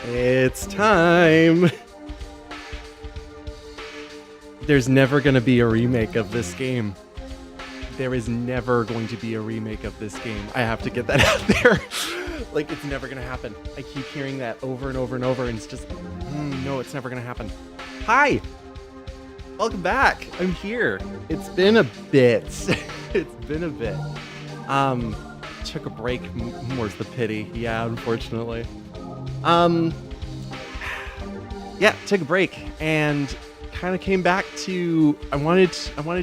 It's time! There's never going to be a remake of this game. There is never going to be a remake of this game. I have to get that out there. Like, it's never going to happen. I keep hearing that over and over and over, and it's just, no, it's never going to happen. Hi! Welcome back. I'm here. It's been a bit. It's been a bit. Took a break, more's the pity. Yeah, unfortunately. Yeah, took a break and kind of came back to I wanted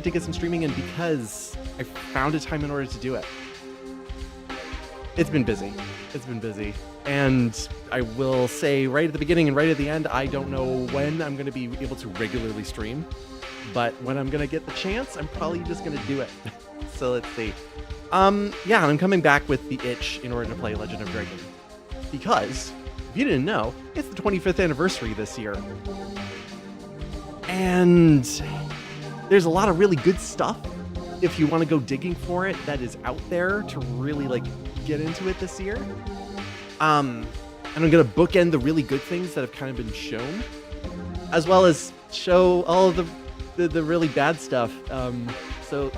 to get some streaming in because I found a time in order to do it. It's been busy. And I will say right at the beginning and right at the end, I don't know when I'm going to be able to regularly stream, but when I'm going to get the chance, I'm probably just going to do it. So let's see. Yeah, I'm coming back with the itch in order to play Legend of Dragoon. Because, if you didn't know, it's the 25th anniversary this year. And there's a lot of really good stuff, if you want to go digging for it, that is out there to really, get into it this year. And I'm going to bookend the really good things that have kind of been shown, as well as show all of the really bad stuff. So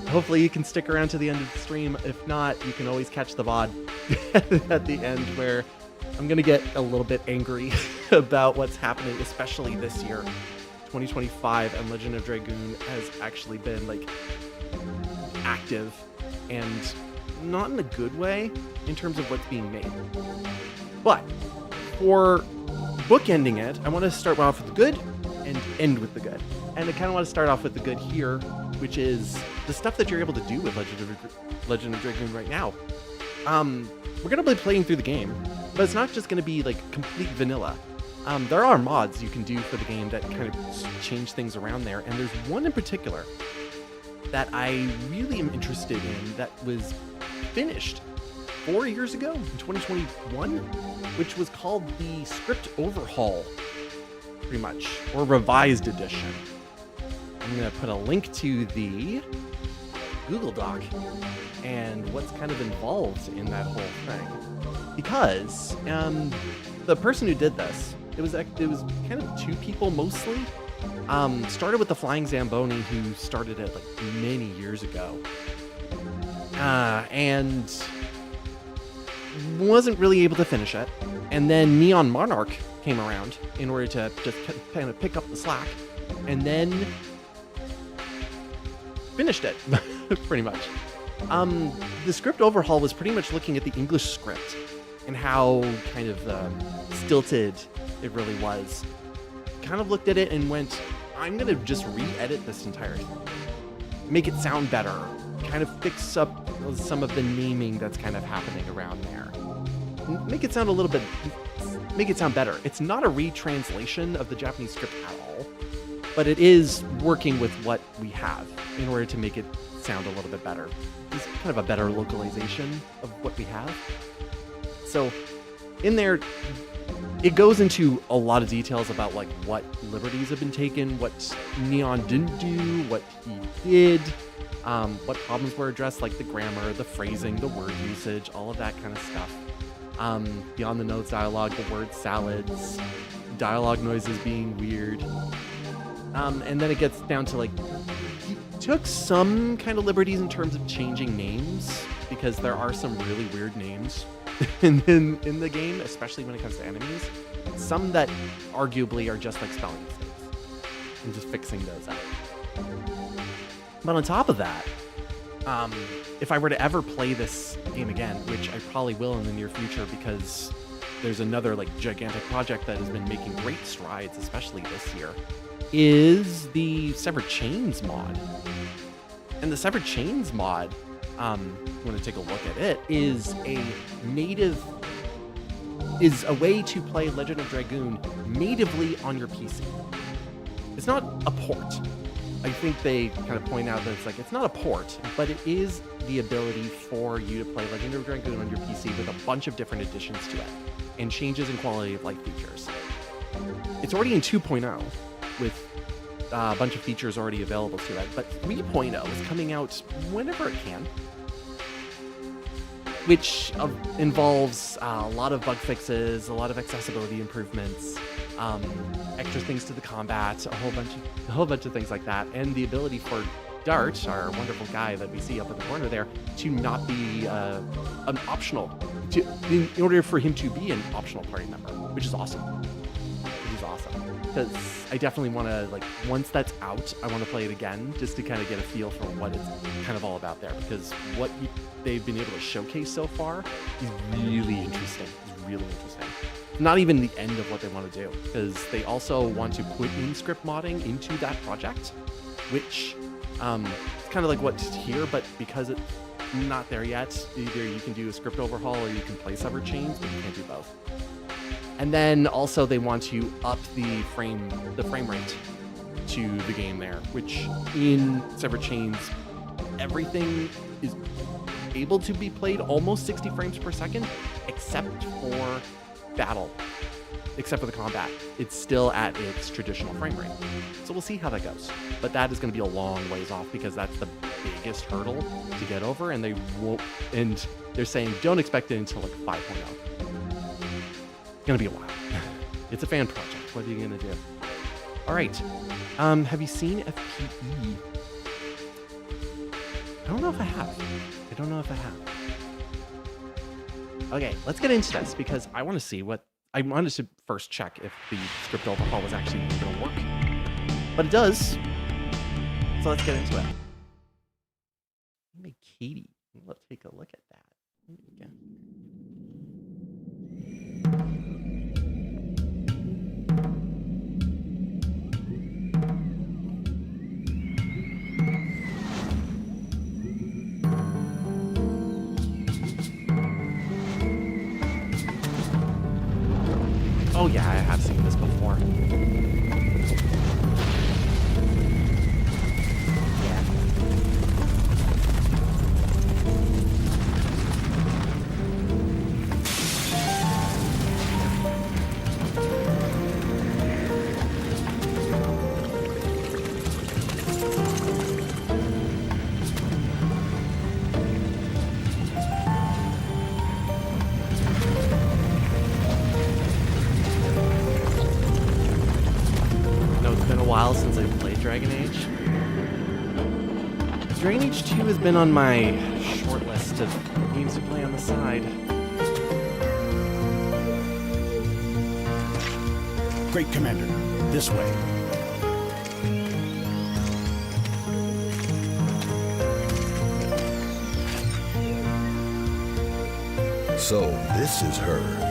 hopefully you can stick around to the end of the stream. If not, you can always catch the VOD at the end, where I'm going to get a little bit angry about what's happening, especially this year. 2025 and Legend of Dragoon has actually been active, and not in a good way in terms of what's being made. But for bookending it, I want to start off with the good and end with the good. And I kind of want to start off with the good here, which is the stuff that you're able to do with Legend of Dragoon right now. We're going to be playing through the game, but it's not just going to be complete vanilla. There are mods you can do for the game that kind of change things around there, and there's one in particular that I really am interested in that was finished 4 years ago, in 2021, which was called the Script Overhaul, pretty much, or Revised Edition. I'm going to put a link to the Google Doc and what's kind of involved in that whole thing. Because the person who did this, it was kind of two people mostly. Started with the Flying Zamboni, who started it many years ago, and wasn't really able to finish it. And then Neon Monarch came around in order to just kind of pick up the slack, and then finished it, pretty much. The script overhaul was pretty much looking at the English script and how kind of stilted it really was. Kind of looked at it and went, I'm going to just re-edit this entire thing. Make it sound better. Kind of fix up some of the naming that's kind of happening around there. Make it sound make it sound better. It's not a retranslation of the Japanese script at all, but it is working with what we have in order to make it sound a little bit better. It's kind of a better localization of what we have. So in there, it goes into a lot of details about what liberties have been taken, what Neon didn't do, what he did, what problems were addressed, like the grammar, the phrasing, the word usage, all of that kind of stuff. Beyond the notes dialogue, the word salads, dialogue noises being weird. And then it gets down to he took some kind of liberties in terms of changing names, because there are some really weird names in the game, especially when it comes to enemies. Some that arguably are just spelling mistakes, and just fixing those out. But on top of that, if I were to ever play this game again, which I probably will in the near future, because there's another gigantic project that has been making great strides, especially this year, is the Severed Chains mod. And the Severed Chains mod, I'm going to take a look at it, is a way to play Legend of Dragoon natively on your PC. It's not a port. I think they kind of point out that it's not a port, but it is the ability for you to play Legend of Dragoon on your PC with a bunch of different additions to it, and changes in quality of life features. It's already in 2.0, with a bunch of features already available to it, but 3.0 is coming out whenever it can. which involves a lot of bug fixes, a lot of accessibility improvements, extra things to the combat, a whole bunch of things like that, and the ability for Dart, our wonderful guy that we see up in the corner there, to not be an optional, in order for him to be an optional party member, which is awesome. Which is awesome. Because I definitely want to, like, once that's out, I want to play it again, just to kind of get a feel for what it's kind of all about there. Because what they've been able to showcase so far is really interesting. It's really interesting. Not even the end of what they want to do, because they also want to put in script modding into that project, which it's kind of like what's here, but because it's not there yet, either you can do a script overhaul or you can play severed chains, but you can't do both. And then also they want to up the frame rate to the game there, which in severed chains, everything is able to be played almost 60 frames per second, except for battle. Except for the combat, it's still at its traditional frame rate. So we'll see how that goes. But that is going to be a long ways off because that's the biggest hurdle to get over, and they won't. And they're saying don't expect it until like 5.0. It's going to be a while. It's a fan project. What are you going to do? All right. Have you seen FPE? I don't know if I have. Okay, let's get into this because I want to see what. I wanted to first check if the script overhaul was actually going to work. But it does. So let's get into it. Hey, Katie, let's take a look at that. Again. Oh yeah, I have seen this before. While since I played Dragon Age. Dragon Age 2 has been on my short list of games to play on the side. Great Commander, this way. So, this is her.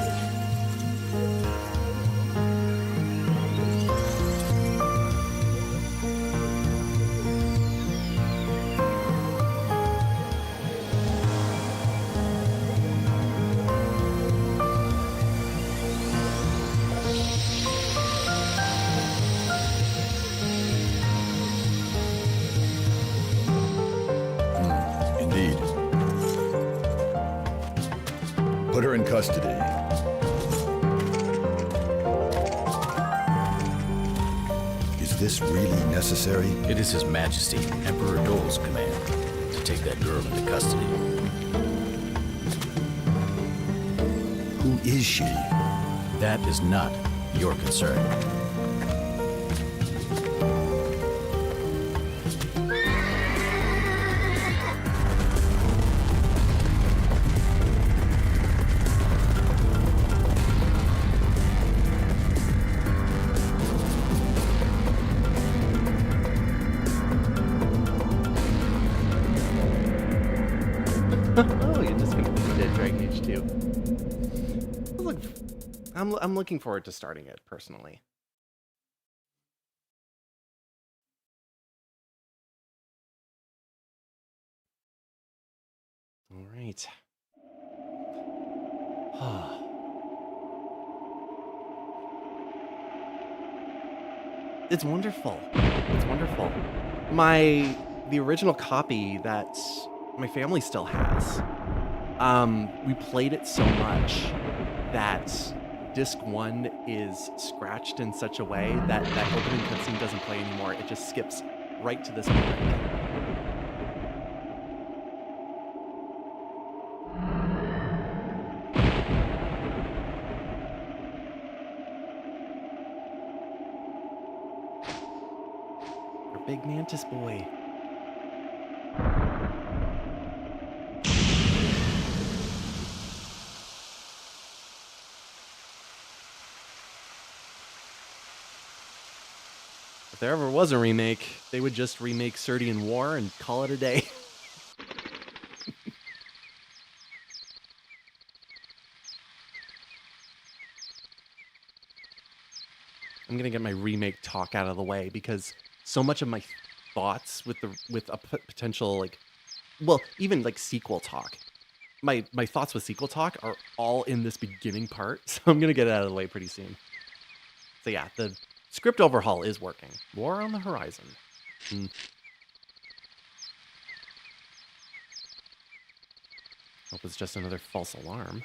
Put her in custody. Is this really necessary? It is His Majesty, Emperor Dole's command to take that girl into custody. Who is she? That is not your concern. Oh, you're just gonna play Dragon Age 2. I'm looking forward to starting it personally. All right. It's wonderful. It's wonderful. The original copy that my family still has. We played it so much that disc 1 is scratched in such a way that that opening cutscene doesn't play anymore. It just skips right to this point. big mantis boy. If there ever was a remake, they would just remake Serdian War and call it a day. I'm gonna get my remake talk out of the way because so much of my thoughts with a potential even like sequel talk, my thoughts with sequel talk are all in this beginning part. So I'm gonna get it out of the way pretty soon. So yeah, the script overhaul is working. War on the horizon. Hope it's just another false alarm.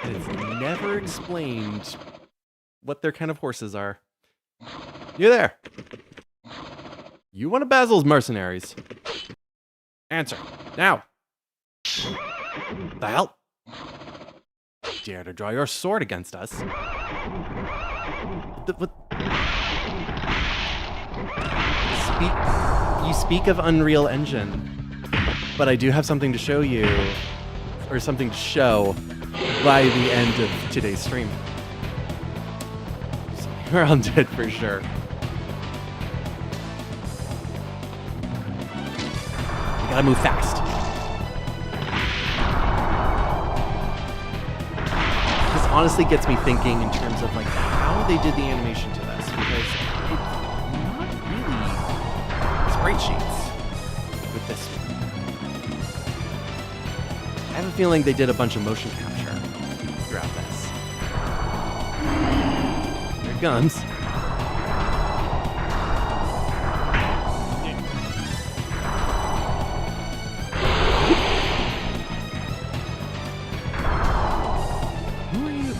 It's never explained what their kind of horses are. You there? You one of Basil's mercenaries? Answer, now. The hell? Dare to draw your sword against us? What? You speak of Unreal Engine, but I do have something to show you, or something to show by the end of today's stream. You're undead for sure. You gotta move fast. This honestly gets me thinking in terms of like how they did the animation to this, because it's not really sprite sheets with this one. I have a feeling they did a bunch of motion capture throughout this. Here it comes. Who are you?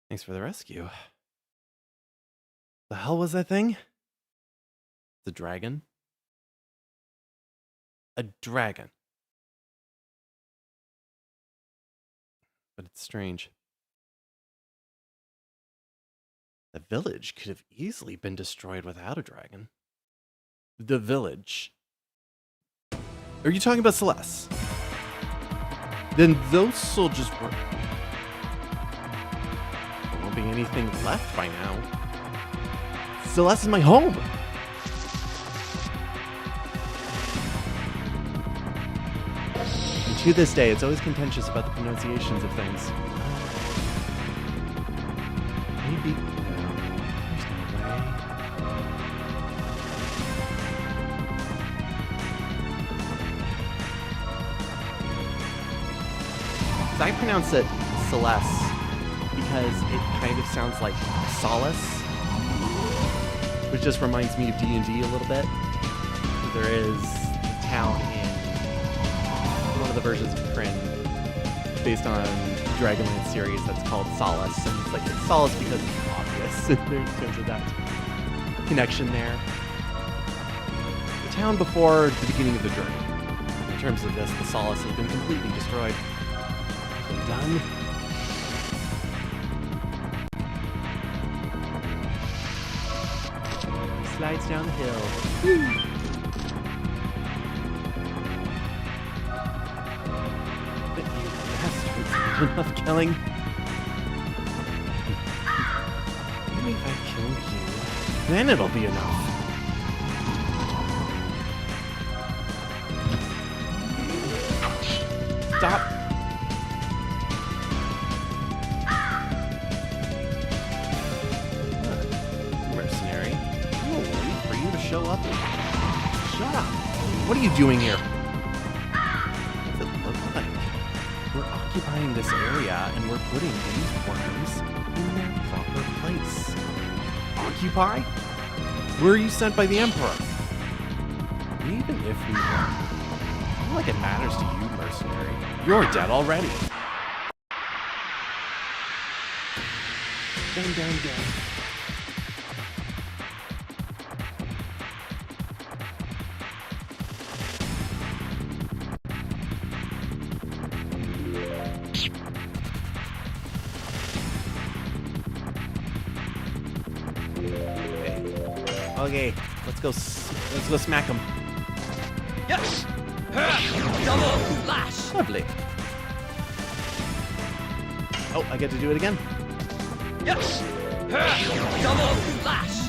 Thanks for the rescue. The hell was that thing? The dragon? A dragon. But it's strange. The village could have easily been destroyed without a dragon. The village. Are you talking about Celeste? Then those soldiers were... There won't be anything left by now. Celeste is my home! And to this day, it's always contentious about the pronunciations of things. Maybe... No, there's no way. So I pronounce it Celeste because it kind of sounds like solace, which just reminds me of D&D a little bit. There is a town in one of the versions of Kryn based on Dragonlance series that's called Solace, and it's like it's Solace because it's obvious in terms of that connection there. The town before the beginning of the journey. In terms of this, the Solace has been completely destroyed. Been done. Slides down the hill. Woo. But you bastards, enough killing. Maybe if I kill you, then it'll be enough. Stop. Mercenary. We'll wait for you to show up. Shut up. What are you doing here? occupying this area and we're putting these worms in their proper place. Occupy? Were you sent by the Emperor? Even if we weren't, I don't like it matters to you, mercenary. You're dead already. Down, down, down. Okay, let's go smack him. Yes! Double lash! Lovely. Oh, I get to do it again. Yes! Double lash!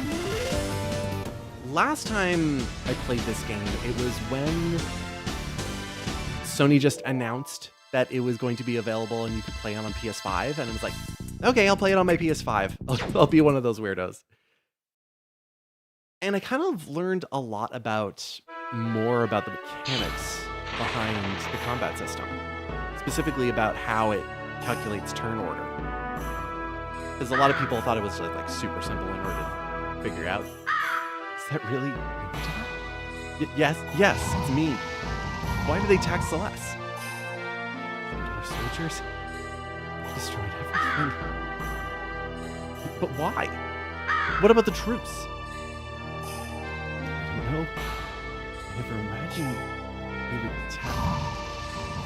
Last time I played this game, it was when Sony just announced that it was going to be available and you could play it on PS5, and I was like, okay, I'll play it on my PS5. I'll be one of those weirdos. And I kind of learned a lot more about the mechanics behind the combat system, specifically about how it calculates turn order. Because a lot of people thought it was like super simple in order to figure out. Is that really? Yes, it's me. Why do they attack Celeste? Our soldiers destroyed everything. But why? What about the troops? I never imagined they would attack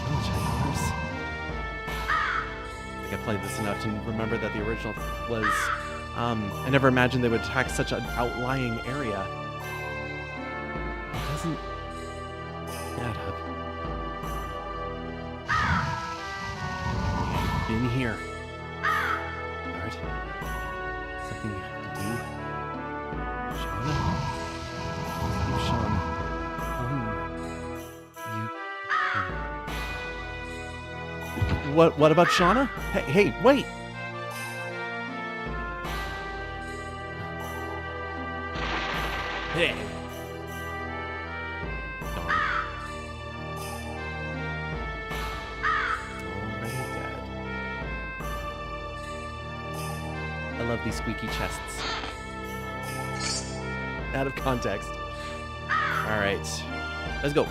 village headquarters. I think I played this enough to remember that the original was, I never imagined they would attack such an outlying area. It doesn't add up. You've been here. Bart, something you have to do. Shauna? Sean, What about Shauna? Hey, wait! Hey. Already dead. I love these squeaky chests. Out of context. All right, let's go.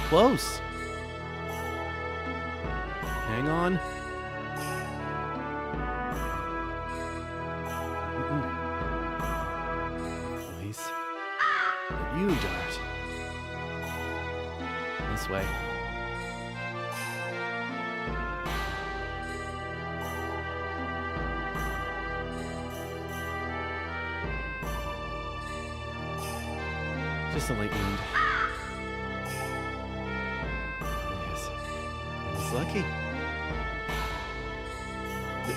Close. Hang on. Please. You, Dart. This way. Just a light wound. Yes. It's lucky. Oh,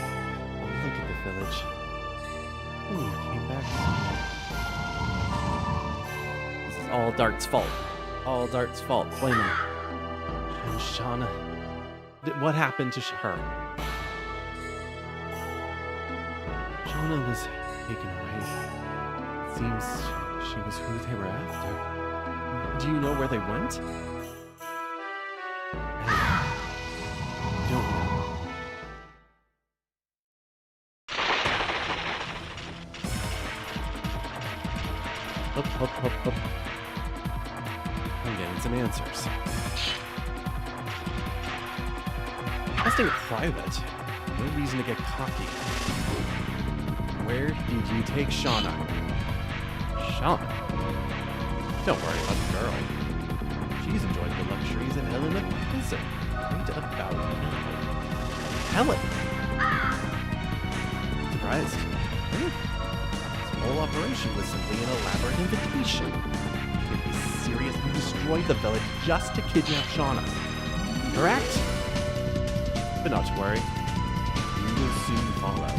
look at the village. Oh, you came back. This is all Dart's fault. All Dart's fault. Blame him. And Shauna. What happened to her? Shauna was taken away. It seems she was who they were after. Do you know where they went? I don't know. Up. I'm getting some answers. Testing it private. No reason to get cocky. Where did you take Shauna? Shauna? Don't worry about the girl. She's enjoying the luxuries of Helena prison. Right about now. Helen? Surprised? This whole operation was simply an elaborate invitation. Did we seriously destroy the village just to kidnap Shauna? Correct? But not to worry. You will soon follow.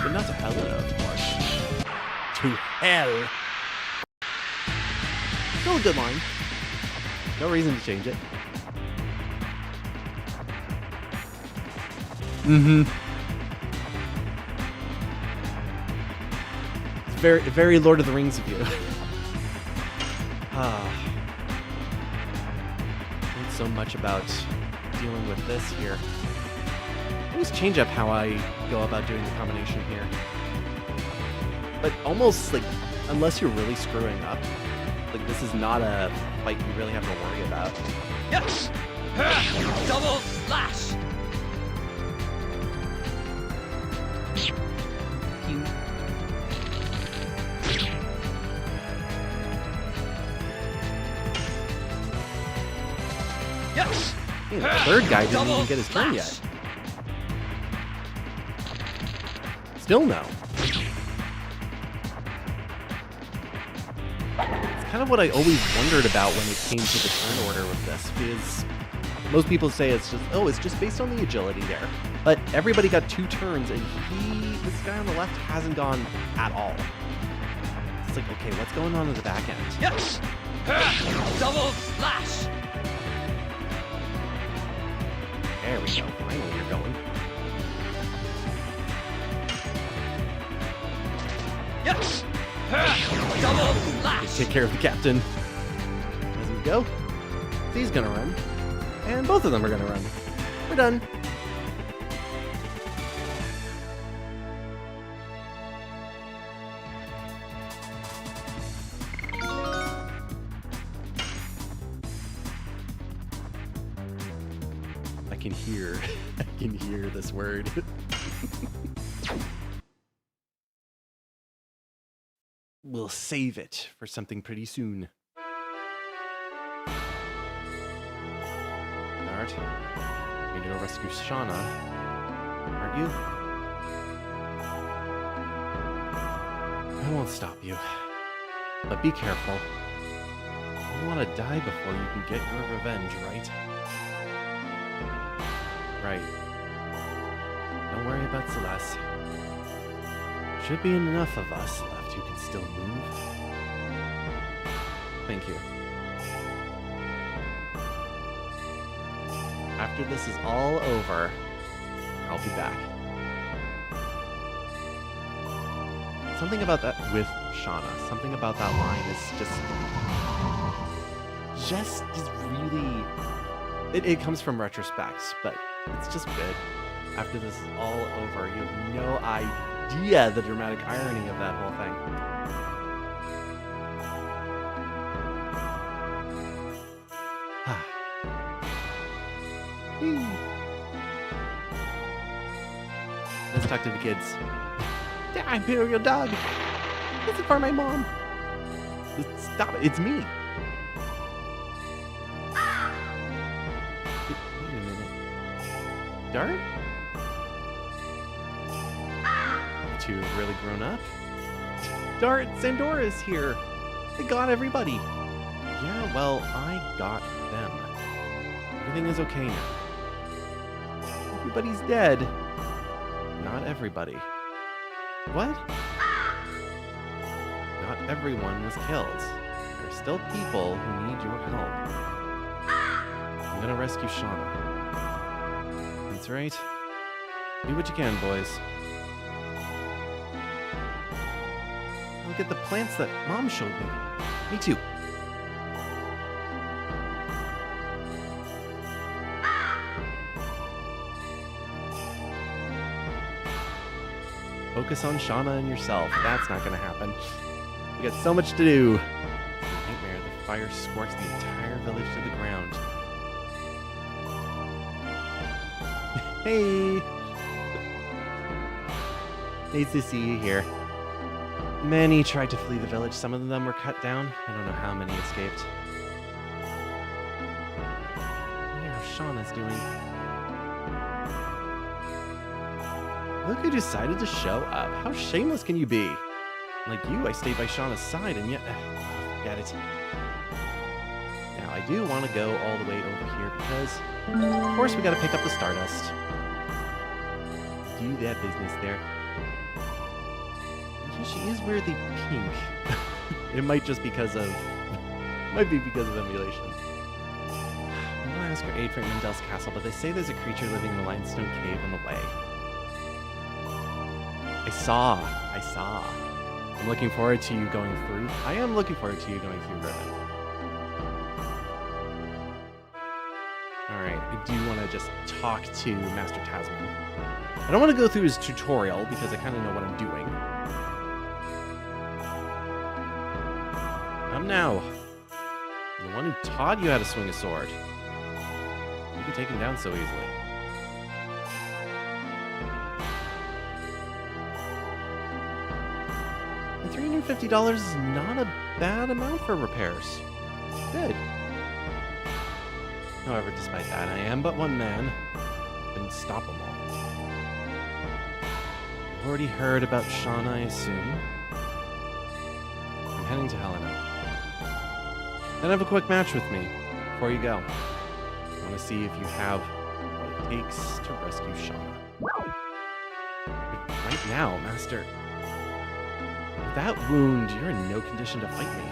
But not to Helena, of course. To hell! Still a good line. No reason to change it. Very, very Lord of the Rings of you. Not so much about dealing with this here. I always change up how I go about doing the combination here. But almost like, unless you're really screwing up, like this is not a fight you really have to worry about. Yes! Double slash! Yes! Hey, the third guy didn't even get his turn yet. Still no. It's kind of what I always wondered about when it came to the turn order with this, because most people say it's just, oh, it's just based on the agility there. But everybody got 2 turns, and this guy on the left hasn't gone at all. It's like, okay, what's going on in the back end? Yes! Double slash! There we go. Finally, you're going. Yes! Double slash! Take care of the captain. As we go. He's gonna run. And both of them are gonna run. We're done. I can hear this word. We'll save it for something pretty soon. Art, you're gonna rescue Shauna, aren't you? I won't stop you, but be careful. You don't want to die before you can get your revenge, right? Right. Don't worry about Celeste. Should be enough of us left who can still move. Thank you. After this is all over, I'll be back. Something about that with Shauna, something about that line is just really... It comes from retrospect, but it's just good. After this is all over, you have no idea the dramatic irony of that whole thing. Let's talk to the kids. Imperial dog! This is for my mom! Stop it, it's me! Wait a minute. Dart? You two have really grown up. Dart, Sandora's here! I got everybody! Yeah, well, I got them. Everything is okay now. Everybody's dead. Not everybody. What? Not everyone was killed. There are still people who need your help. I'm gonna rescue Shauna. That's right. Do what you can, boys. I'll get the plants that Mom showed me. Me too. Focus on Shauna and yourself. That's not gonna happen. You got so much to do. Nightmare, the fire scorched the entire village to the ground. Hey! Nice to see you here. Many tried to flee the village. Some of them were cut down. I don't know how many escaped. I wonder how Shauna's doing. Look who decided to show up. How shameless can you be? Like you, I stayed by Shauna's side, and yet... forget it. Now, I do want to go all the way over here, because... of course, we gotta pick up the Stardust. Do that business there. Yeah, she is weirdly pink. It might just because of... might be because of emulation. I want to ask for aid for Mindel's castle, but they say there's a creature living in the limestone cave on the way. I saw. I'm looking forward to you going through. I am looking forward to you going through Ribbon. Alright, I do want to just talk to Master Tasman. I don't want to go through his tutorial because I kind of know what I'm doing. Come now. The one who taught you how to swing a sword. You can take him down so easily. And $350 is not a bad amount for repairs. Good. However, despite that, I am but one man. Couldn't stop them all. You've already heard about Shauna, I assume. I'm heading to Helena. Then have a quick match with me before you go. I want to see if you have what it takes to rescue Shauna. But right now, Master, with that wound, you're in no condition to fight me.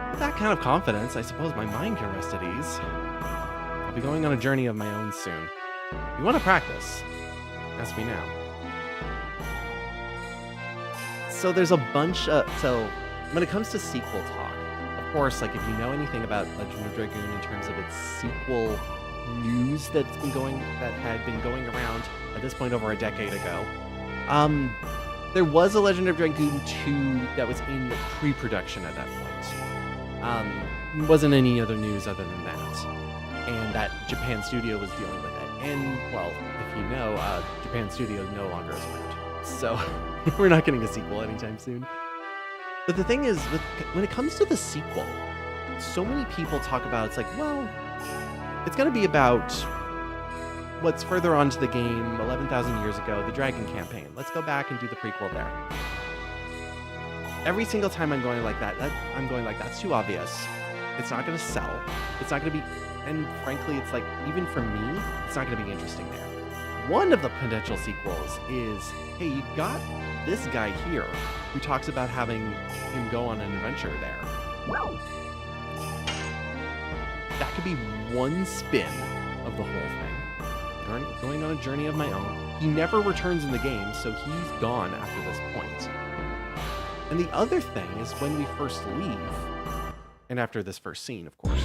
With that kind of confidence, I suppose my mind can rest at ease. I'll be going on a journey of my own soon. You want to practice? Ask me now. So there's a bunch of... So when it comes to sequel talk, of course, like if you know anything about Legend of Dragoon in terms of its sequel news that had been going around at this point over a decade ago, there was a Legend of Dragoon 2 that was in pre-production at that point. Wasn't any other news other than that, and that Japan Studio was dealing with it. And well, if you know, Japan Studio no longer is around, so we're not getting a sequel anytime soon. But the thing is, when it comes to the sequel, so many people talk about it's like, well, it's going to be about what's further onto the game, 11,000 years ago, the Dragon campaign. Let's go back and do the prequel there. Every single time I'm going like that, that's too obvious. It's not going to sell. It's not going to be, and frankly, it's like, even for me, it's not going to be interesting there. One of the potential sequels is, hey, you got this guy here who talks about having him go on an adventure there. That could be one spin of the whole thing. Going on a journey of my own. He never returns in the game, so he's gone after this point. And the other thing is when we first leave, and after this first scene, of course,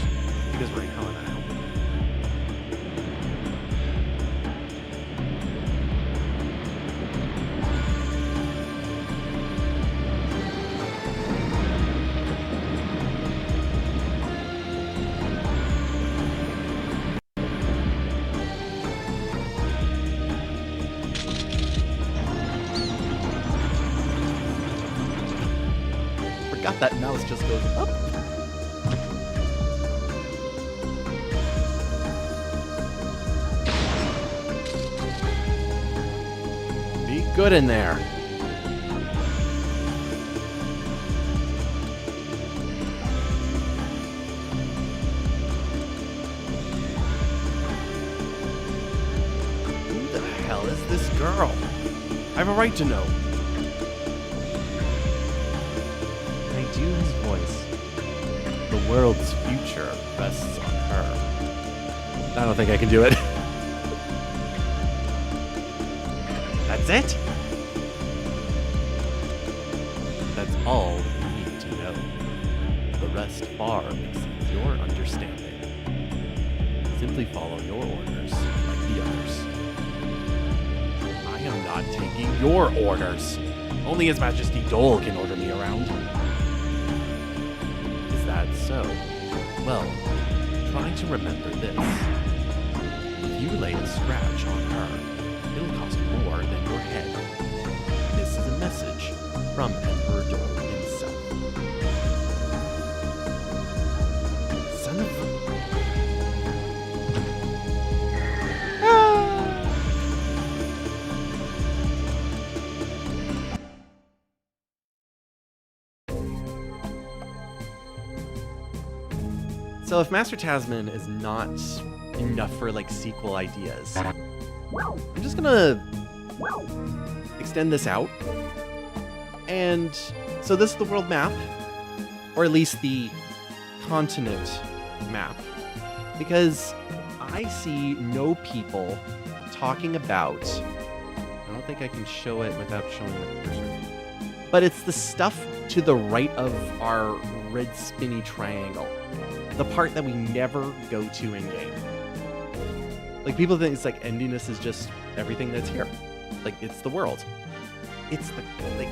because we're in Helena now. Forgot that mouse just goes up. Be good in there. Who the hell is this girl? I have a right to know. Do his voice. The world's future rests on her. I don't think I can do it. That's it? That's all you need to know. The rest far exceeds your understanding. Simply follow your orders like the others. I am not taking your orders. Only His Majesty Dole can order me around. So, well, try to remember this. If you lay a scratch on her, it'll cost more than your head. This is a message from Emperor Dole himself. Son of a... So if Master Tasman is not enough for like sequel ideas, I'm just gonna extend this out. And so this is the world map, or at least the continent map, because I see no people talking about, I don't think I can show it without showing the cursor, but it's the stuff to the right of our red spinny triangle. The part that we never go to in game. Like, people think it's like endiness is just everything that's here. Like, it's the world. It's the, like,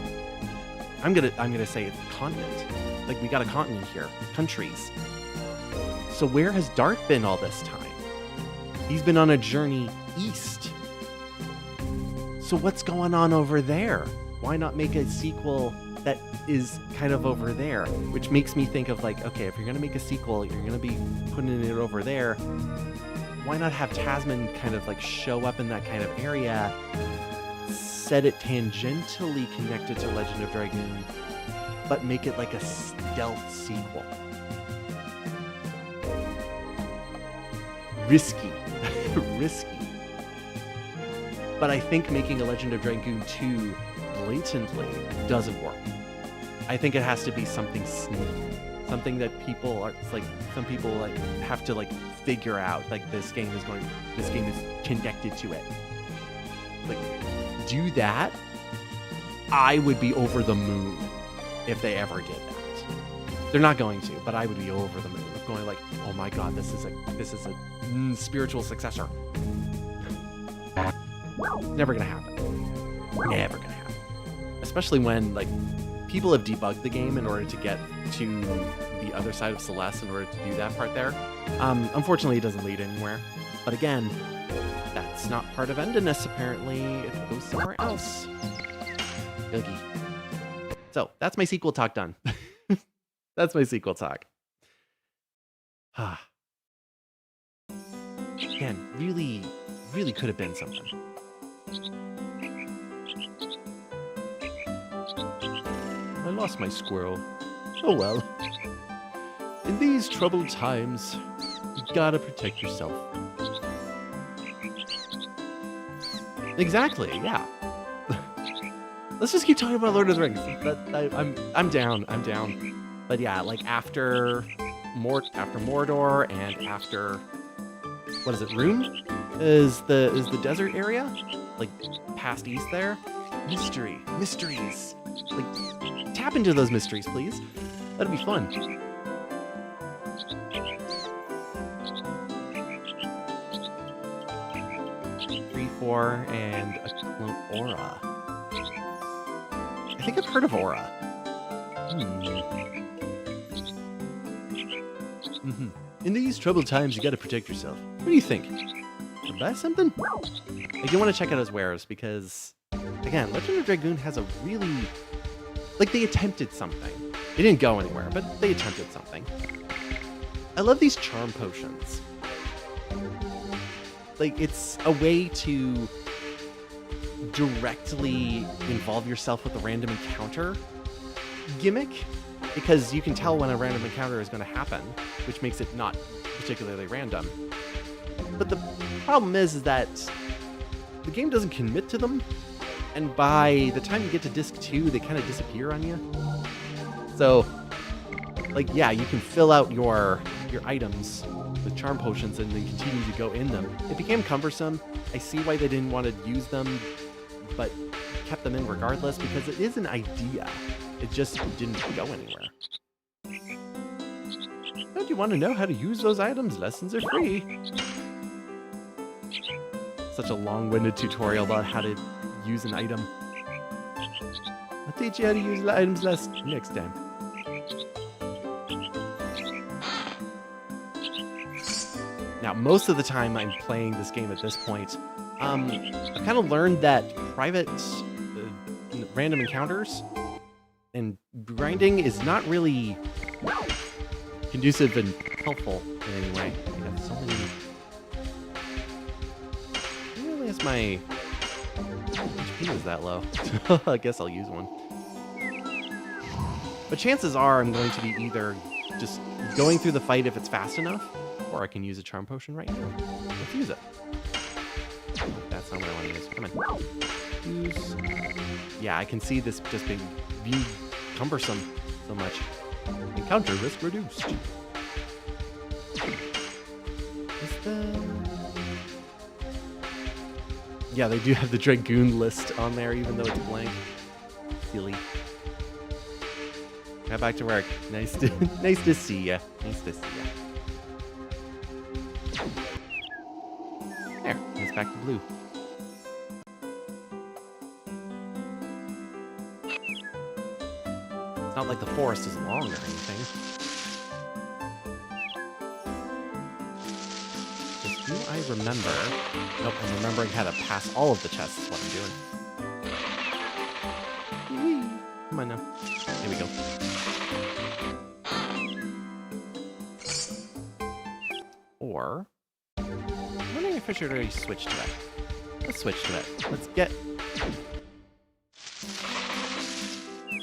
I'm gonna say it's the continent. Like, we got a continent here, countries. So where has Dart been all this time? He's been on a journey east. So what's going on over there? Why not make a sequel that is kind of over there? Which makes me think of like, okay, if you're gonna make a sequel, you're gonna be putting it over there. Why not have Tasman kind of like show up in that kind of area, set it tangentially connected to Legend of Dragoon, but make it like a stealth sequel? Risky. Risky. But I think making a Legend of Dragoon 2 blatantly doesn't work. I think it has to be something sneaky. Something that people are, it's like, some people like have to like figure out, like, this game is connected to it. Like, do that, I would be over the moon if they ever did that. They're not going to, but I would be over the moon, going like, oh my god, this is a spiritual successor. Never gonna happen. Never gonna happen. Especially when, like, people have debugged the game in order to get to the other side of Celeste in order to do that part there. Unfortunately, it doesn't lead anywhere. But again, that's not part of Endiness, apparently. It goes somewhere else. Yogi. So, that's my sequel talk done. That's my sequel talk. Again, really, really could have been something. I lost my squirrel. Oh well. In these troubled times, you gotta protect yourself. Exactly, yeah. Let's just keep talking about Lord of the Rings. I'm down. But yeah, like after Mordor and after, what is it, Rune? Is the desert area? Like past east there? Mysteries. Like, tap into those mysteries, please. That'd be fun. 3, 4, and a clone Aura. I think I've heard of Aura. In these troubled times, you gotta protect yourself. What do you think? Should I buy something? I do want to check out his wares because, again, Legend of Dragoon has a really, like, they attempted something. They didn't go anywhere, but they attempted something. I love these charm potions. Like, it's a way to directly involve yourself with a random encounter gimmick, because you can tell when a random encounter is going to happen, which makes it not particularly random. But the problem is that the game doesn't commit to them, and by the time you get to disc 2, they kind of disappear on you. So, like, yeah, you can fill out your items with charm potions and then continue to go in them. It became cumbersome. I see why they didn't want to use them, but kept them in regardless, because it is an idea. It just didn't go anywhere. Don't you want to know how to use those items? Lessons are free. Such a long-winded tutorial about how to use an item. I'll teach you how to use the items next time. Now, most of the time I'm playing this game at this point, I've kind of learned that private random encounters and grinding is not really conducive and helpful in any way. I have so many. Really, is my HP is that low? I guess I'll use one. But chances are I'm going to be either just going through the fight if it's fast enough, or I can use a charm potion right now. Let's use it. That's not what I want to use. Come on. Use. Yeah, I can see this just being viewed cumbersome so much. Encounter risk reduced. Is the... Yeah, they do have the Dragoon list on there, even though it's blank. Silly. Got back to work. Nice to nice to see ya. Nice to see ya. There, it's back to blue. It's not like the forest is long or anything. Just do I remember? Nope, I'm remembering how to pass all of the chests is what I'm doing. Whee! Come on now. Here we go. Or, I'm wondering if I should already switch to that. Let's switch to that.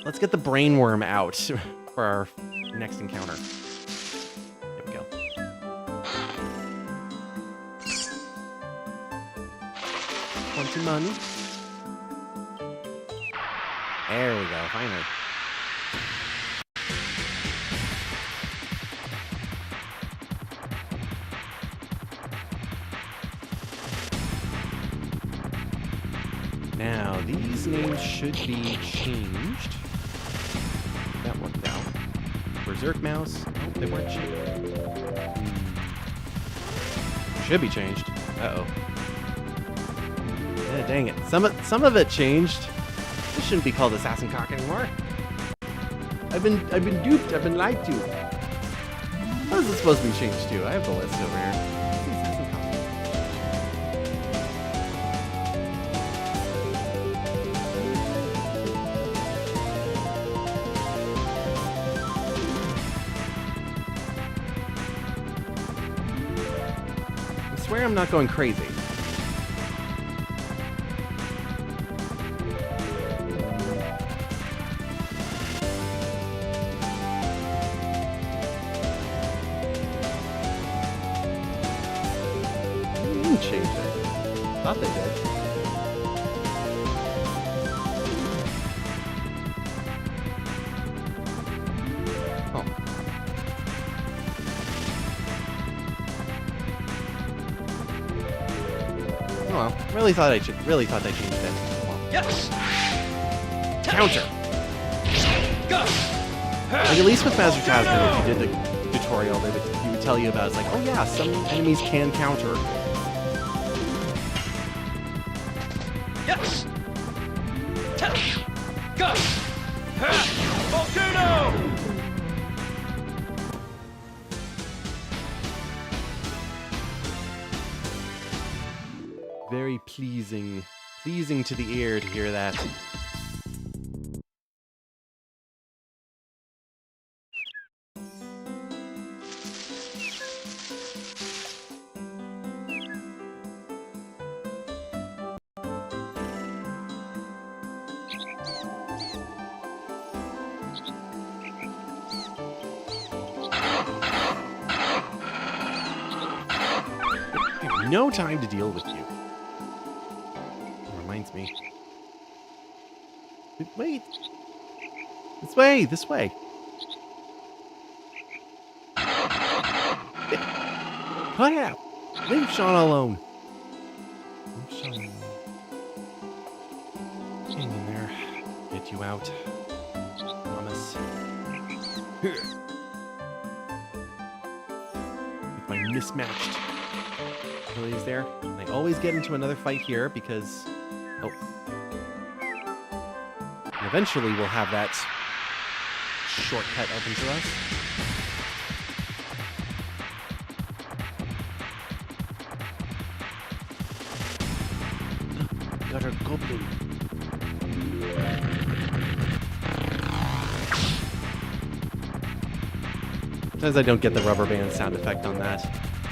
Let's get the brainworm out for our next encounter. There we go. Want some money? There we go, finally. Now, these names should be changed. That worked out. Berserk Mouse. Oh, they weren't changed. Should be changed. Uh-oh. Yeah, dang it. Some of it changed. This shouldn't be called Assassin Cock anymore. I've been duped. I've been lied to. How is this supposed to be changed to? I have the list over here. Assassin Cock. I swear I'm not going crazy. Change it. Thought they did. Oh. Oh well. Really thought they changed it. Well. Yes. Counter. Go. Like at least with Master Tasman, if you did the tutorial, he would tell you about. It's like, oh yeah, some enemies can counter. Yes. Go. Volcano. Very pleasing to the ear to hear that. No time to deal with you. Reminds me. Wait. This way. Cut out. Leave Sean alone. Hang in there. Get you out. Promise. With my mismatched abilities there. And I always get into another fight here because... Oh. And eventually we'll have that shortcut open to us. Got our goblin. Sometimes I don't get the rubber band sound effect on that.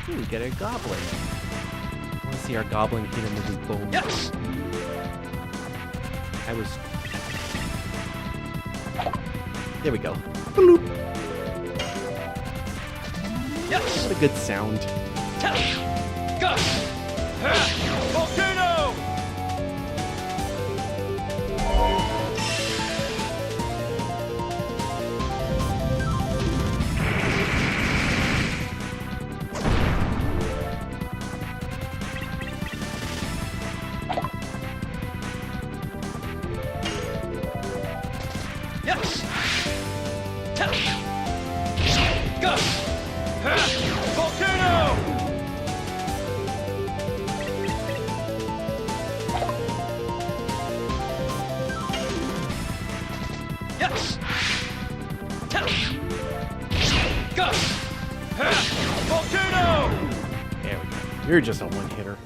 Ooh, we get a goblin. I want to see our goblin hit him with his bone. Yes. There we go. Bloop. Yes. What a good sound. Go. Volcano. Yes. Yes! Tell! Go! Volcano! There we go. You're just a one-hitter.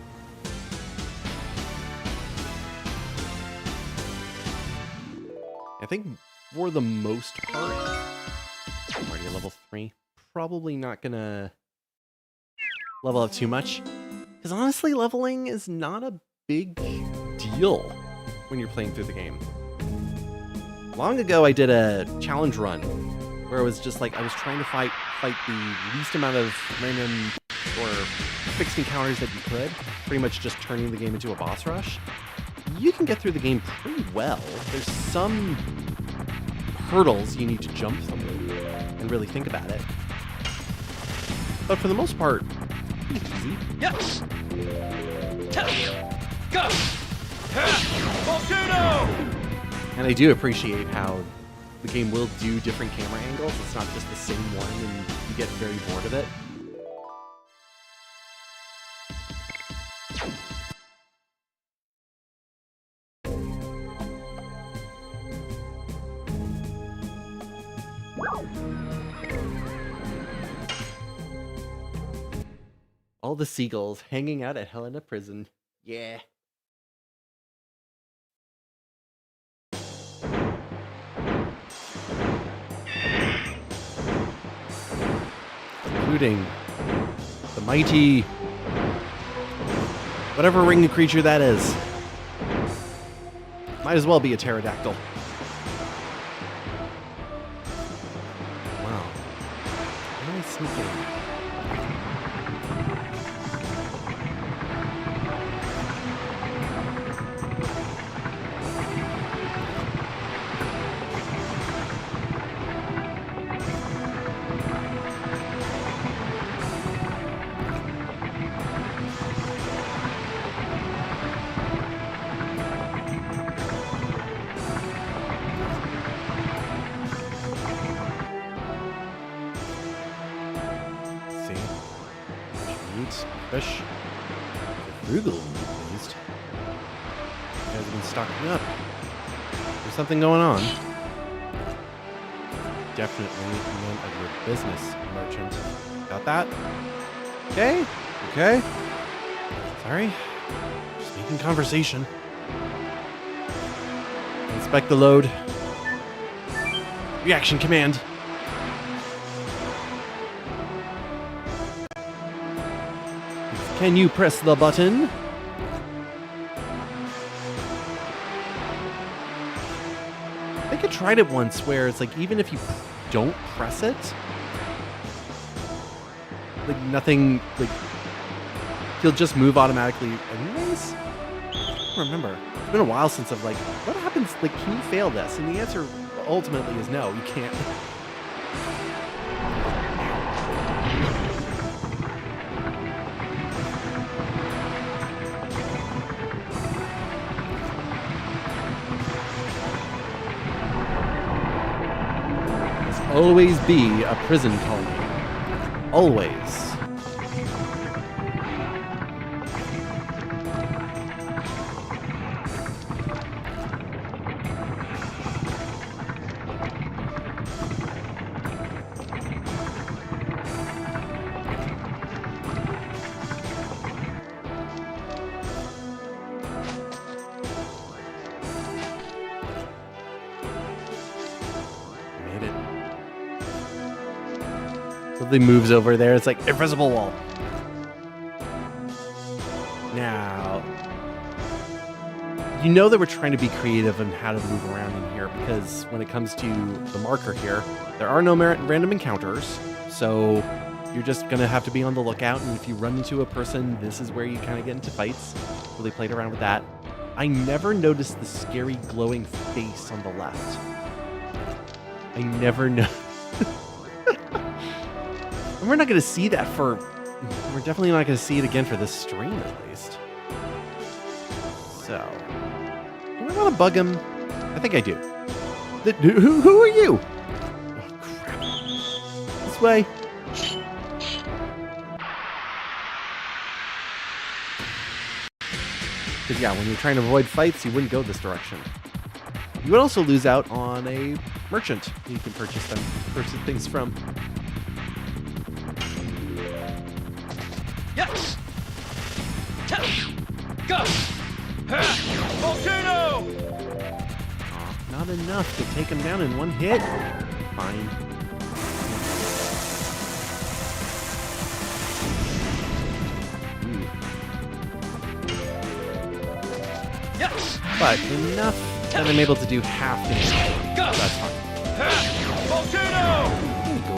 I think for the most part, I'm already at level 3. Probably not gonna level up too much. Because honestly, leveling is not a big deal when you're playing through the game. Long ago, I did a challenge run where it was just like I was trying to fight the least amount of random or fixed encounters that you could, pretty much just turning the game into a boss rush. You can get through the game pretty well. There's some hurdles you need to jump through and really think about it. But for the most part, it's easy. Yes! Tell! Go! Volcano! And I do appreciate how the game will do different camera angles. It's not just the same one and you get very bored of it. All the seagulls hanging out at Helena Prison. Yeah. Including the mighty... whatever ringed creature that is. Might as well be a pterodactyl. Wow. How do I sneak in? Fish. Frugal, at least. You guys have been stocking up. There's something going on. Definitely none of your business, merchant. Got that? Okay. Okay. Sorry. Just making conversation. Inspect the load. Reaction command. Can you press the button? I think I tried it once where it's like even if you don't press it, like nothing, like he'll just move automatically anyways? I don't remember. It's been a while since I've like, what happens, like can you fail this? And the answer ultimately is no, you can't. Always be a prison colony. Always. Something moves over there. It's like invisible wall. Now, you know that we're trying to be creative on how to move around in here because when it comes to the marker here, there are no random encounters. So you're just going to have to be on the lookout. And if you run into a person, this is where you kind of get into fights. Really played around with that. I never noticed the scary glowing face on the left. I never know. And we're not going to see that for... We're definitely not going to see it again for this stream, at least. So... Do I want to bug him? I think I do. Who are you? Oh, crap. This way. Because, yeah, when you're trying to avoid fights, you wouldn't go this direction. You would also lose out on a merchant you can purchase things from. Yes! Go! Volcano! Not enough to take him down in one hit. Fine. Yes! But enough that I'm able to do half damage. Go! That's fine. Volcano! There you go.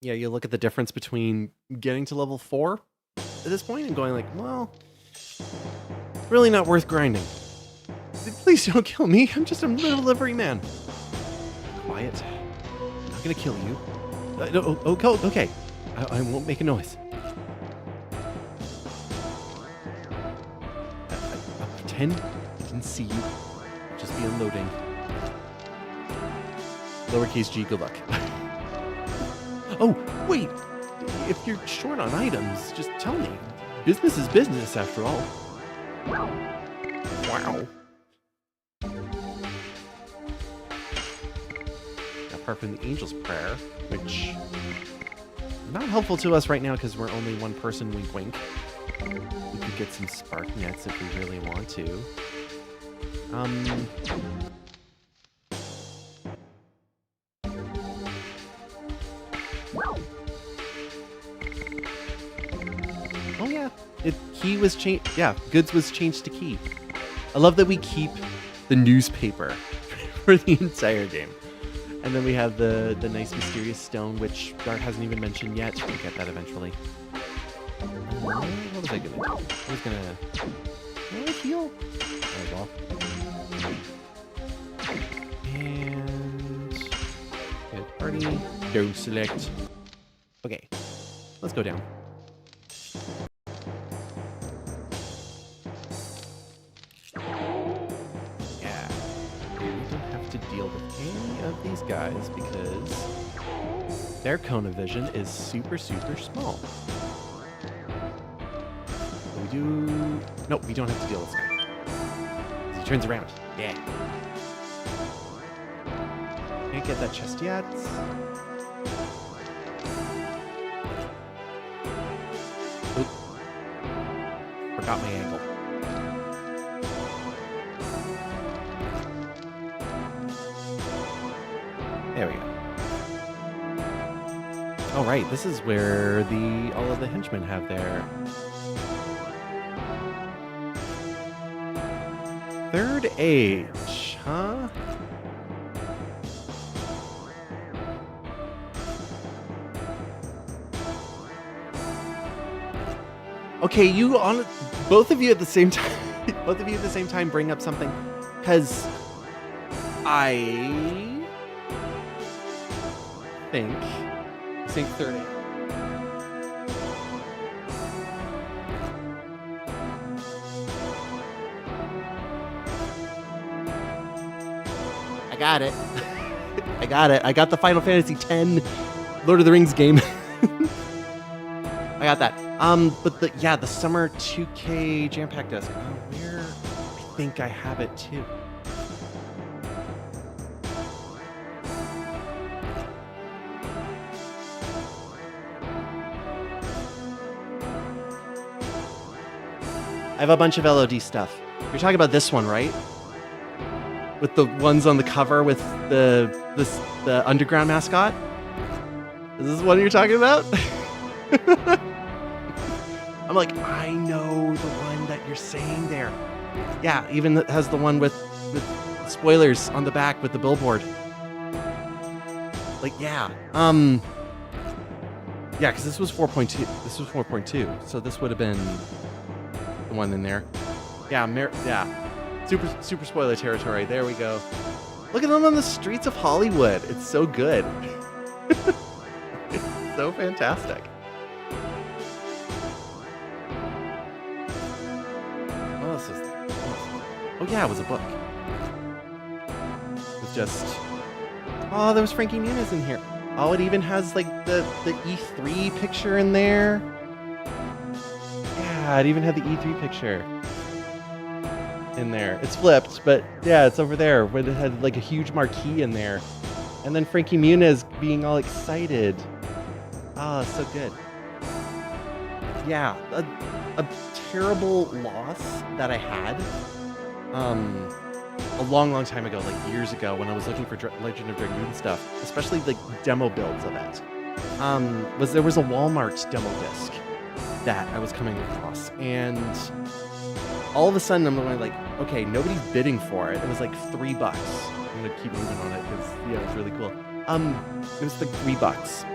Yeah, you look at the difference between getting to level 4 at this point and going like, well, really not worth grinding. Please don't kill me. I'm just a little livery man. Quiet. I'm not gonna kill you. Okay. I won't make a noise. I'll pretend I didn't see you. I'll just be unloading. Lowercase g, good luck. Oh, wait. If you're short on items, just tell me. Business is business, after all. Wow. Apart from the Angel's Prayer, which not helpful to us right now because we're only one person, wink wink. We could get some spark nets if we really want to. Oh yeah, key was changed. Yeah, goods was changed to key. I love that we keep the newspaper for the entire game. And then we have the nice mysterious stone, which Dart hasn't even mentioned yet. We'll get that eventually. What was I gonna do? I was gonna... Will I heal? Oh, well. And... Get party. Don't select. Okay. Let's go down. Yeah. We don't have to deal with any of these guys because their cone of vision is super, super small. We do... Nope, we don't have to deal with this guy. He turns around. Yeah. Can't get that chest yet. Oop. Forgot my angle. There we go. Oh right, this is where all of the henchmen have their third age, huh? Okay, both of you at the same time, bring up something, because I think third age. I got it. I got the Final Fantasy X Lord of the Rings game. I got that. But the Summer 2K Jam Pack disc. Oh, where? I think I have it too. I have a bunch of LOD stuff. You're talking about this one, right? With the ones on the cover with the underground mascot? Is this what you're talking about? I'm like, I know the one that you're saying there. Yeah, even that has the one with spoilers on the back with the billboard. Like, yeah. Yeah, because this was 4.2. This was 4.2, so this would have been the one in there. Yeah, yeah. Super spoiler territory. There we go. Look at them on the streets of Hollywood. It's so good. It's so fantastic. What else is there? Oh yeah, it was a book. It was just... Oh, there was Frankie Muniz in here. Oh, it even has like the E3 picture in there. Yeah, it even had the E3 picture in there. It's flipped, but yeah, it's over there. But it had like a huge marquee in there. And then Frankie Muniz being all excited. Oh, so good. Yeah, a terrible loss that I had a long time ago, like years ago, when I was looking for Legend of Dragoon stuff, especially like demo builds of it. There was a Walmart demo disc that I was coming across, and all of a sudden I'm going like, okay, nobody's bidding for it. It was like $3. I'm gonna keep moving on it because yeah, it's really cool. It was like $3,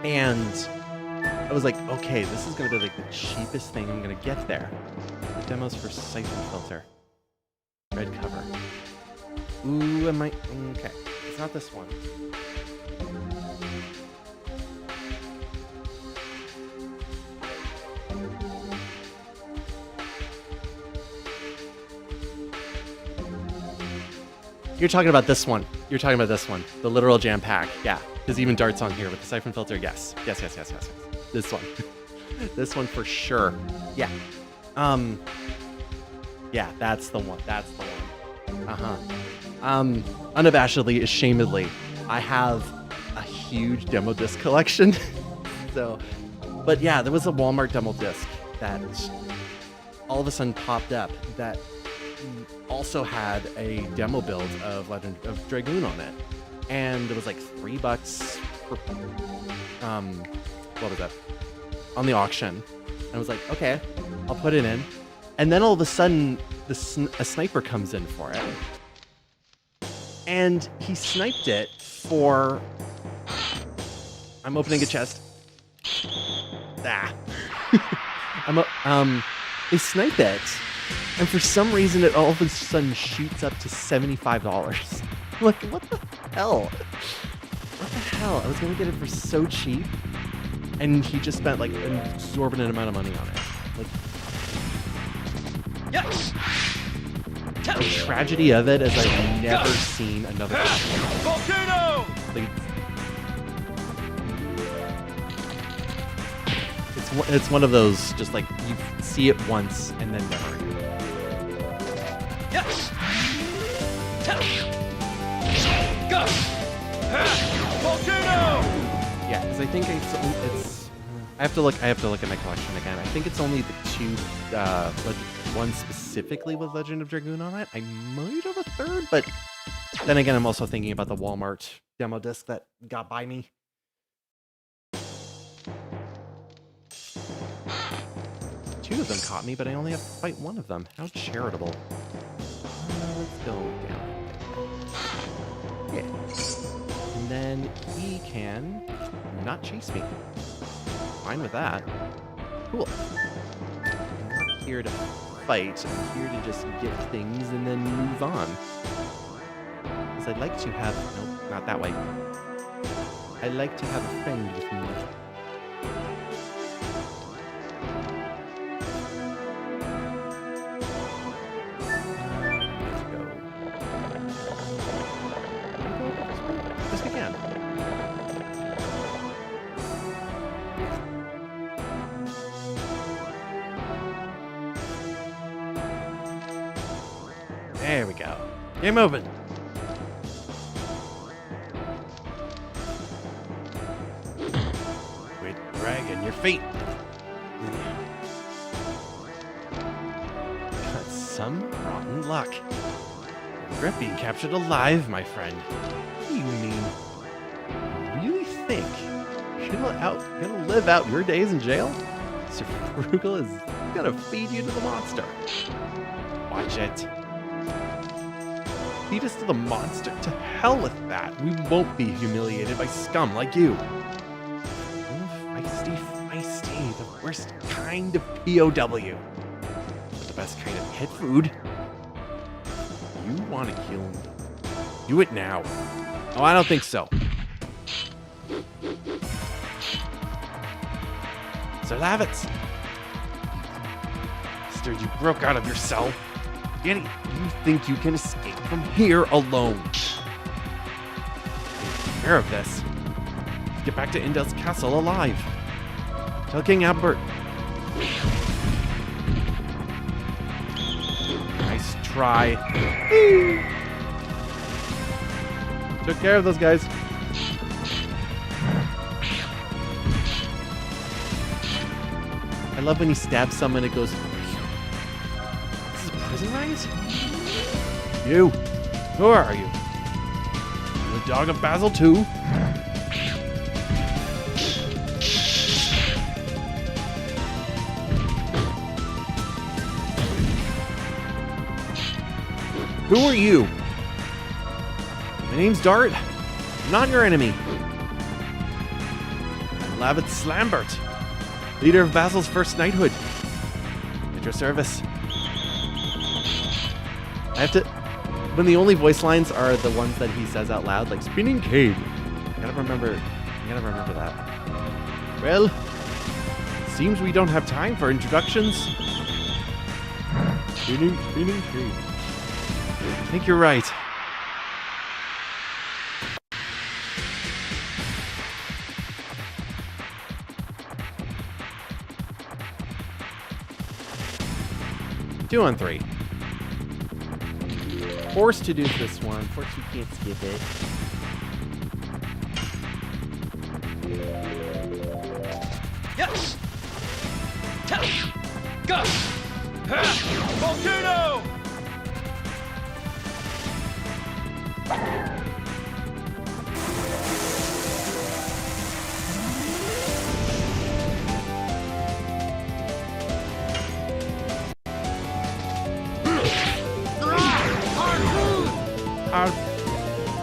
and I was like, okay, this is gonna be like the cheapest thing I'm gonna get there. The demos for Siphon Filter. Red cover. Ooh, am I? Okay, it's not this one. You're talking about this one. You're talking about this one. The literal jam pack. Yeah. There's even darts on here with the Siphon Filter. Yes. Yes. This one. This one for sure. Yeah. Yeah, that's the one. That's the one. Unabashedly, ashamedly, I have a huge demo disc collection. So, but yeah, there was a Walmart demo disc that all of a sudden popped up that also had a demo build of Legend of Dragoon on it, and it was like $3 for what was that on the auction. And I was like, okay, I'll put it in, and then all of a sudden a sniper comes in for it, and he sniped it for. I'm opening a chest. They sniped it. And for some reason, it all of a sudden shoots up to $75. Like, what the hell? What the hell? I was going to get it for so cheap. And he just spent, like, an exorbitant amount of money on it. Like, Yes! the tragedy of it is I've never seen another Volcano! like, it's one of those, just like, you see it once and then never again. Yes! Go! Volcano! Yeah, because I think it's. I have to look at my collection again. I think it's only the two, one specifically with Legend of Dragoon on it. I might have a third, but then again, I'm also thinking about the Walmart demo disc that got by me. Two of them caught me, but I only have to fight one of them. How charitable. Let's go down. Yeah. And then he can not chase me. Fine with that. Cool. I'm not here to fight. I'm here to just get things and then move on. Because I'd like to have... Nope, not that way. I'd like to have a friend with me. There we go. Game open. Quit dragging your feet. Got some rotten luck. Regret being captured alive, my friend. What do you mean? You really think you're gonna live out your days in jail? Sir Frugal is gonna feed you to the monster. Watch it. Feed us to the monster. To hell with that. We won't be humiliated by scum like you. Oh, feisty. The worst kind of POW. But the best kind of pet food. You want to kill me? Do it now. Oh, I don't think so. Sir Lavitz. Mister, you broke out of your cell. You think you can escape from here alone? Take care of this. Get back to Indel's castle alive. Tell King Albert. Nice try. Took care of those guys. I love when he stabs someone, it goes. This is a prison riot? You. Who are you? The dog of Basil too? Who are you? My name's Dart. I'm not your enemy. I'm Lavitz Lambert, leader of Basil's first knighthood. At your service. I have to... When the only voice lines are the ones that he says out loud, like spinning cane. I gotta remember that. Well, seems we don't have time for introductions. Spinning cane. I think you're right. Two on three. Forced to do this one. Forced you can't skip it. Yes! Go! Volcano!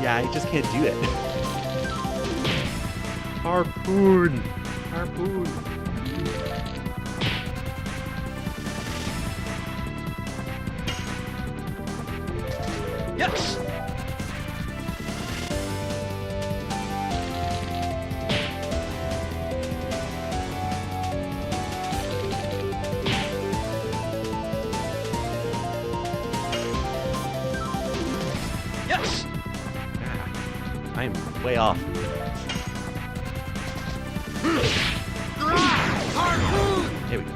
Yeah, I just can't do it. Harpoon. Harpoon. Yes! Yes! I'm way off. Here we go.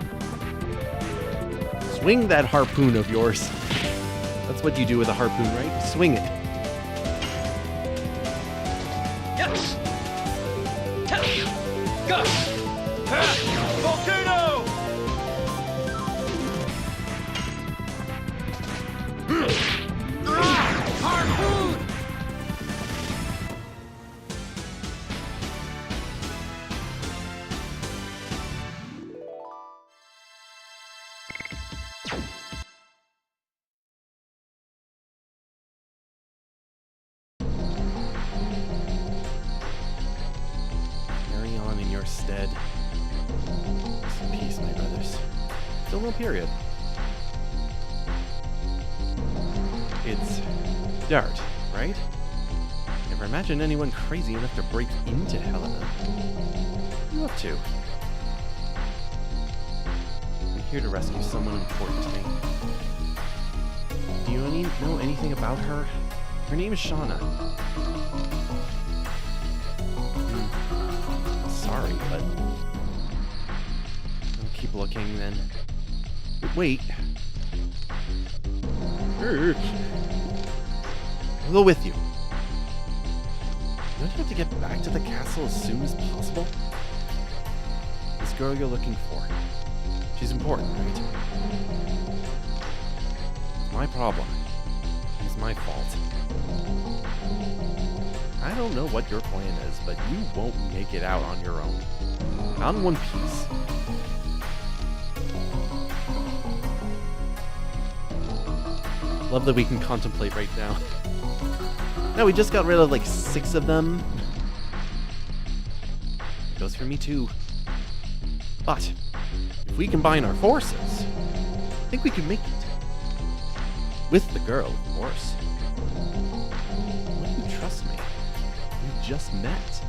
Swing that harpoon of yours. That's what you do with a harpoon, right? Swing it. Yes! Go! Volcano! Harpoon! Carry on in your stead. Rest in peace, my brothers. Still no period. It's Dart, right? Never imagined anyone crazy enough to break into Helena. What are you up to? I'm here to rescue someone important to me. Do you know anything about her? Her name is Shauna. Sorry, but I'll keep looking then. Wait. I'll go with you. Don't you have to get back to the castle as soon as possible? This girl you're looking for. She's important, right? It's my problem. It's my fault. I don't know what your plan is, but you won't make it out on your own. Not in one piece. Love that we can contemplate right now. No, we just got rid of like 6 of them. It goes for me too. But if we combine our forces, I think we can make it. With the girl, of course. Why do you trust me? We just met.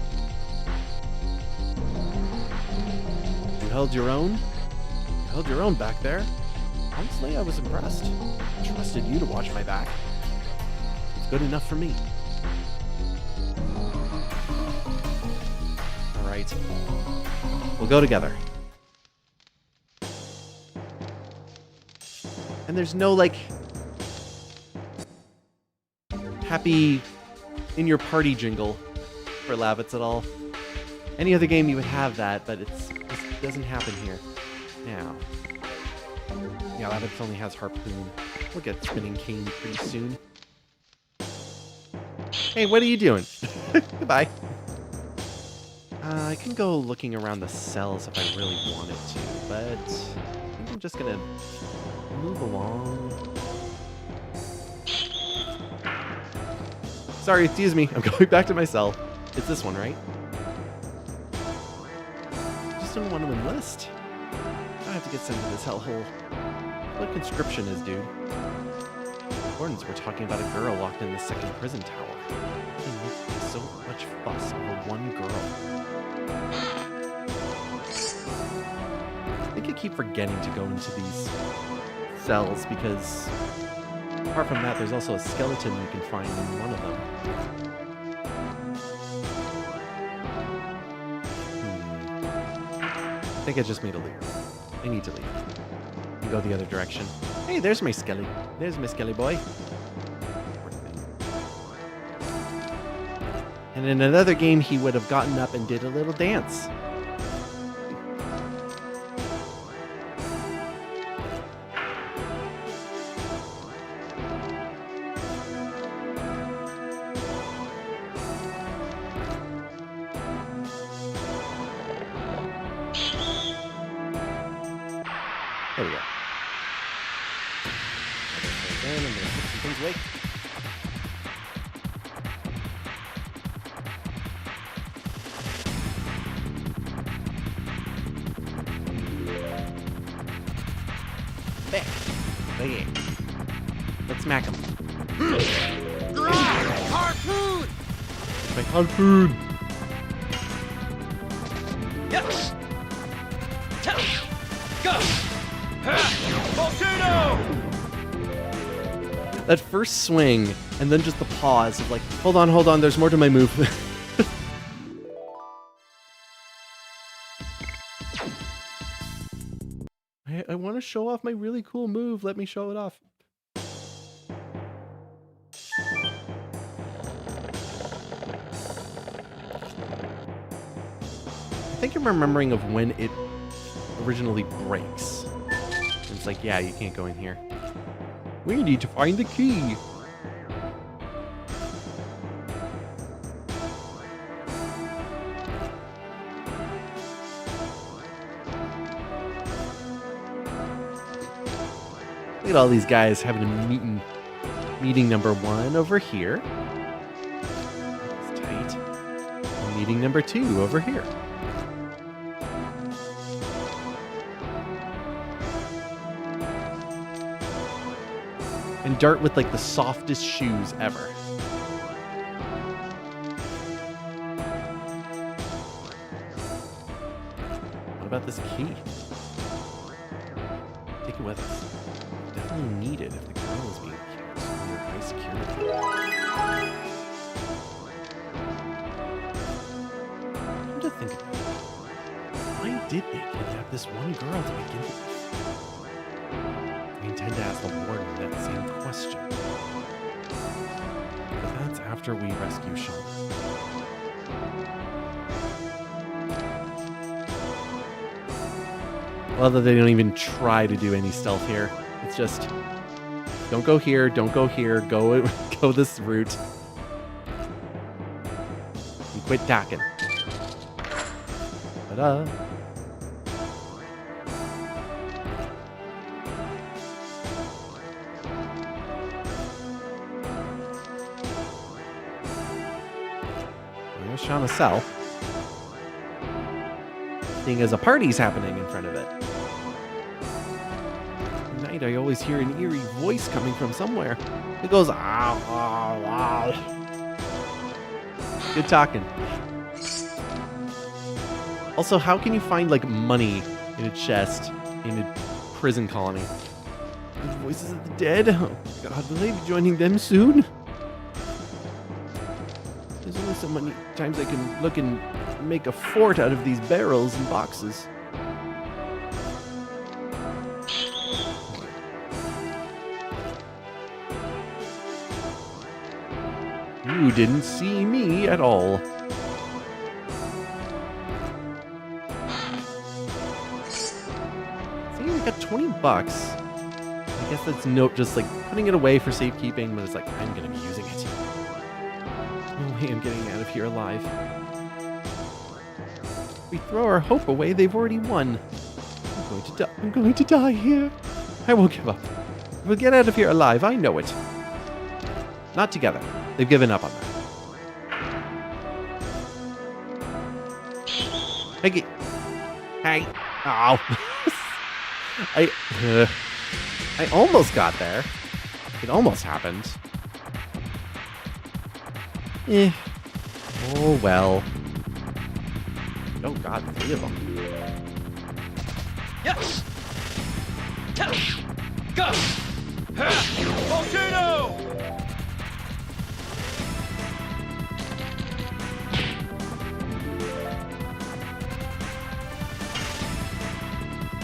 You held your own? You held your own back there. Honestly, I was impressed. I trusted you to watch my back. It's good enough for me. right. We'll go together. And there's no, like, happy in your party jingle for Lavitz at all. Any other game you would have that, but it doesn't happen here. Now. Yeah, Lavitz only has Harpoon. We'll get Spinning Cane pretty soon. Hey, what are you doing? Goodbye. I can go looking around the cells if I really wanted to, but I think I'm just gonna move along. Sorry, excuse me. I'm going back to my cell. It's this one, right? I just don't want to enlist. I have to get sent to this hellhole. What conscription is, dude? Accordance, we're talking about a girl locked in the second prison tower. They make so much fuss over one girl. I think I keep forgetting to go into these cells because apart from that, there's also a skeleton you can find in one of them. I think I just made a leap. I need to leave. And go the other direction. Hey, there's my skelly. There's my skelly boy. Poor thing. And in another game, he would have gotten up and did a little dance. There we go. Then I'm gonna put some things away. There. There. Let's smack him. Harpoon! My harpoon! Yes! Go! Volcano! That first swing, and then just the pause of like, hold on, there's more to my move. I want to show off my really cool move. Let me show it off. I think I'm remembering of when it originally breaks. It's like, yeah, you can't go in here. We need to find the key. Look at all these guys having a meeting number 1 over here. That's tight. And meeting number 2 over here. And Dart with like the softest shoes ever. What about this key? Take it with us. Definitely need it if the girl is being kept under high security. Come to think of it, why did they kidnap this one girl to begin with? I intend to ask the warden that same question. But that's after we rescue Sean. Well, they don't even try to do any stealth here. It's just, don't go here, go this route. And quit talking. Ta-da. There's Shauna's cell. Seeing as a party's happening in front of it. At night, I always hear an eerie voice coming from somewhere. It goes, ow, ow, ow. Good talking. Also, how can you find, like, money in a chest in a prison colony? The voices of the dead? Oh, God, will they be joining them soon? There's only so many times I can look and make a fort out of these barrels and boxes. You didn't see me at all. See, we got 20 bucks. I guess that's just like putting it away for safekeeping, but it's like, I'm gonna be using it. No way I'm getting out of here alive. If we throw our hope away, they've already won. I'm going to die. I'm going to die here. I won't give up. We'll get out of here alive. I know it. Not together. They've given up on that. Hey. Hey. Oh. I almost got there. It almost happened. Oh well. Oh god, 3 of them. Yes. Go. Volcano.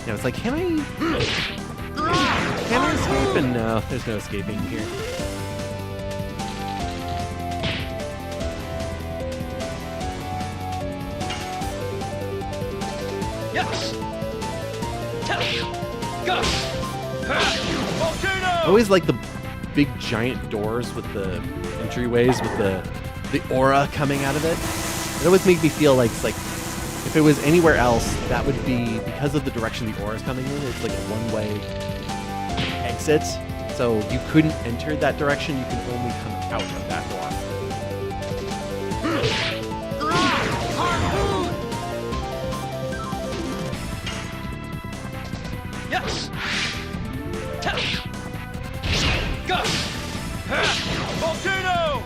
Yeah, it's like, can I escape? And no, there's no escaping here. Yes. Go. Volcano. I always like the big giant doors with the entryways with the aura coming out of it. It always made me feel like it's like if it was anywhere else, that would be because of the direction the aura is coming in. It's like a one-way exit, so you couldn't enter that direction. You can only come out of that door. Yes. Go. Volcano.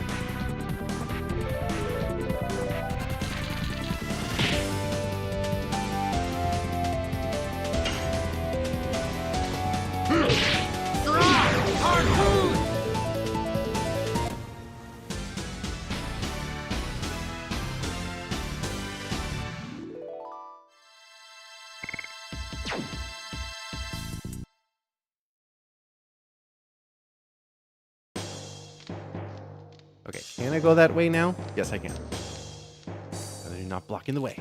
Harpoon. Okay, can I go that way now? Yes, I can. And they're not blocking the way.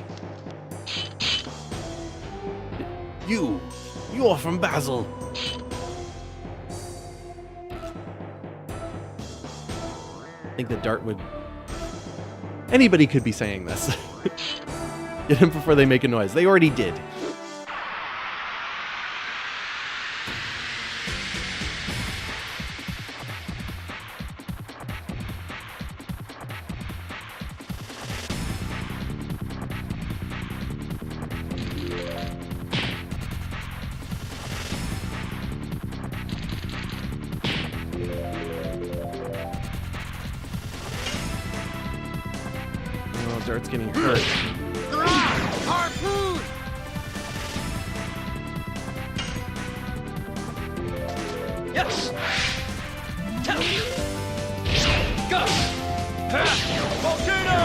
You're from Basil. I think the dart would... Anybody could be saying this. Get them before they make a noise. They already did. Oh, dart's getting hurt. Harpoon. Yes. Go. Volcano.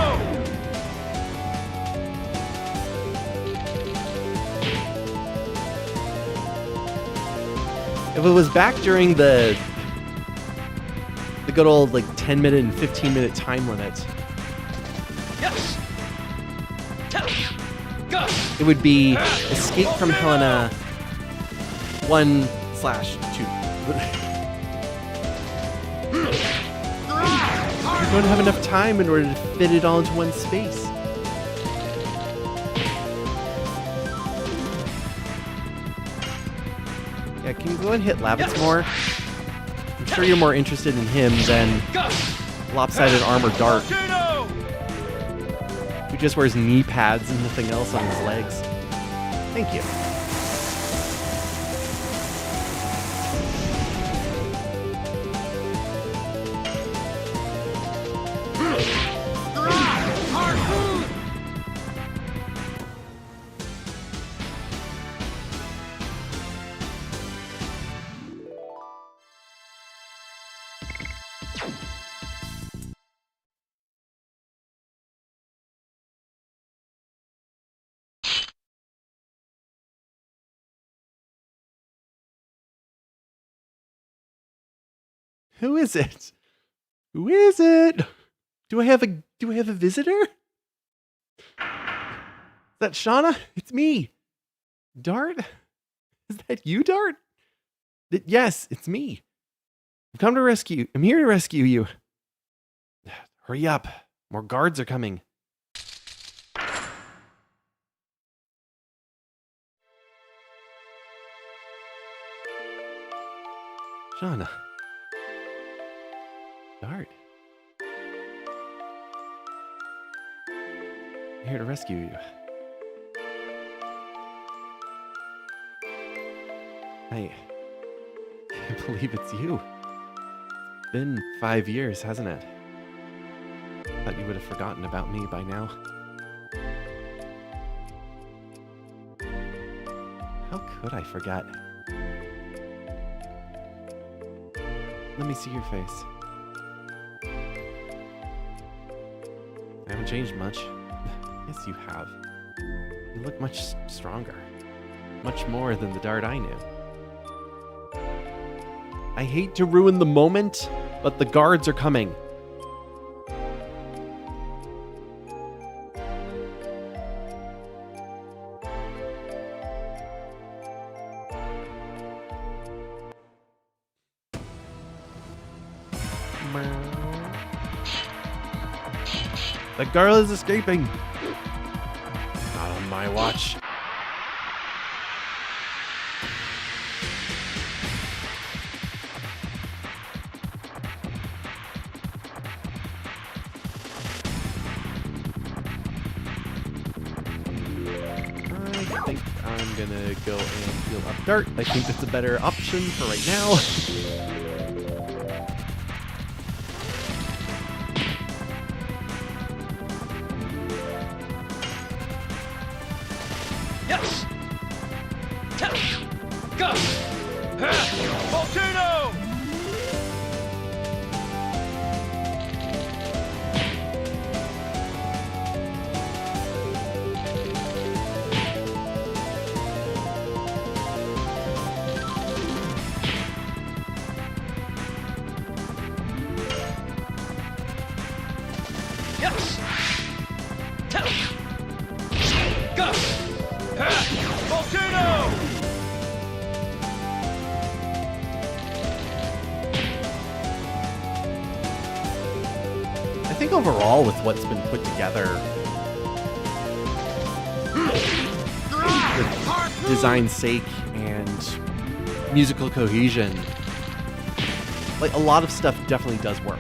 If it was back during the good old like 10-minute and 15-minute time limit, Yes. Go. it would be Escape from Helena 1/2. You don't have enough time in order to fit it all into one space. Yeah, can you go and hit Lavitz more? I'm sure you're more interested in him than Go. Lopsided Armor Dart, Volcano. who just wears knee pads and nothing else on his legs. Thank you. Who is it? Who is it? Do I have a visitor? Is that Shauna? It's me. Dart? Is that you, Dart? Yes, it's me. I've come to rescue. I'm here to rescue you. Hurry up. More guards are coming. Shauna. Dart. I'm here to rescue you. I can't believe it's you. It's been 5 years, hasn't it? Thought you would have forgotten about me by now. How could I forget? Let me see your face. I haven't changed much. Yes, you have. You look much stronger. Much more than the Dart I knew. I hate to ruin the moment, but the guards are coming. The girl is escaping. Not on my watch. I think I'm gonna go and heal up Dart. I think that's a better option for right now. Yes! Go! Volcano! Yes! Go! Volcano! I think overall with what's been put together, with design's sake and musical cohesion, like a lot of stuff definitely does work.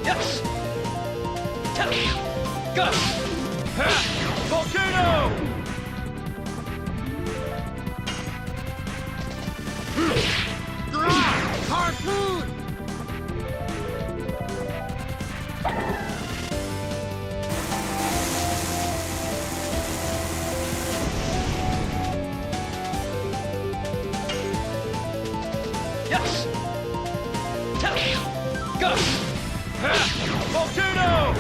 Yes! Go! Volcano! Harpoon! Yes! Go! Volcano!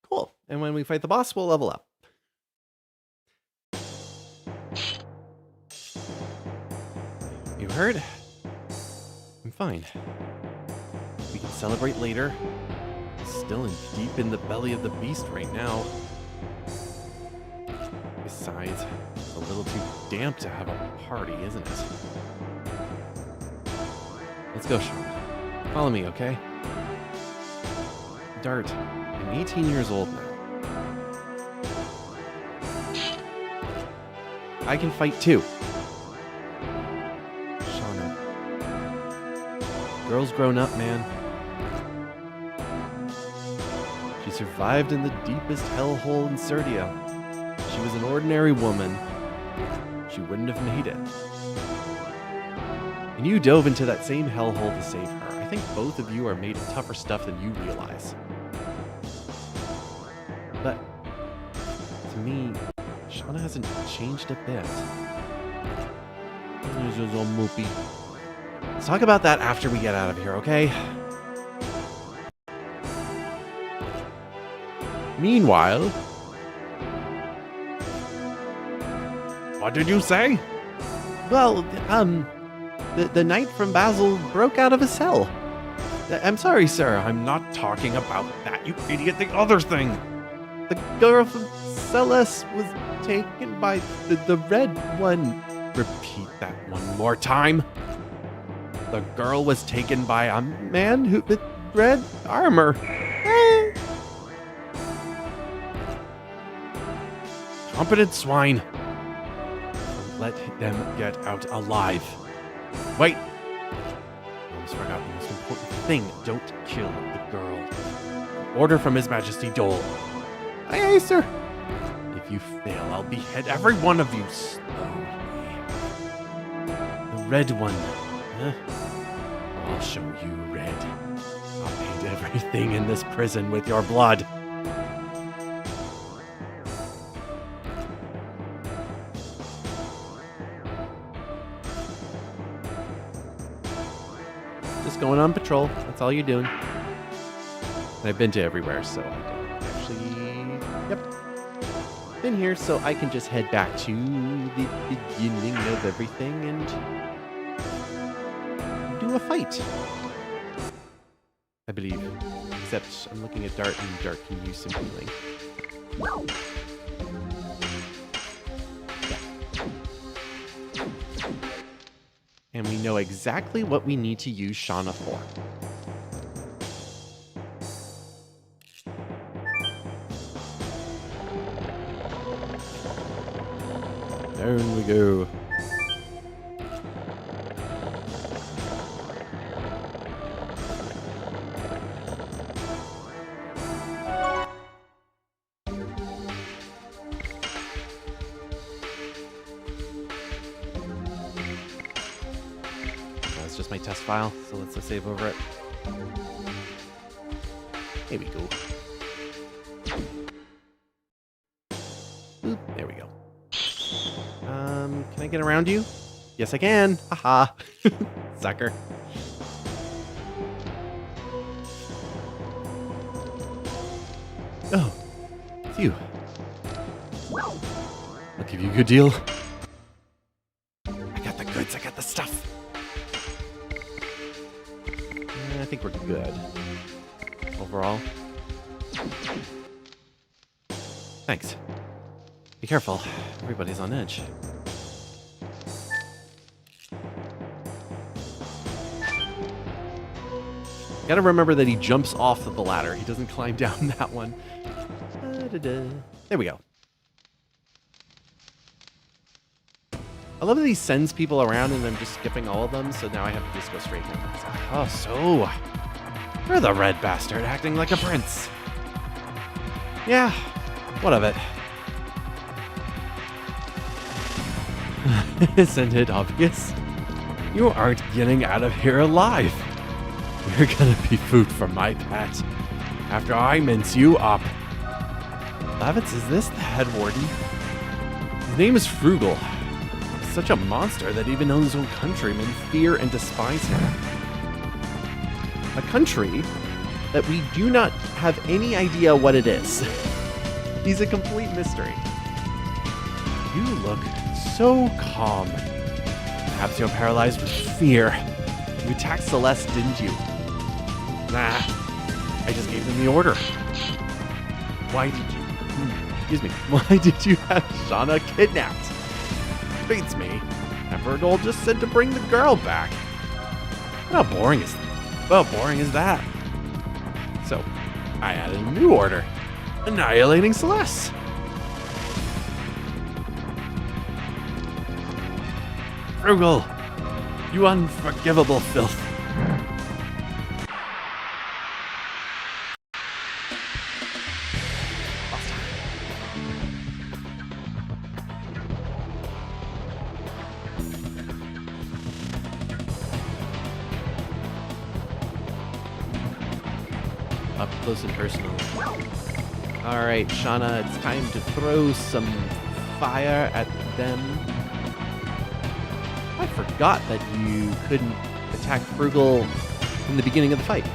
Cool. And when we fight the boss, we'll level up. You heard? I'm fine. We can celebrate later. Still deep in the belly of the beast right now. Besides, it's a little too damp to have a party, isn't it? Let's go, Sean. Follow me, okay? Dart, I'm 18 years old now. I can fight too. Shauna. Girl's grown up, man. She survived in the deepest hellhole in Serdia. If she was an ordinary woman, she wouldn't have made it. And you dove into that same hellhole to save her. I think both of you are made of tougher stuff than you realize. But to me, Shauna hasn't changed a bit. She's just all moopy. Let's talk about that after we get out of here, okay? Meanwhile... What did you say? Well, the knight from Basel broke out of a cell. I'm sorry, sir. I'm not talking about that, you idiot. The other thing. The girl from Celeste was taken by the red one. Repeat that one more time. The girl was taken by a man who with red armor. Competent swine. Let them get out alive. Wait. I almost forgot the most important thing. Don't kill the girl. Order from His Majesty Dole. Aye, aye, sir. If you fail, I'll behead every one of you slowly. The red one. Huh? I'll show you red. I'll paint everything in this prison with your blood. Just going on patrol. That's all you're doing. And I've been to everywhere, so I don't actually... Yep. Been here, so I can just head back to the beginning of everything and do a fight. I believe. Except I'm looking at Dart, and Dart can use some healing. And we know exactly what we need to use Shauna for. Down we go. That's just my test file, so let's save over it. Here we go. Boop, there we go. Can I get around you? Yes, I can. Haha. Sucker. Oh, it's you. I'll give you a good deal. I got the goods. I got the stuff. I think we're good. Overall. Thanks. Be careful. Everybody's on edge. Gotta remember that he jumps off of the ladder. He doesn't climb down that one. There we go. I love that he sends people around and I'm just skipping all of them, so now I have to just go straight in. Oh, so... You're the red bastard acting like a prince. Yeah, what of it? Isn't it obvious? You aren't getting out of here alive. You're gonna be food for my pet after I mince you up. Lavitz, is this the head warden? His name is Frugal. He's such a monster that even his own countrymen fear and despise him. A country that we do not have any idea what it is. He's a complete mystery. You look so calm. Perhaps you're paralyzed with fear. You attacked Celeste, didn't you? Nah, I just gave them the order. Why did you... excuse me. Why did you have Shauna kidnapped? Beats me. Emperor Dole just said to bring the girl back. How boring is that? So, I added a new order. Annihilating Celeste. Frugal, you unforgivable filth. Up close and personal. All right, Shauna, it's time to throw some fire at them. I forgot that you couldn't attack Frugal in the beginning of the fight.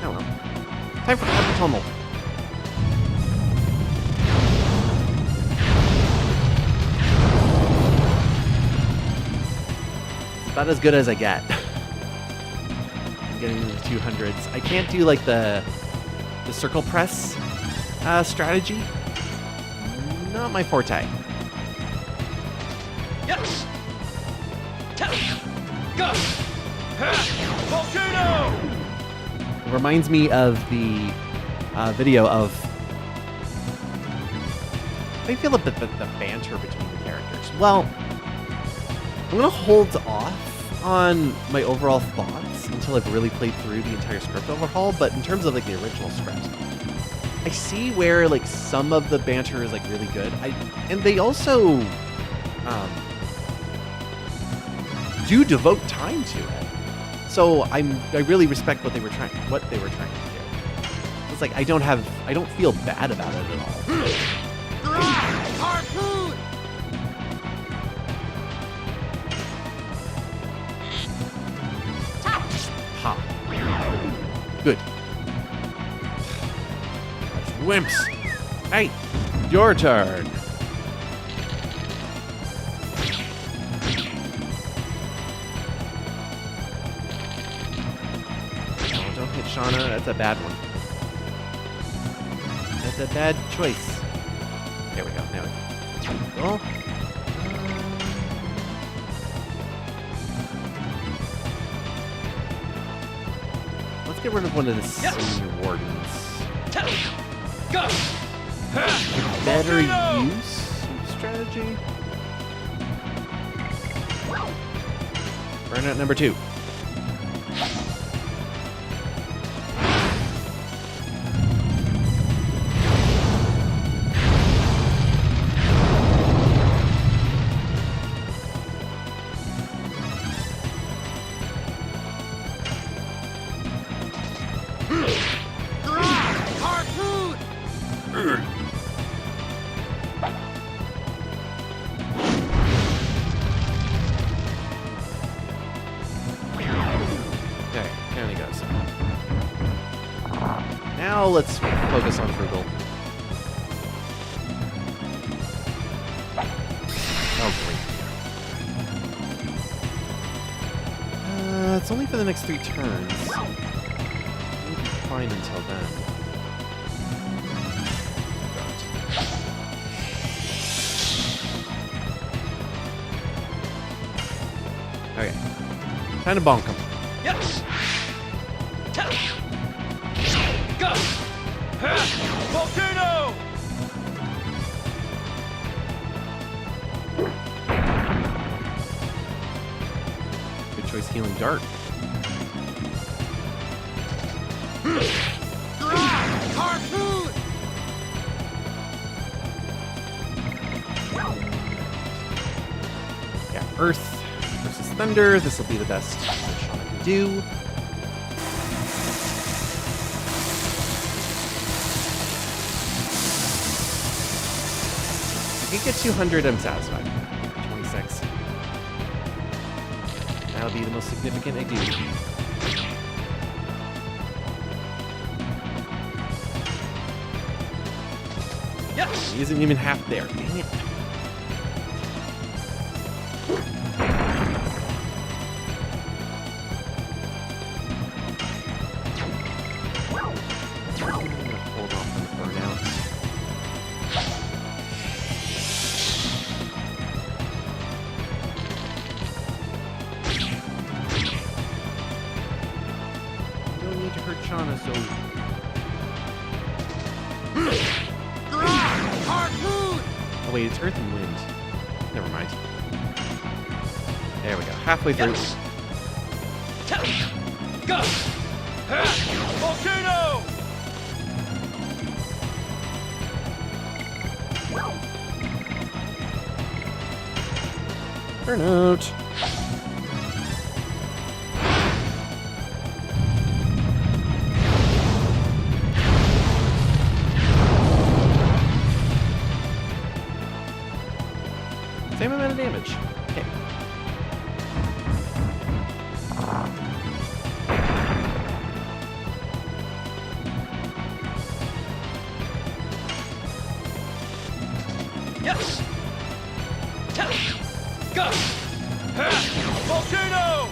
Oh well. Time for Carpet Tunnel. It's about as good as I get. I'm getting into the 200s. I can't do like the circle press strategy. Not my forte. Yes. Go. Volcano. It reminds me of the video of. I feel a bit the banter between the characters. Well, I'm gonna hold off on my overall thoughts until I've really played through the entire script overhaul. But in terms of like the original script, I see where like some of the banter is like really good. And they also do devote time to it. So I really respect what they were trying to do. It's like I don't feel bad about it at all. Harpoon. Ha. Good. Wimps. Hey, your turn. Don't hit Shauna. That's a bad one. That's a bad choice. There we go. Now we go. Let's get rid of one of the senior wardens. Go. Better use strategy. Burnout number 2. Harpoon. Okay, down he goes. Now let's focus on Frugal. Oh, great. It's only for the next 3 turns. We'll be fine until then. Okay. Time to bonk him. Yes. Go. Volcano. Good choice healing dart. Harpoon. Yeah, Earth versus Thunder. This will be the best that Shauna can do. If you get 200, I'm satisfied. 26. That'll be the most significant I do. Yes. He isn't even half there. Dang it. Hold off on the burnout. Don't need to hurt Shauna, so Harpoon. oh wait, it's Earth and Wind. Never mind. There we go. Halfway through. Yes. Go. Volcano. Burnout. Same amount of damage. Okay. Yes! Go! Volcano!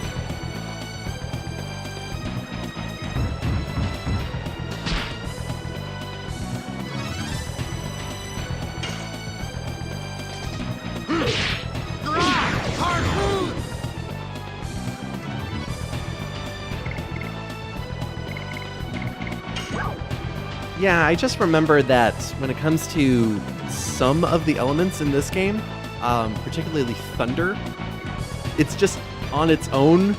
Harpoon! Yeah, I just remember that when it comes to some of the elements in this game, particularly thunder, it's just on its own,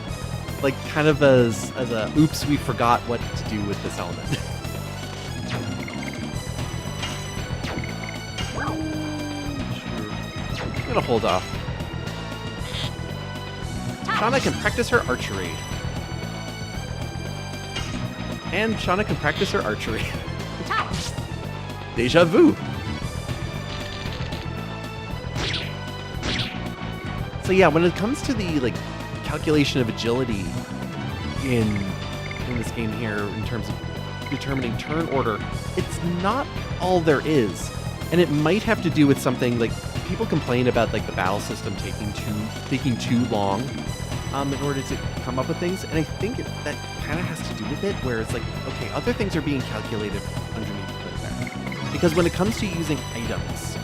like kind of as a oops, we forgot what to do with this element. I'm gonna hold off. Shauna can practice her archery. And Shauna can practice her archery. Deja vu. So yeah, when it comes to the like calculation of agility in this game here, in terms of determining turn order, it's not all there is, and it might have to do with something like people complain about like the battle system taking too long in order to come up with things, and I think that kind of has to do with it, where it's like, okay, other things are being calculated underneath there, because when it comes to using items,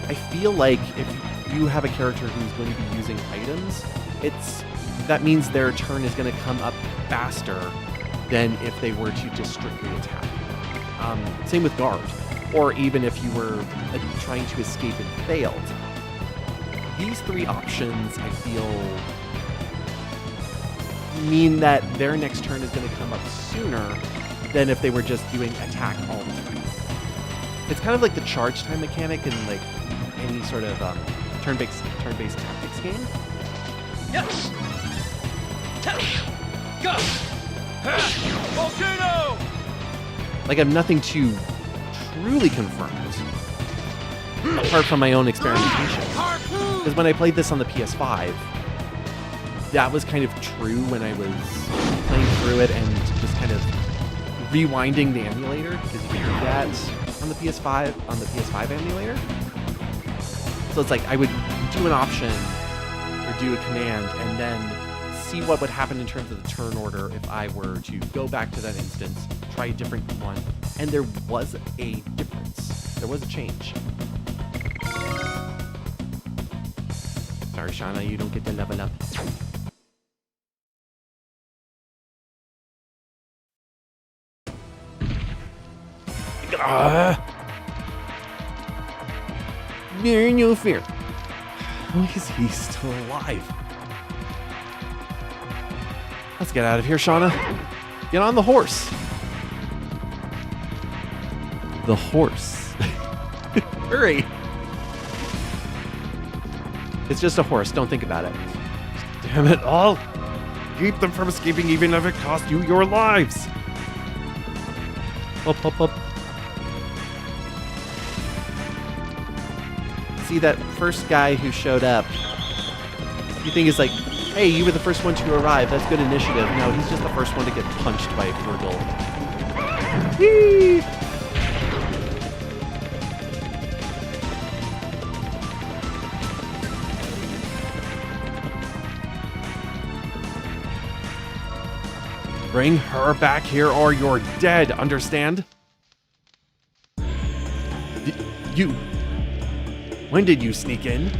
I feel like if you have a character who's going to be using items, that means their turn is going to come up faster than if they were to just strictly attack. Same with guard, or even if you were trying to escape and failed. These three options, I feel, mean that their next turn is going to come up sooner than if they were just doing attack all the time. It's kind of like the charge time mechanic in like any sort of turn-based tactics game. Yes! Go! Volcano! Like I have nothing to truly confirm it, apart from my own experimentation. Harpoon! Because when I played this on the PS5, that was kind of true when I was playing through it and just kind of rewinding the emulator, because you can do that on the PS5 emulator. So it's like I would do an option or do a command and then see what would happen in terms of the turn order if I were to go back to that instance, try a different one, and there was a difference. There was a change. Sorry, Shauna, you don't get to level up. No fear. How is he still alive? Let's get out of here, Shauna. Get on the horse. The horse. Hurry. It's just a horse. Don't think about it. Damn it all. Keep them from escaping even if it costs you your lives. Up, up, up. See, that first guy who showed up, you think is like, hey, you were the first one to arrive. That's good initiative. No, he's just the first one to get punched by a Fergal. Whee! Bring her back here or you're dead, understand? You... When did you sneak in?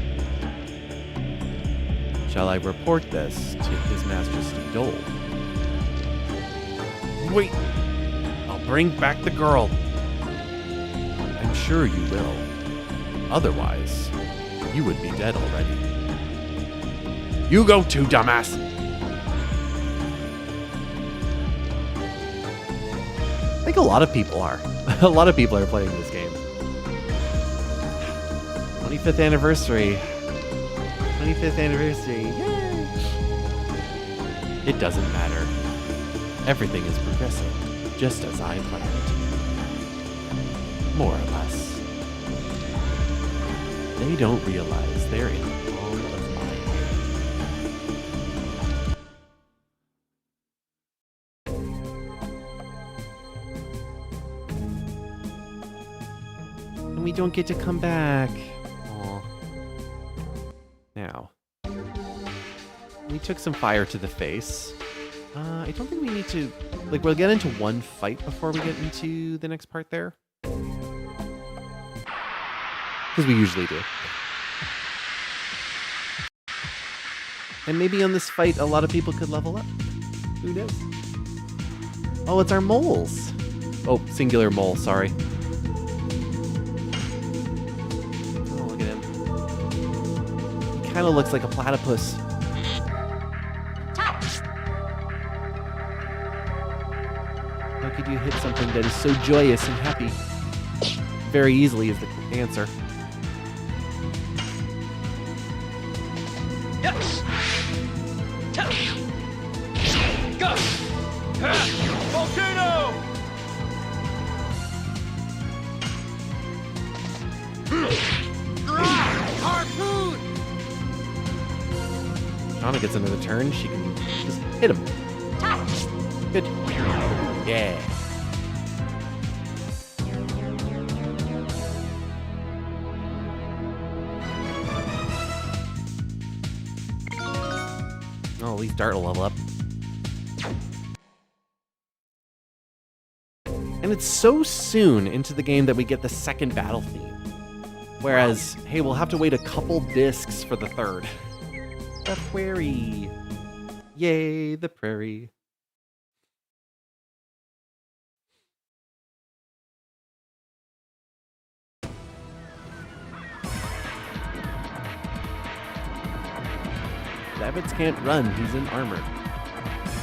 Shall I report this to His Majesty Dole? Wait! I'll bring back the girl. I'm sure you will. Otherwise, you would be dead already. You go too, dumbass! I think a lot of people are. A lot of people are playing this game. 25th anniversary. 25th anniversary. Yay! It doesn't matter. Everything is progressing, just as I planned. More or less. They don't realize they're in the palm of mine. And we don't get to come back. Aw. Now, we took some fire to the face. I don't think we need to... Like, we'll get into one fight before we get into the next part there. Because we usually do. And maybe on this fight, a lot of people could level up. Who knows? Oh, it's our moles. Oh, singular mole, sorry. Oh, look at him. He kind of looks like a platypus. How could you hit something that is so joyous and happy? Very easily is the answer. Yes. Go. Volcano. Harpoon. Shauna gets another turn. She can just hit him. Good. Yeah. Oh, at least Dart will level up. And it's so soon into the game that we get the second battle theme. Whereas, hey, we'll have to wait a couple discs for the third. The prairie. Yay, the prairie. Rabbits can't run. He's in armor.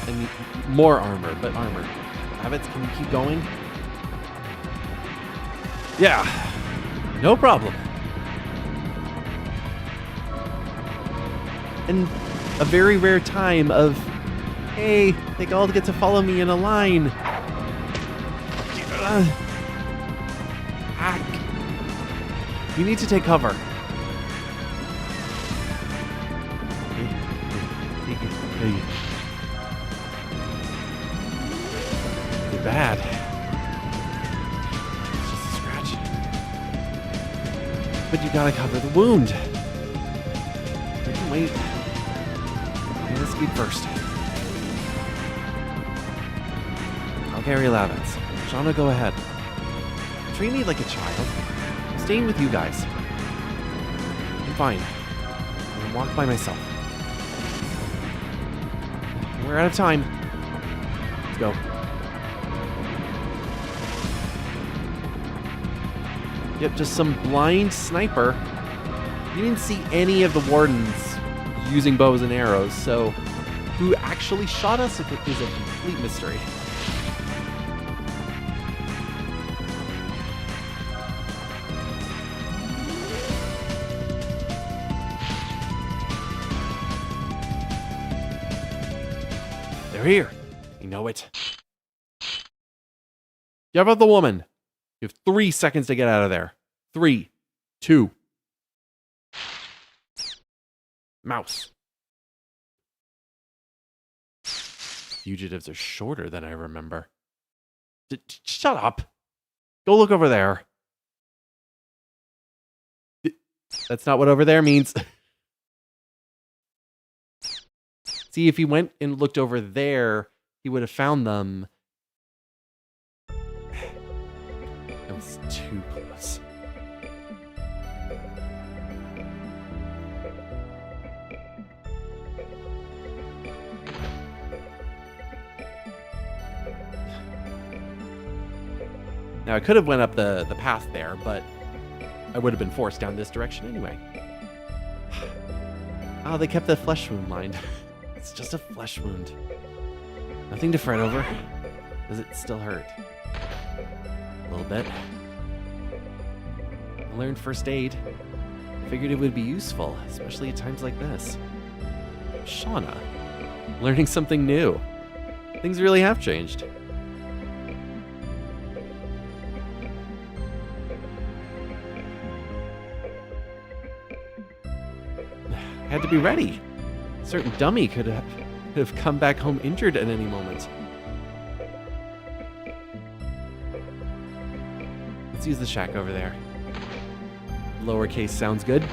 And more armor, but armor. Rabbits, can you keep going? Yeah. No problem. And a very rare time of, hey, they all get to follow me in a line. You need to take cover. Too bad. It's just a scratch. But you gotta cover the wound. Wait. I'm gonna speed first. I'll carry Lavins. Shauna, go ahead. Treat me like a child. I'm staying with you guys. I'm fine. I'm gonna walk by myself. We're out of time. Let's go. Yep, just some blind sniper. You didn't see any of the wardens using bows and arrows, so who actually shot us is a complete mystery. They're here. You know it. Give up the woman. You have 3 seconds to get out of there. 3, 2. Mouse. Fugitives are shorter than I remember. Shut up. Go look over there. That's not what over there means. See, if he went and looked over there, he would have found them. That was too close. Now, I could have went up the path there, but I would have been forced down this direction anyway. Oh, they kept the flesh wound line. It's just a flesh wound. Nothing to fret over. Does it still hurt? A little bit. I learned first aid. Figured it would be useful, especially at times like this. Shauna. Learning something new. Things really have changed. had to be ready. A certain dummy could have come back home injured at any moment. Let's use the shack over there. Lowercase sounds good.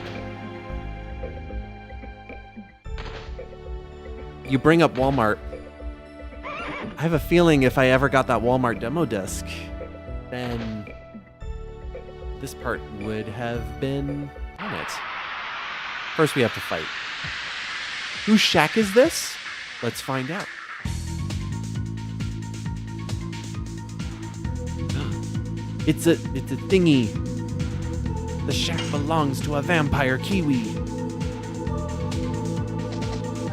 You bring up Walmart. I have a feeling if I ever got that Walmart demo disc, then this part would have been on it. First, we have to fight. Whose shack is this? Let's find out. It's a thingy. The shack belongs to a vampire Kiwi.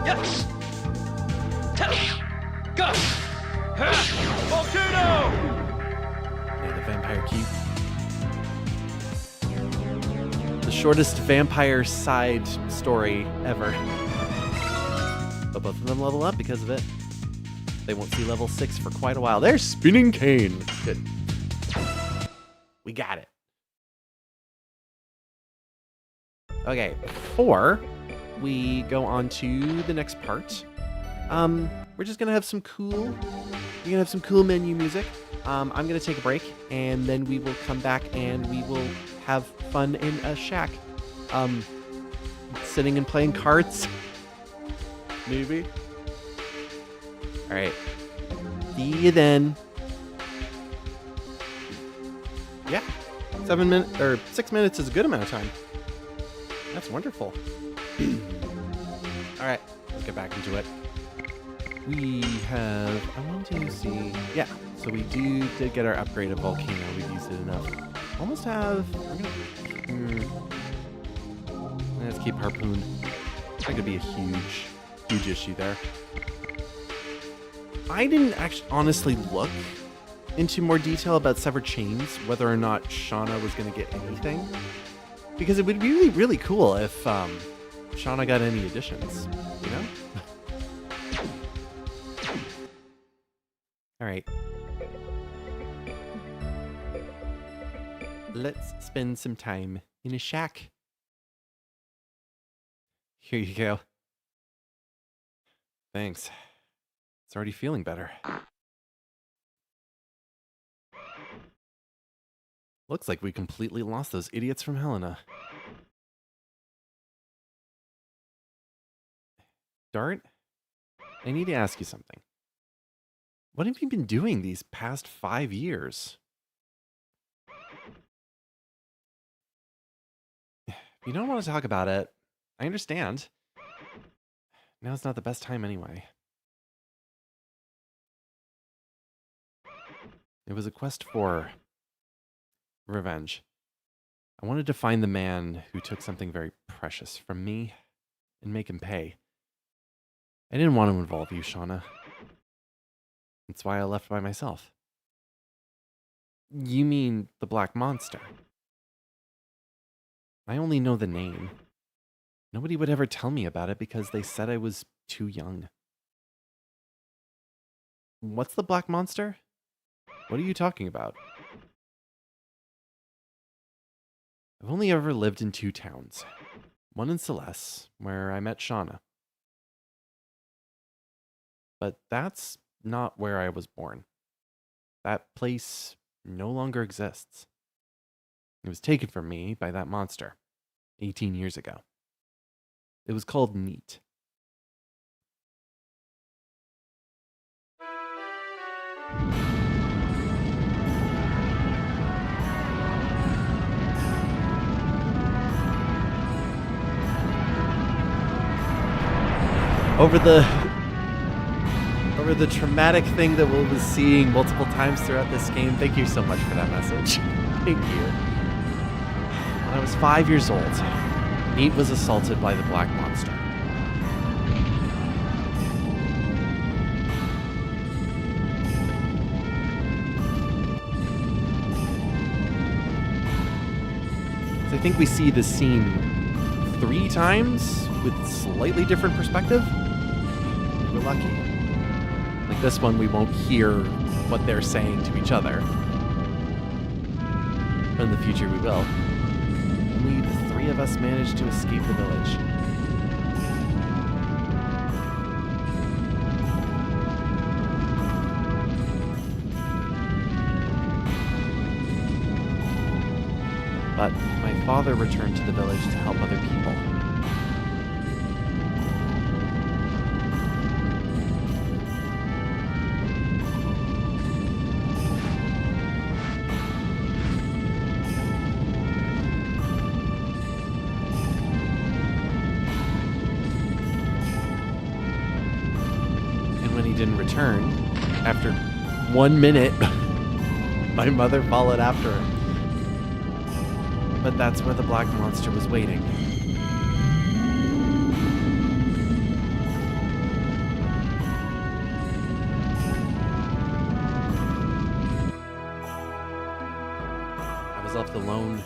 Yes. Go. Volcano. Yeah, the vampire Kiwi. The shortest vampire side story ever. But both of them level up because of it. They won't see level 6 for quite a while. There's Spinning Cane. Good. We got it. Okay, before we go on to the next part, we're just gonna have some cool menu music. I'm gonna take a break, and then we will come back and we will have fun in a shack. Sitting and playing cards. Maybe. All right. See you then. Yeah, 6 minutes is a good amount of time. That's wonderful. All right, let's get back into it. We have, I want to see, yeah, so we did get our upgrade of Volcano. We've used it enough. Almost have, let's keep Harpoon. That could be a huge issue there. I didn't actually honestly look into more detail about Severed Chains, whether or not Shauna was going to get anything. Because it would be really, really cool if Shauna got any additions, you know? All right. Let's spend some time in a shack. Here you go. Thanks. It's already feeling better. Looks like we completely lost those idiots from Helena. Dart, I need to ask you something. What have you been doing these past 5 years? If you don't want to talk about it, I understand. Now's not the best time anyway. It was a quest for revenge. I wanted to find the man who took something very precious from me and make him pay. I didn't want to involve you, Shauna. That's why I left by myself. You mean the Black Monster? I only know the name. Nobody would ever tell me about it because they said I was too young. What's the Black Monster? What are you talking about? I've only ever lived in 2 towns. One in Celeste, where I met Shauna. But that's not where I was born. That place no longer exists. It was taken from me by that monster 18 years ago. It was called Neat. Over the traumatic thing that we'll be seeing multiple times throughout this game, thank you so much for that message. Thank you. When I was 5 years old, Neat was assaulted by the Black Monster. So I think we see this scene 3 times with slightly different perspective. We're lucky. Like this one, we won't hear what they're saying to each other. But in the future, we will. Only the 3 of us managed to escape the village. but my father returned to the village to help other people. And when he didn't return, after 1 minute, my mother followed after him. But that's where the black monster was waiting. I was left alone,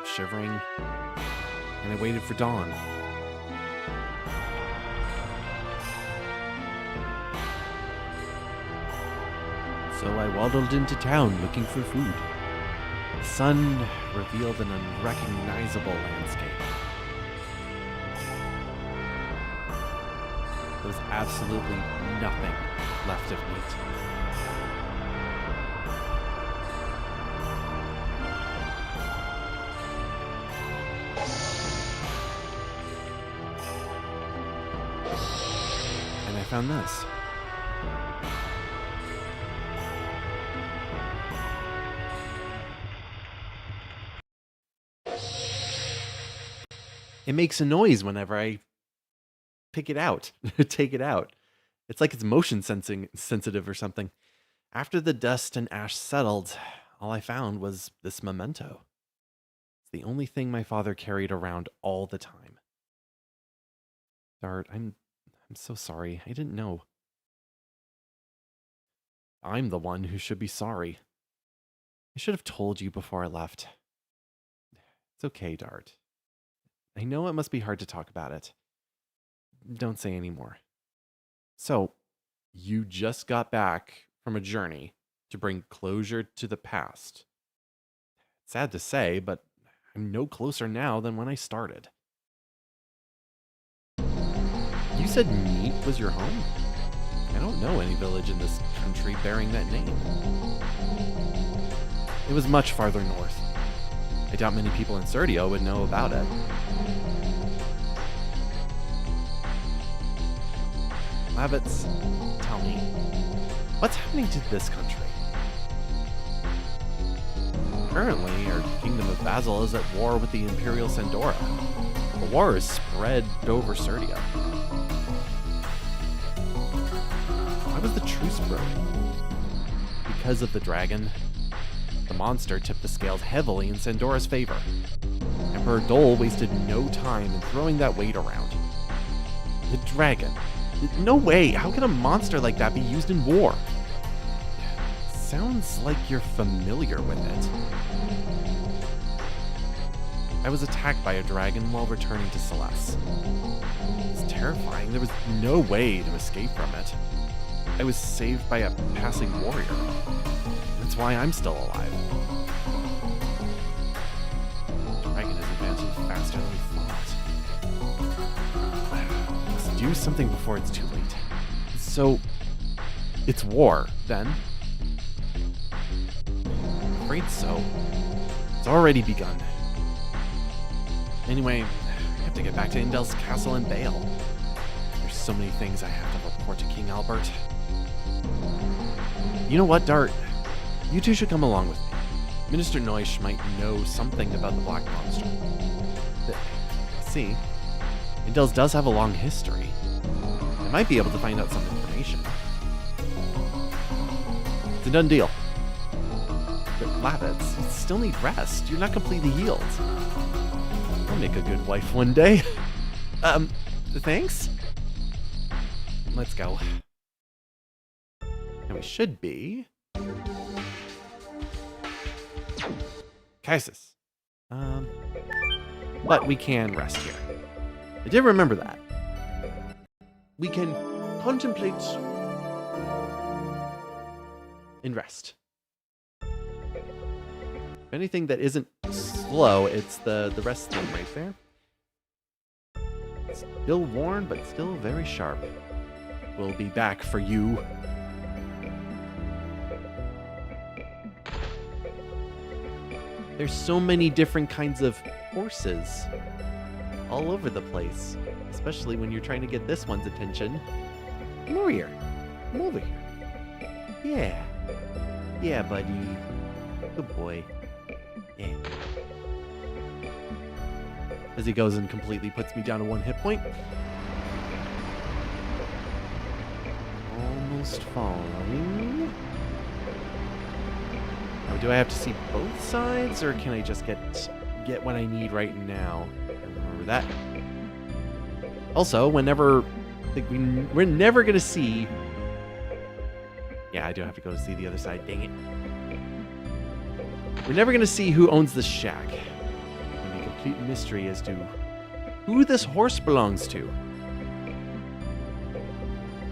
shivering, and I waited for dawn. So I waddled into town looking for food. The sun revealed an unrecognizable landscape. There was absolutely nothing left of meat. And I found this. It makes a noise whenever I pick it out, take it out. It's like it's motion sensitive or something. After the dust and ash settled, all I found was this memento. It's the only thing my father carried around all the time. Dart, I'm so sorry. I didn't know. I'm the one who should be sorry. I should have told you before I left. It's okay, Dart. I know it must be hard to talk about it. Don't say any more. So, you just got back from a journey to bring closure to the past. Sad to say, but I'm no closer now than when I started. You said Meat was your home? I don't know any village in this country bearing that name. It was much farther north. I doubt many people in Serdio would know about it. Lavitz, tell me, what's happening to this country? Currently, our kingdom of Basil is at war with the Imperial Sandora. The war is spread over Serdio. Why was the truce broken? Because of the dragon. The monster tipped the scales heavily in Sandora's favor. Emperor Dole wasted no time in throwing that weight around. The dragon. No way! How can a monster like that be used in war? Sounds like you're familiar with it. I was attacked by a dragon while returning to Celeste. It was terrifying. There was no way to escape from it. I was saved by a passing warrior. That's why I'm still alive. The dragon is advancing faster than we thought. Let's do something before it's too late. So, it's war, then? I'm afraid so. It's already begun. Anyway, I have to get back to Indel's castle in Bale. There's so many things I have to report to King Albert. You know what, Dart? You two should come along with me. Minister Neusch might know something about the Black Monster. See, Indel's does have a long history. I might be able to find out some information. It's a done deal. But Lavitz, you still need rest. You're not completely healed. I'll make a good wife one day. Thanks? Let's go. And we should be... Kaisis. But we can rest here. I did remember that. We can contemplate and rest. If anything that isn't slow, it's the rest thing right there. Still worn, but still very sharp. We'll be back for you. There's so many different kinds of horses all over the place, especially when you're trying to get this one's attention. Come over here. Come over here. Yeah. Yeah, buddy. Good boy. Yeah. As he goes and completely puts me down to 1 hit point. Almost falling. Now, do I have to see both sides, or can I just get what I need right now? Remember that. Also, whenever like we're never gonna see. Yeah, I do have to go see the other side. Dang it. We're never gonna see who owns this shack. It'll be a complete mystery as to who this horse belongs to.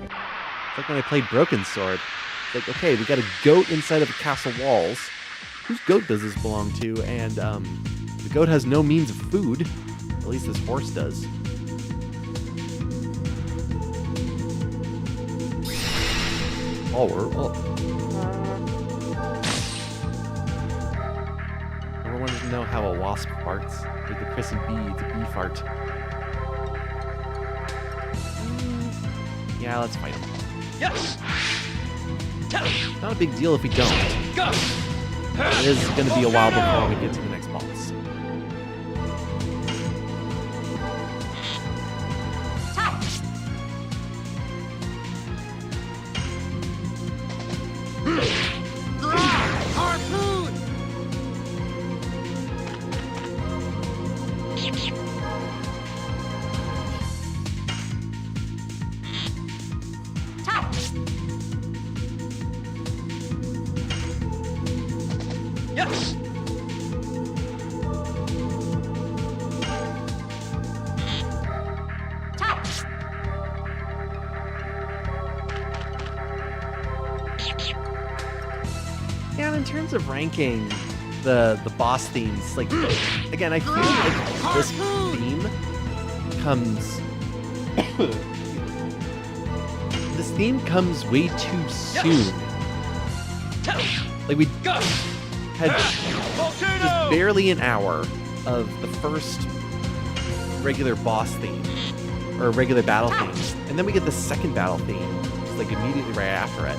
It's like when I played Broken Sword. It's like, okay, we got a goat inside of a castle walls. Whose goat does this belong to? And the goat has no means of food. At least this horse does. Oh, we're up. Ever wanted to know how a wasp farts? Like the Chris and bee, it's a bee fart. Yeah, let's fight him. Yes. Not a big deal if we don't. Go. It is going to be a while before we get to the next boss. Harpoon. Yes. Yeah, and in terms of ranking the boss themes, like, again, I feel like this theme comes... this theme comes way too soon. Like, we had just barely an hour of the first regular boss theme, or regular battle theme, and then we get the second battle theme, just like immediately right after it.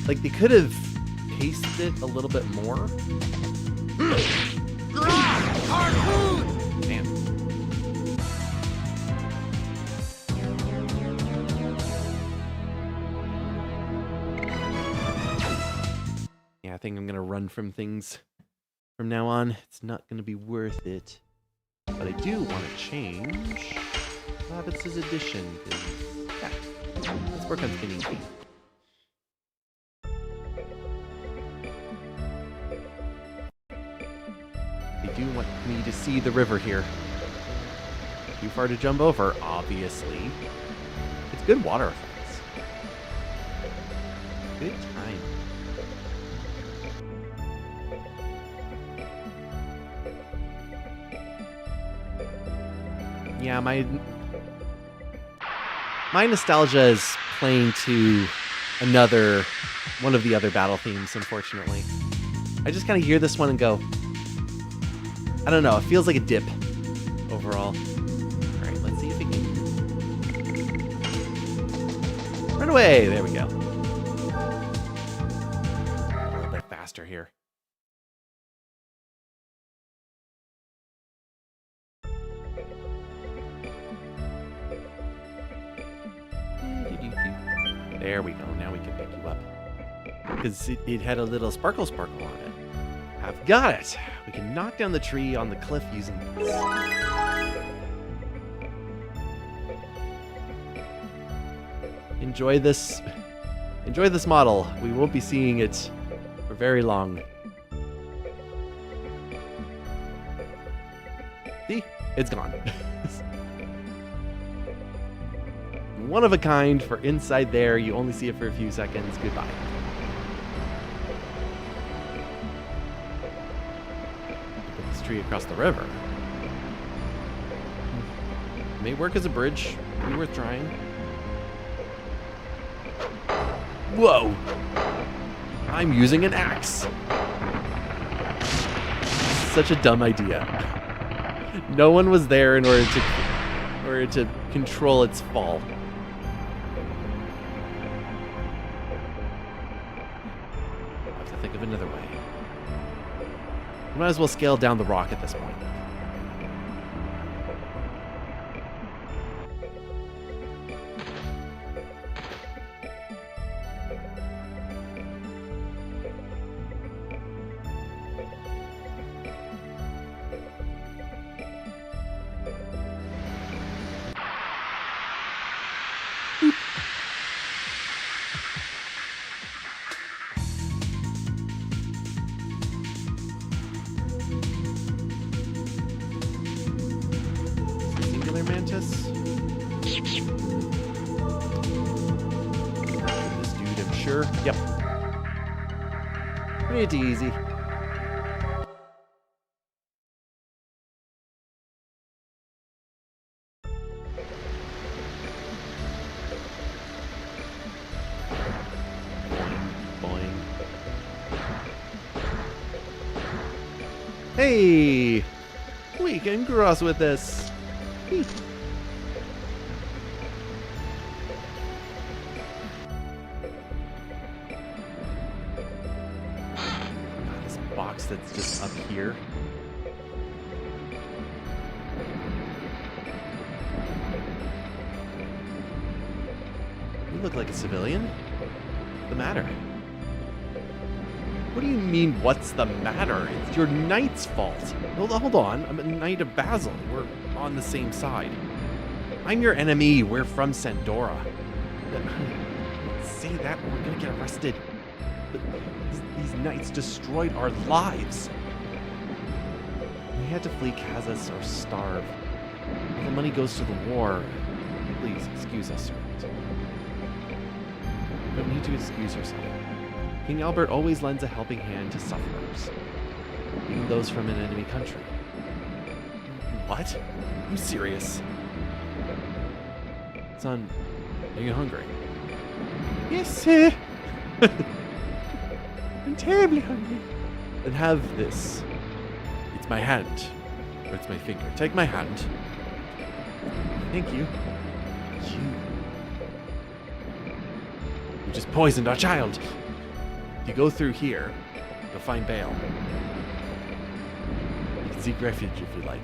Like, they could have paced it a little bit more. Man. Yeah, I think I'm gonna run from things from now on. It's not gonna be worth it. But I do want to change Rabbits' edition. Yeah, let's work on spinning feet. They do want me to see the river here. Too far to jump over, obviously. It's good water effects. Good time. Yeah, my nostalgia is playing to one of the other battle themes, unfortunately. I just kind of hear this one and go, I don't know, it feels like a dip overall. Alright, let's see if we can... Run away! There we go. A little bit faster here. There we go, now we can pick you up. Because it had a little sparkle on it. I've got it! We can knock down the tree on the cliff using this. Enjoy this model. We won't be seeing it for very long. See? It's gone. One of a kind for inside there. You only see it for a few seconds. Goodbye. Put this tree across the river. May work as a bridge. Be worth trying. Whoa! I'm using an axe. such a dumb idea. No one was there in order to control its fall. I have to think of another way. We might as well scale down the rock at this point. Singular mantis? This dude, I'm sure. Yep. Pretty easy. Boing. Hey! We can cross with this. This box that's just up here. You look like a civilian. What's the matter? What do you mean, what's the matter? It's your knight's fault. Hold on. I'm a knight of Basil. We're on the same side. I'm your enemy. We're from Sandora. Don't say that or we're gonna get arrested. These knights destroyed our lives. We had to flee Kazas or starve. All the money goes to the war. Please, excuse us, servant. You don't need to excuse yourself. King Albert always lends a helping hand to sufferers, even those from an enemy country. What? Are you serious? Son, are you hungry? Yes, sir. I'm terribly hungry. Then have this. It's my hand. Or it's my finger. Take my hand. Thank you. You just poisoned our child. If you go through here, you'll find Bale. You can seek refuge if you like.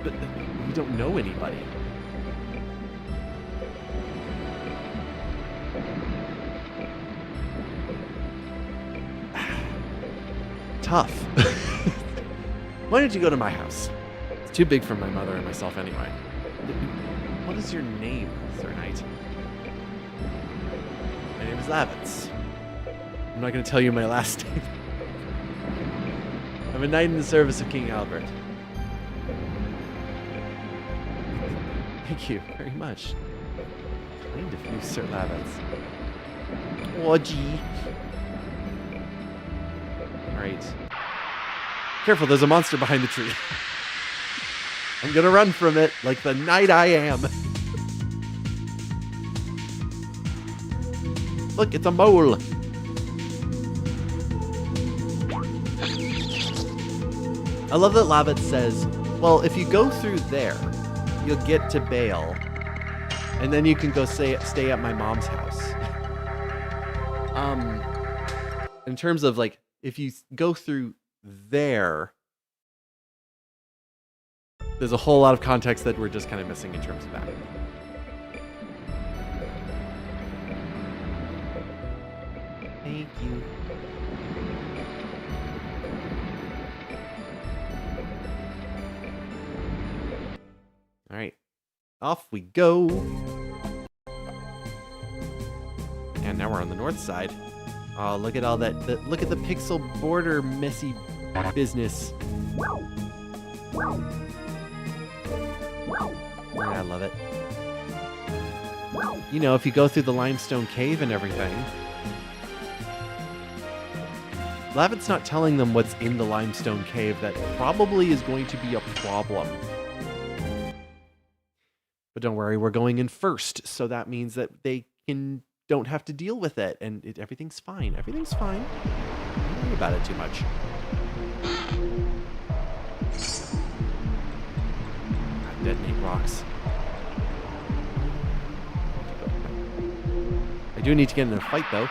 But we don't know anybody. Tough. Why don't you go to my house? It's too big for my mother and myself anyway. What is your name, Sir Knight? My name is Lavitz. I'm not going to tell you my last name. I'm a knight in the service of King Albert. Thank you very much. Kind of you, Sir Lavitz. Oh, gee. Alright. Careful, there's a monster behind the tree. I'm gonna run from it like the knight I am. Look, it's a mole. I love that Lavitz says, well, if you go through there, you'll get to Bale, and then you can go stay at my mom's house. In terms of, like, if you go through there, there's a whole lot of context that we're just kind of missing in terms of that. Thank you. All right, off we go. And now we're on the north side. Oh, look at all that. Look at the pixel border messy business. Yeah, I love it. You know, if you go through the limestone cave and everything. Lavitt's not telling them what's in the limestone cave. That probably is going to be a problem. But don't worry, we're going in first, so that means that they don't have to deal with it, and everything's fine. Everything's fine. Don't worry about it too much. detonate rocks. I do need to get in a fight, though.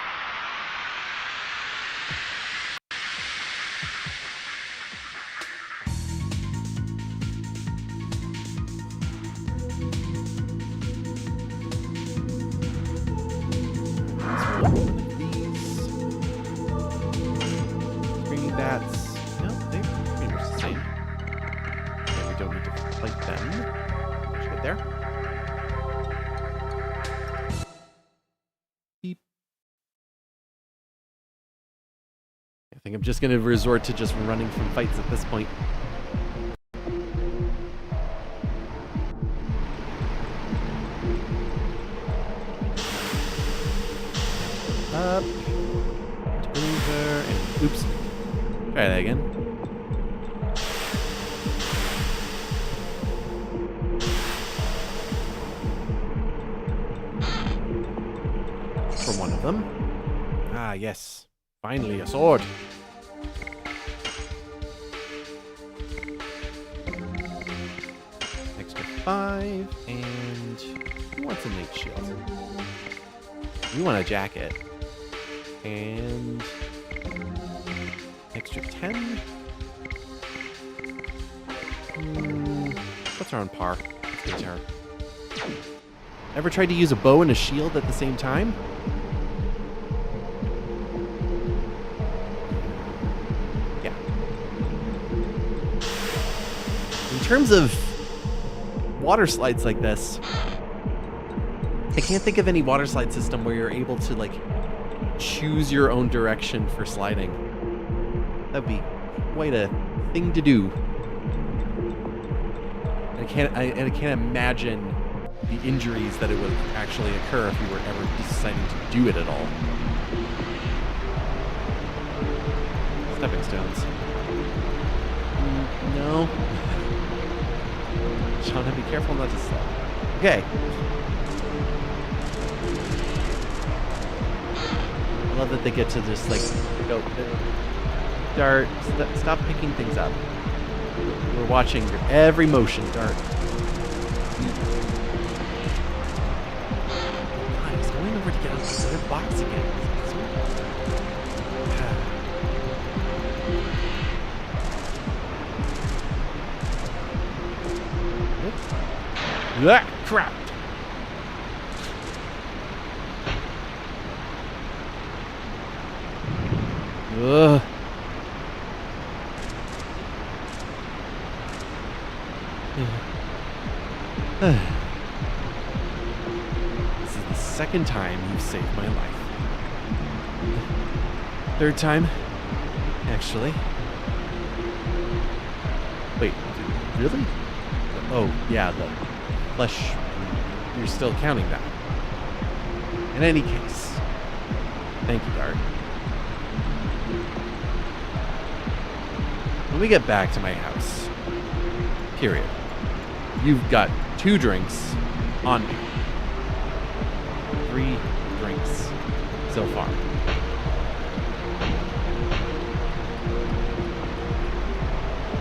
Screaming bats. No, they're pretty much the same. Okay, we don't need to fight them. Let's get there. Beep. I think I'm just going to resort to just running from fights at this point. Up. Over. And oops. Try that again. For one of them. Ah, yes. Finally, a sword. Extra 5, and who wants a Nate shield? You want a jacket. And extra 10. What's her on par? Let's get her. Ever tried to use a bow and a shield at the same time? Yeah. In terms of water slides like this, I can't think of any water slide system where you're able to, like, choose your own direction for sliding. That'd be quite a thing to do. I can't imagine the injuries that it would actually occur if you were ever deciding to do it at all. Stepping stones. No. Shauna, be careful not to slide. Okay. I love that they get to just, like, go, Dart, stop picking things up. We're watching your every motion, Dart. God, he's going over to get out of the other box again. Ah, crap. Ugh. This is the second time you've saved my life. Third time, actually. Wait, really? Oh, yeah, the flesh. You're still counting that. In any case, thank you, Dart. When we get back to my house, period, you've got 2 drinks on me. 3 drinks so far.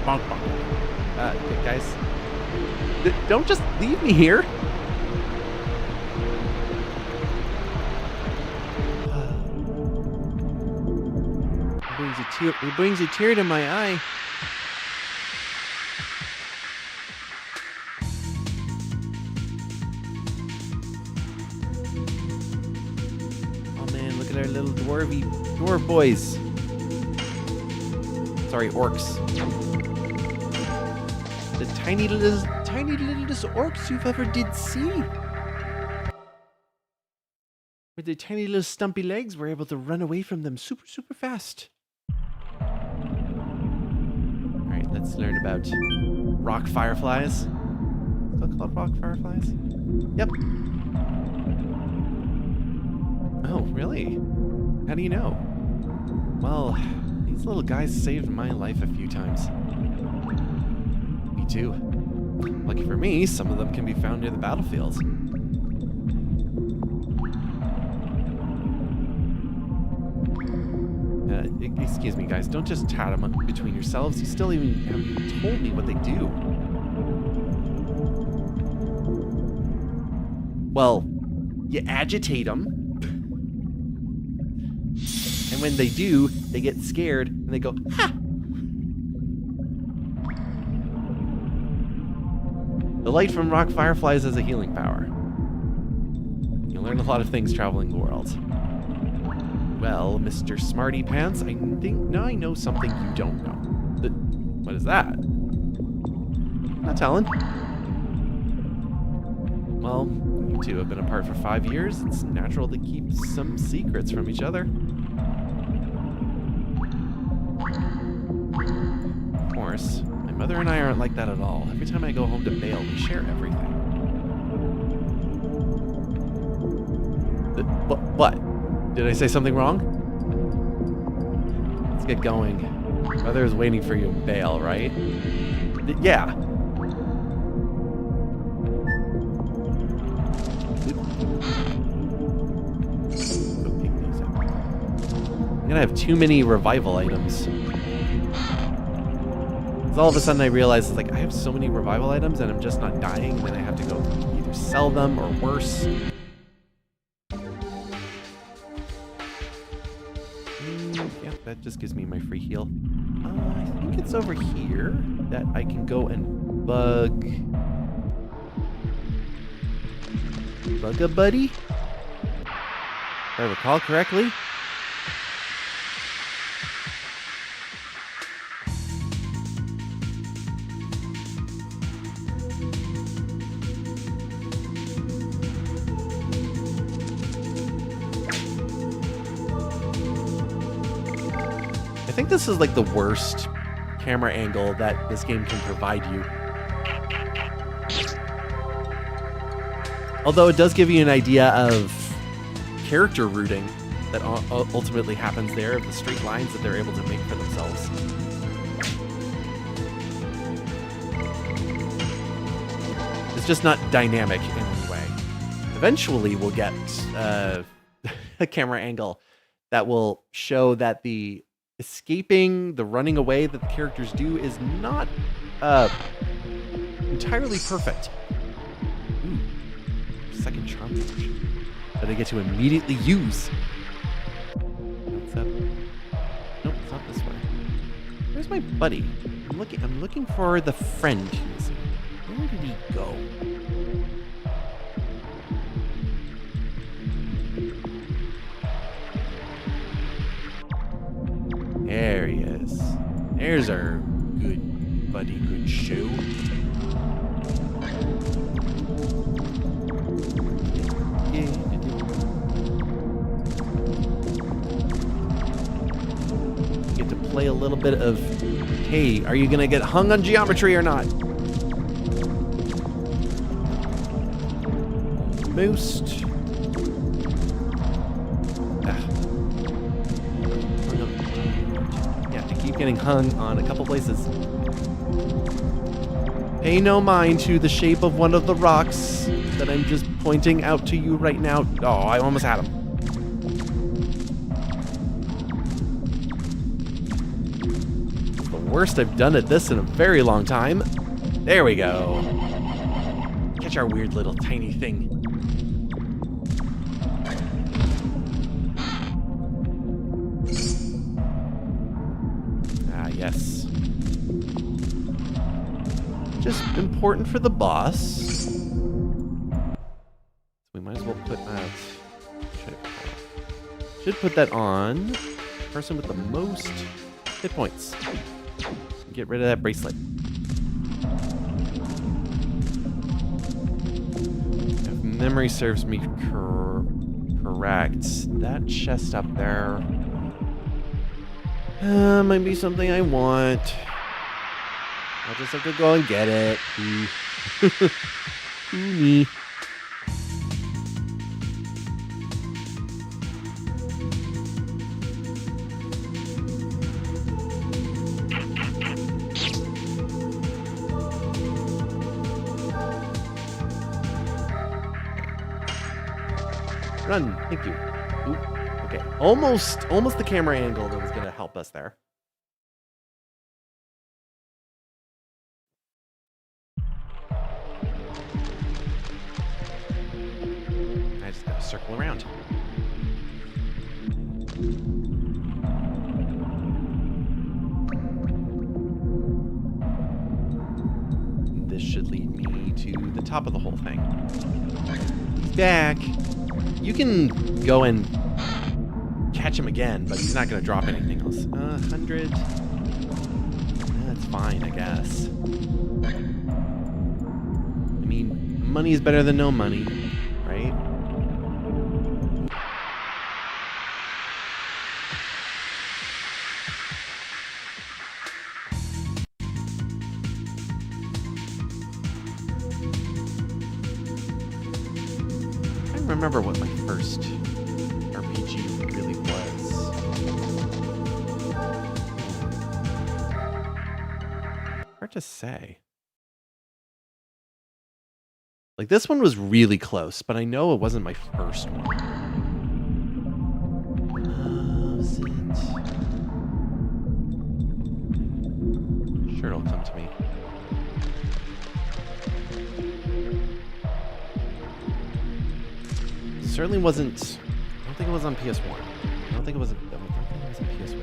Bonk, bonk. Okay, guys, don't just leave me here. It brings a tear to my eye. Oh man, look at our little dwarf boys. Sorry, orcs. The tiny littlest orcs you've ever did see. With their tiny little stumpy legs, we're able to run away from them super, super fast. Alright, let's learn about rock fireflies. Still called rock fireflies? Yep. Oh, really? How do you know? Well, these little guys saved my life a few times. Me too. Lucky for me, some of them can be found near the battlefields. Excuse me, guys. Don't just chat them between yourselves. You still even haven't told me what they do. Well, you agitate them. And when they do, they get scared and they go, ha! The light from rock fireflies has a healing power. You learn a lot of things traveling the world. Well, Mr. Smarty Pants, I think now I know something you don't know. What is that? Not telling. Well, you two have been apart for 5 years. It's natural to keep some secrets from each other. Of course, my mother and I aren't like that at all. Every time I go home to Bale, we share everything. What? Did I say something wrong? Let's get going. Mother is waiting for you in Bale, right? Yeah. I'm gonna have too many revival items. 'Cause all of a sudden I realize, like, I have so many revival items and I'm just not dying, and then I have to go either sell them or worse. Yeah, that just gives me my free heal. I think it's over here that I can go and bug a buddy? If I recall correctly. I think this is like the worst camera angle that this game can provide you. Although it does give you an idea of character rooting that ultimately happens there, of the straight lines that they're able to make for themselves. It's just not dynamic in any way. Eventually we'll get a camera angle that will show that the escaping, the running away that the characters do is not entirely perfect. Ooh, second charm potion that I get to immediately use. What's that? Nope, it's not this way. Where's my buddy? I'm looking for the friend who's missing. Where did he go? There he is. There's our good buddy, good shoe. Get to play a little bit of, hey, are you gonna get hung on geometry or not? Most. Getting hung on a couple places. Pay no mind to the shape of one of the rocks that I'm just pointing out to you right now. Oh, I almost had him. It's the worst I've done at this in a very long time. There we go. Catch our weird little tiny thing. Yes. Just important for the boss. We might as well put that. Should put that on person with the most hit points. Get rid of that bracelet. If memory serves me correct, that chest up there might be something I want. I'll just have to go and get it. Me. Run. Thank you. Ooh. Okay. Almost the camera angle that was going to help us there. Just gotta circle around. This should lead me to the top of the whole thing. He's back. You can go and catch him again, but he's not going to drop anything else. 100. That's fine, I guess. I mean, money is better than no money, right? I don't remember what my first RPG really was. Hard to say. Like, this one was really close, but I know it wasn't my first one. Was it? Sure, it'll come to me. Certainly wasn't. I don't think it was on PS1. I don't think it was. I don't think it was on PS1.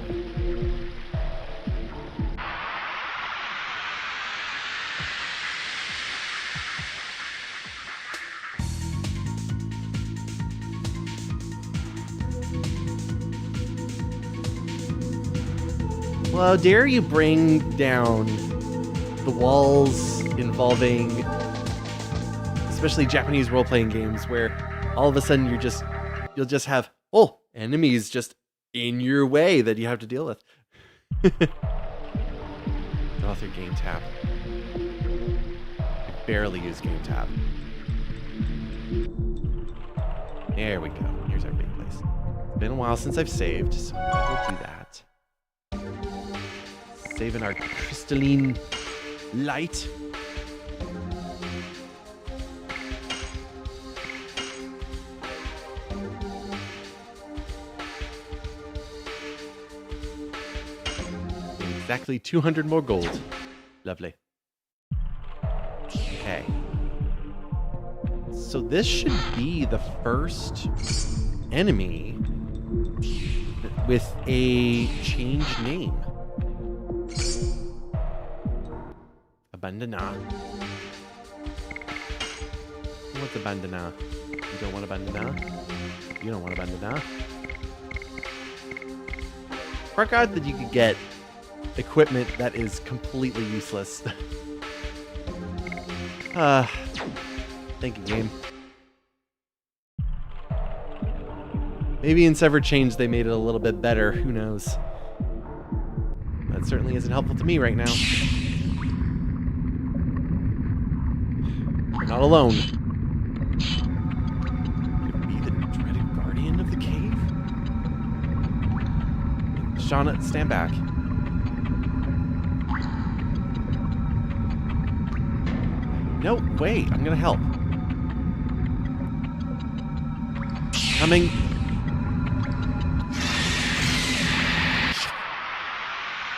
Well, how dare you bring down the walls involving, especially Japanese role-playing games, where all of a sudden you'll just have enemies just in your way that you have to deal with. Author game tab. I barely use game tab. There we go. Here's our big place. It's been a while since I've saved, so I will do that. Saving our crystalline light. Exactly 200 more gold. Lovely. Okay. So this should be the first enemy with a changed name. A bandana. Who wants a bandana? You don't want a bandana? You don't want a bandana? Forgot that you could get equipment that is completely useless. Thank you, game. Maybe in Severed Chains they made it a little bit better. Who knows? That certainly isn't helpful to me right now. You're not alone. Could it be the dreaded guardian of the cave? Shauna, stand back. No, wait, I'm gonna help. Coming.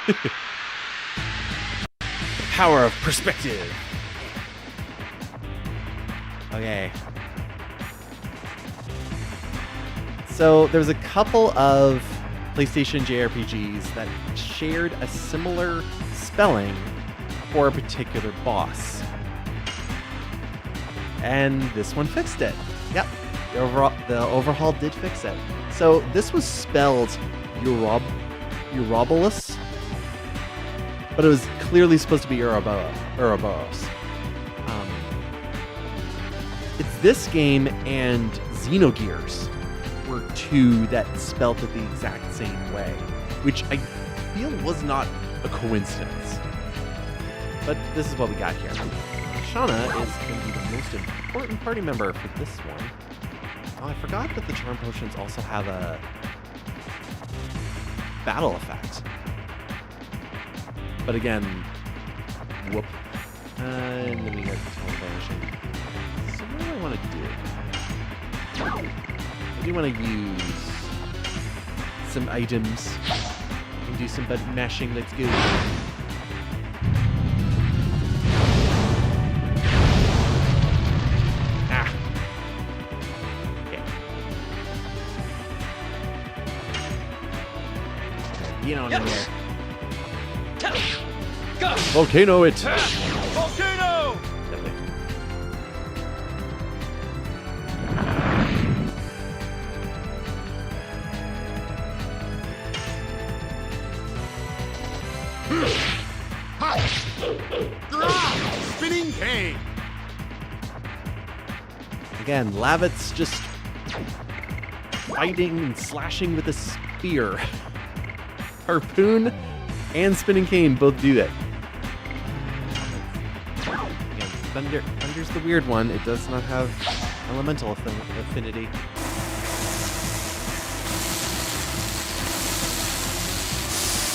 The power of perspective. Okay. So there's a couple of PlayStation JRPGs that shared a similar spelling for a particular boss. And this one fixed it. Yep. The overhaul did fix it. So this was spelled Uroboros, but it was clearly supposed to be Uroboros. It's this game and Xenogears were two that spelled it the exact same way, which I feel was not a coincidence. But this is what we got here. Shauna is going to be the most important party member for this one. Oh, I forgot that the charm potions also have a battle effect. But again, whoop. And then we get televanishing. So what do I want to do? I do want to use some items and do some button mashing. Let's go. Get on in there. Go! Volcano it. Volcano! Definitely. Spinning cane! Again, Lavit's just fighting and slashing with a spear. Harpoon and spinning cane both do that. Again, Thunder's the weird one. It does not have elemental affinity.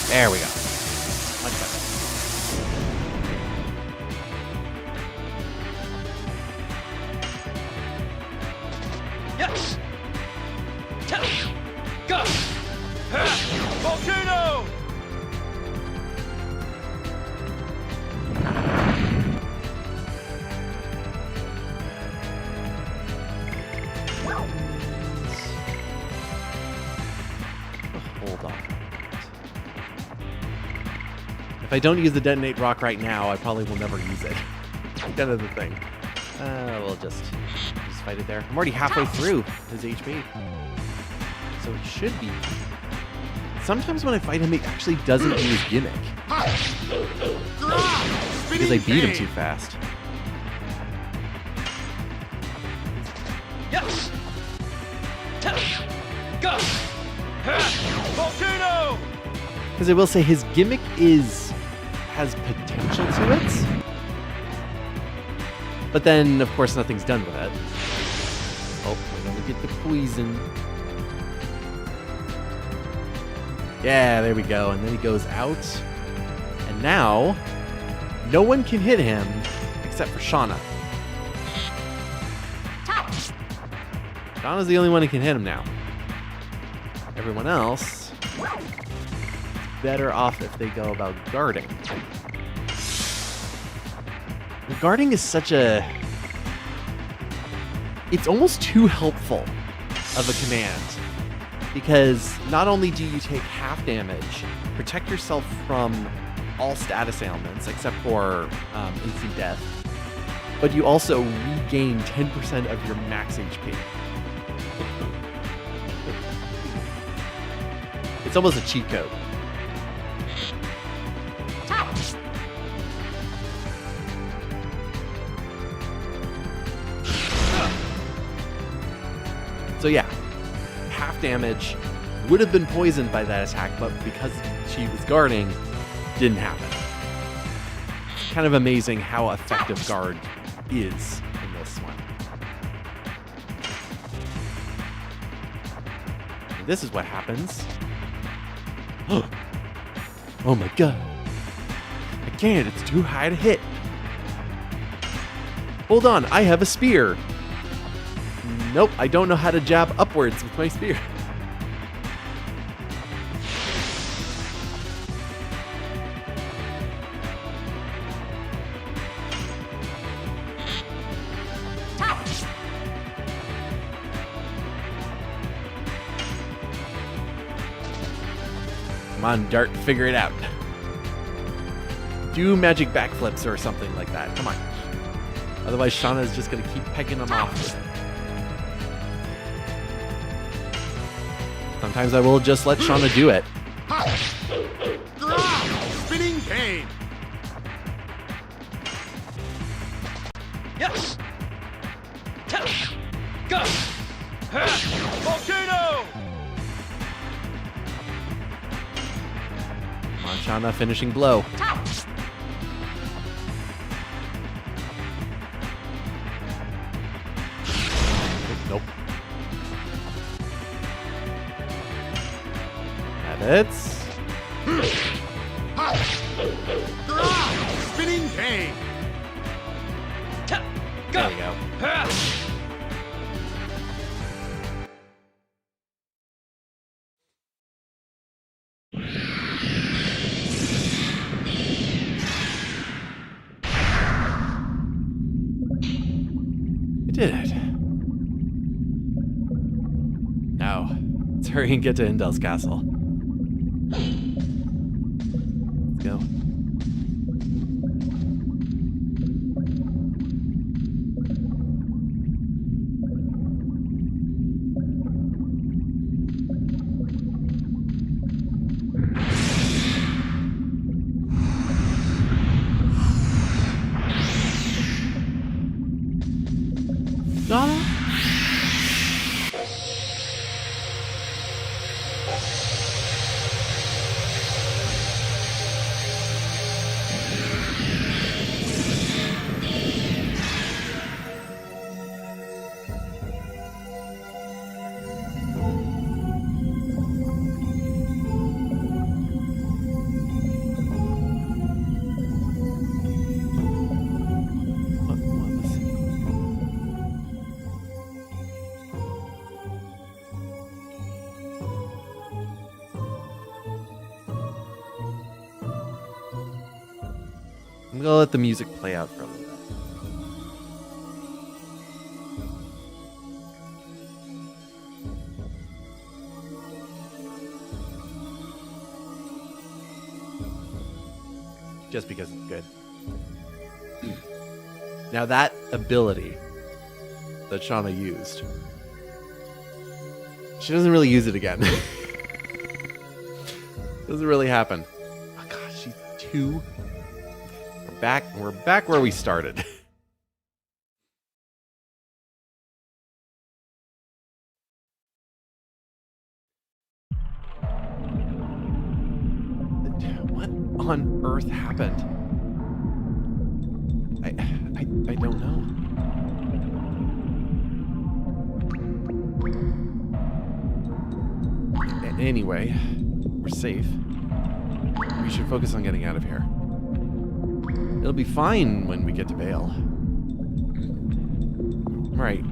There we go. Much better. Yes! Go! Volcano! Hold on. If I don't use the detonate rock right now, I probably will never use it. Kind of the thing. We'll just fight it there. I'm already halfway through his HP. So it should be. Sometimes when I fight him, he actually doesn't do his gimmick. Because I beat him too fast. Yes! Go! Volcano! Because I will say his gimmick has potential to it. But then, of course, nothing's done with it. Oh, we're gonna get the poison. Yeah, there we go. And then he goes out. And now, no one can hit him except for Shauna. Shauna's the only one who can hit him now. Everyone else better off if they go about guarding. Guarding is such a... It's almost too helpful of a command. Because not only do you take half damage, protect yourself from all status ailments except for instant death, but you also regain 10% of your max HP. It's almost a cheat code. So yeah, half damage, would have been poisoned by that attack, but because she was guarding, didn't happen. Kind of amazing how effective guard is in this one. And this is what happens. Oh my god. I can't, it's too high to hit. Hold on, I have a spear. Nope, I don't know how to jab upwards with my spear. Come on, Dart, figure it out. Do magic backflips or something like that. Come on. Otherwise, Shauna is just going to keep pegging them off. Sometimes I will just let Shauna do it. Spinning cane! Yes! Go! Volcano! Come on, Shauna, finishing blow. Nope. It's Spinning cane! Go! there we go. I did it. Now, let's hurry and get to Indel's castle. Donna? What was it? I'm gonna let the music play out for a little bit. Just because it's good. Now that ability that Shauna used, she doesn't really use it again. Doesn't really happen. Oh gosh, she's 2. We're back where we started. What on earth happened? I don't know. Anyway, we're safe. We should focus on getting out of here. It'll be fine when we get to Vale. Right.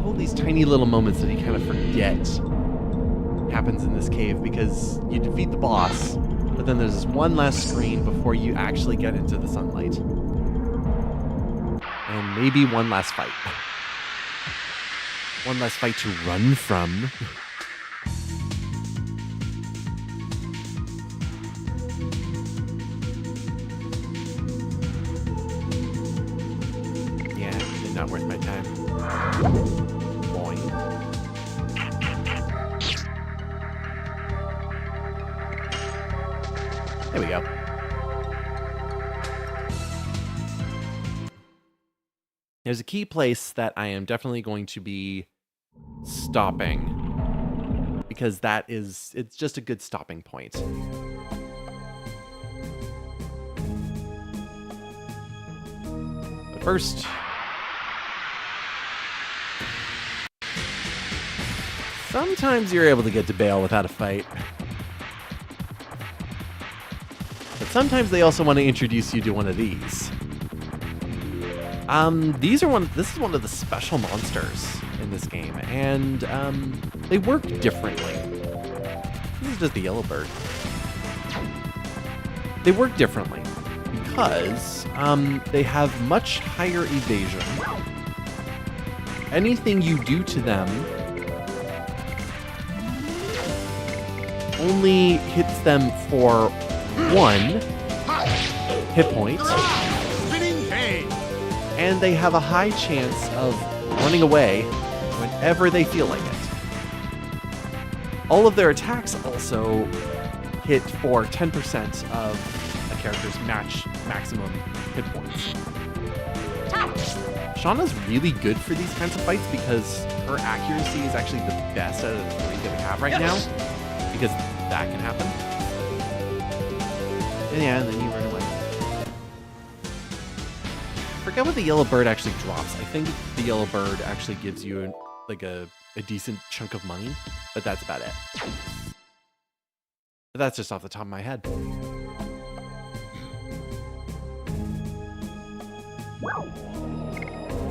All these tiny little moments that you kind of forget happens in this cave because you defeat the boss, but then there's this one last screen before you actually get into the sunlight. And maybe one last fight. One last fight to run from. Yeah, really not worth my time. Boing. There we go. There's a key place that I am definitely going to be stopping because it's just a good stopping point. But first, sometimes you're able to get to Bale without a fight. But sometimes they also want to introduce you to one of these. This is one of the special monsters in this game, and they work differently. This is just the yellow bird. They work differently because they have much higher evasion. Anything you do to them only hits them for 1 hit point. And they have a high chance of running away whenever they feel like it. All of their attacks also hit for 10% of a character's maximum hit points. Shauna's really good for these kinds of fights because her accuracy is actually the best out of the 3 that we have right now. Because that can happen. And yeah, and then you run away. I forget what the yellow bird actually drops. I think the yellow bird actually gives you a decent chunk of money, but that's about it. But that's just off the top of my head.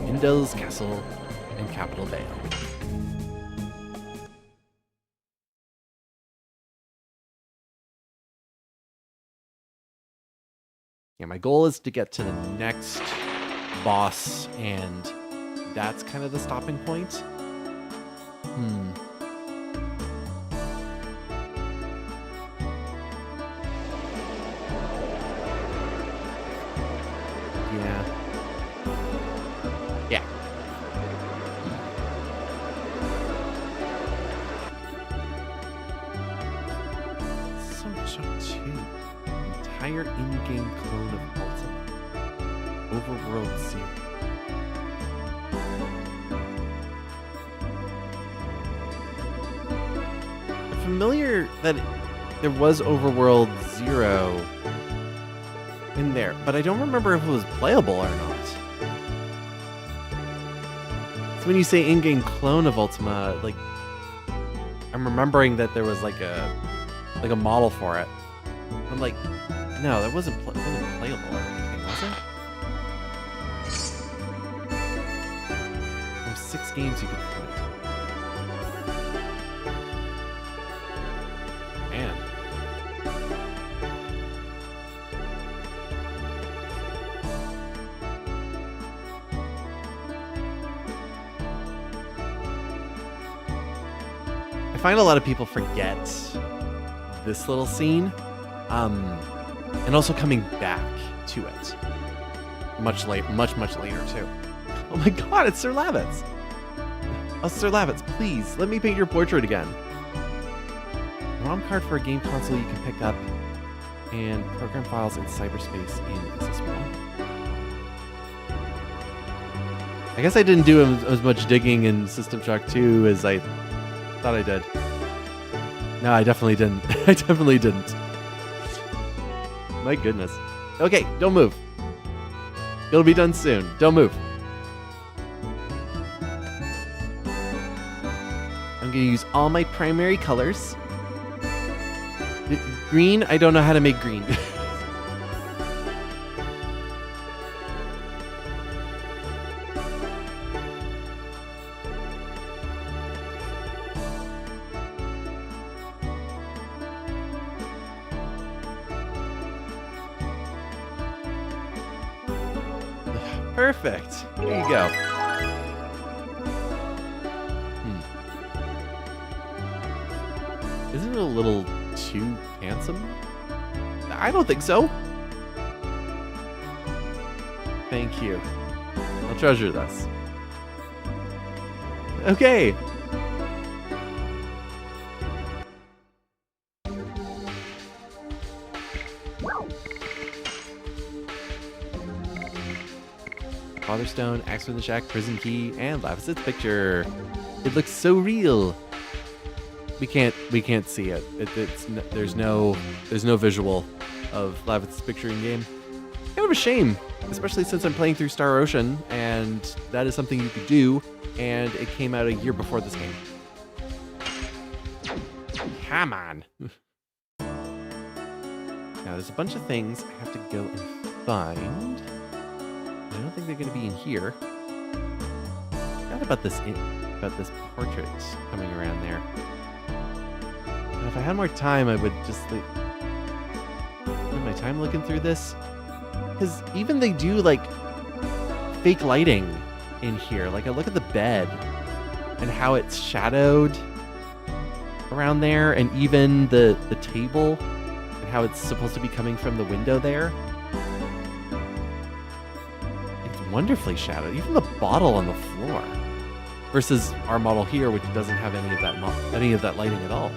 Indel's Castle and Capital Vale. Yeah, my goal is to get to the next boss, and that's kind of the stopping point. Yeah. Overworld Zero. I'm familiar that there was Overworld Zero in there, but I don't remember if it was playable or not. So when you say in-game clone of Ultima, like, I'm remembering that there was like a model for it. I'm like, no, that wasn't playable or anything, was it? There's 6 games you could play. Man. I find a lot of people forget this little scene, and also coming back to it much later too. Oh my God, it's Sir Lavitz. Oh, Sir Lavitz, please let me paint your portrait again. ROM card for a game console you can pick up, and program files in cyberspace in SS1. I guess I didn't do as much digging in System Shock 2 as I thought I did. No, I definitely didn't. I definitely didn't. My goodness. Okay, don't move. It'll be done soon. Don't move. I'm going to use all my primary colors. Green, I don't know how to make green. Perfect. There you go. Isn't it a little too handsome? I don't think so. Thank you. I'll treasure this. Okay. Fatherstone, Axe from the Shack, Prison Key, and Lavis's picture. It looks so real. We can't see it. There's no visual of Lavis's picture in game. Kind of a shame, especially since I'm playing through Star Ocean, and that is something you could do, and it came out a year before this game. Come on. Now there's a bunch of things I have to go and find. I don't think they're going to be in here. Forgot about this portrait coming around there. And if I had more time, I would just spend my time looking through this. Because even they do like fake lighting in here. Like I look at the bed and how it's shadowed around there, and even the table and how it's supposed to be coming from the window there. Wonderfully shadowed, even the bottle on the floor, versus our model here, which doesn't have any of that lighting at all.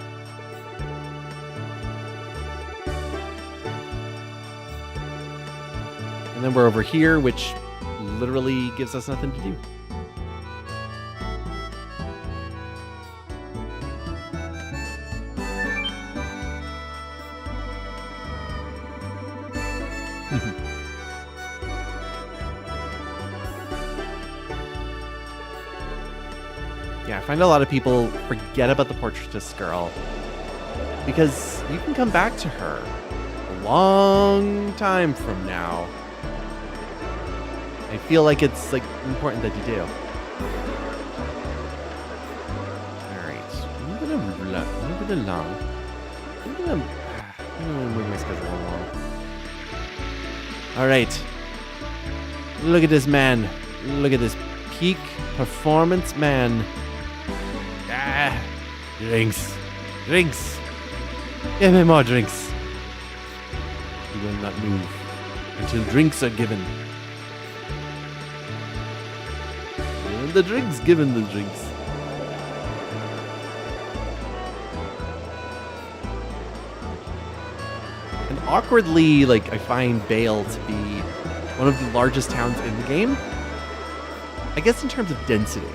And then we're over here, which literally gives us nothing to do. Yeah, I find a lot of people forget about the portraitist girl because you can come back to her a long time from now. I feel like it's like important that you do. All right, move it along. I'm gonna move my schedule along. All right, look at this man. Look at this peak performance man. Drinks. Give me more drinks. You will not move until drinks are given. And the drinks given the drinks. And awkwardly, like, I find Bale to be one of the largest towns in the game. I guess in terms of density.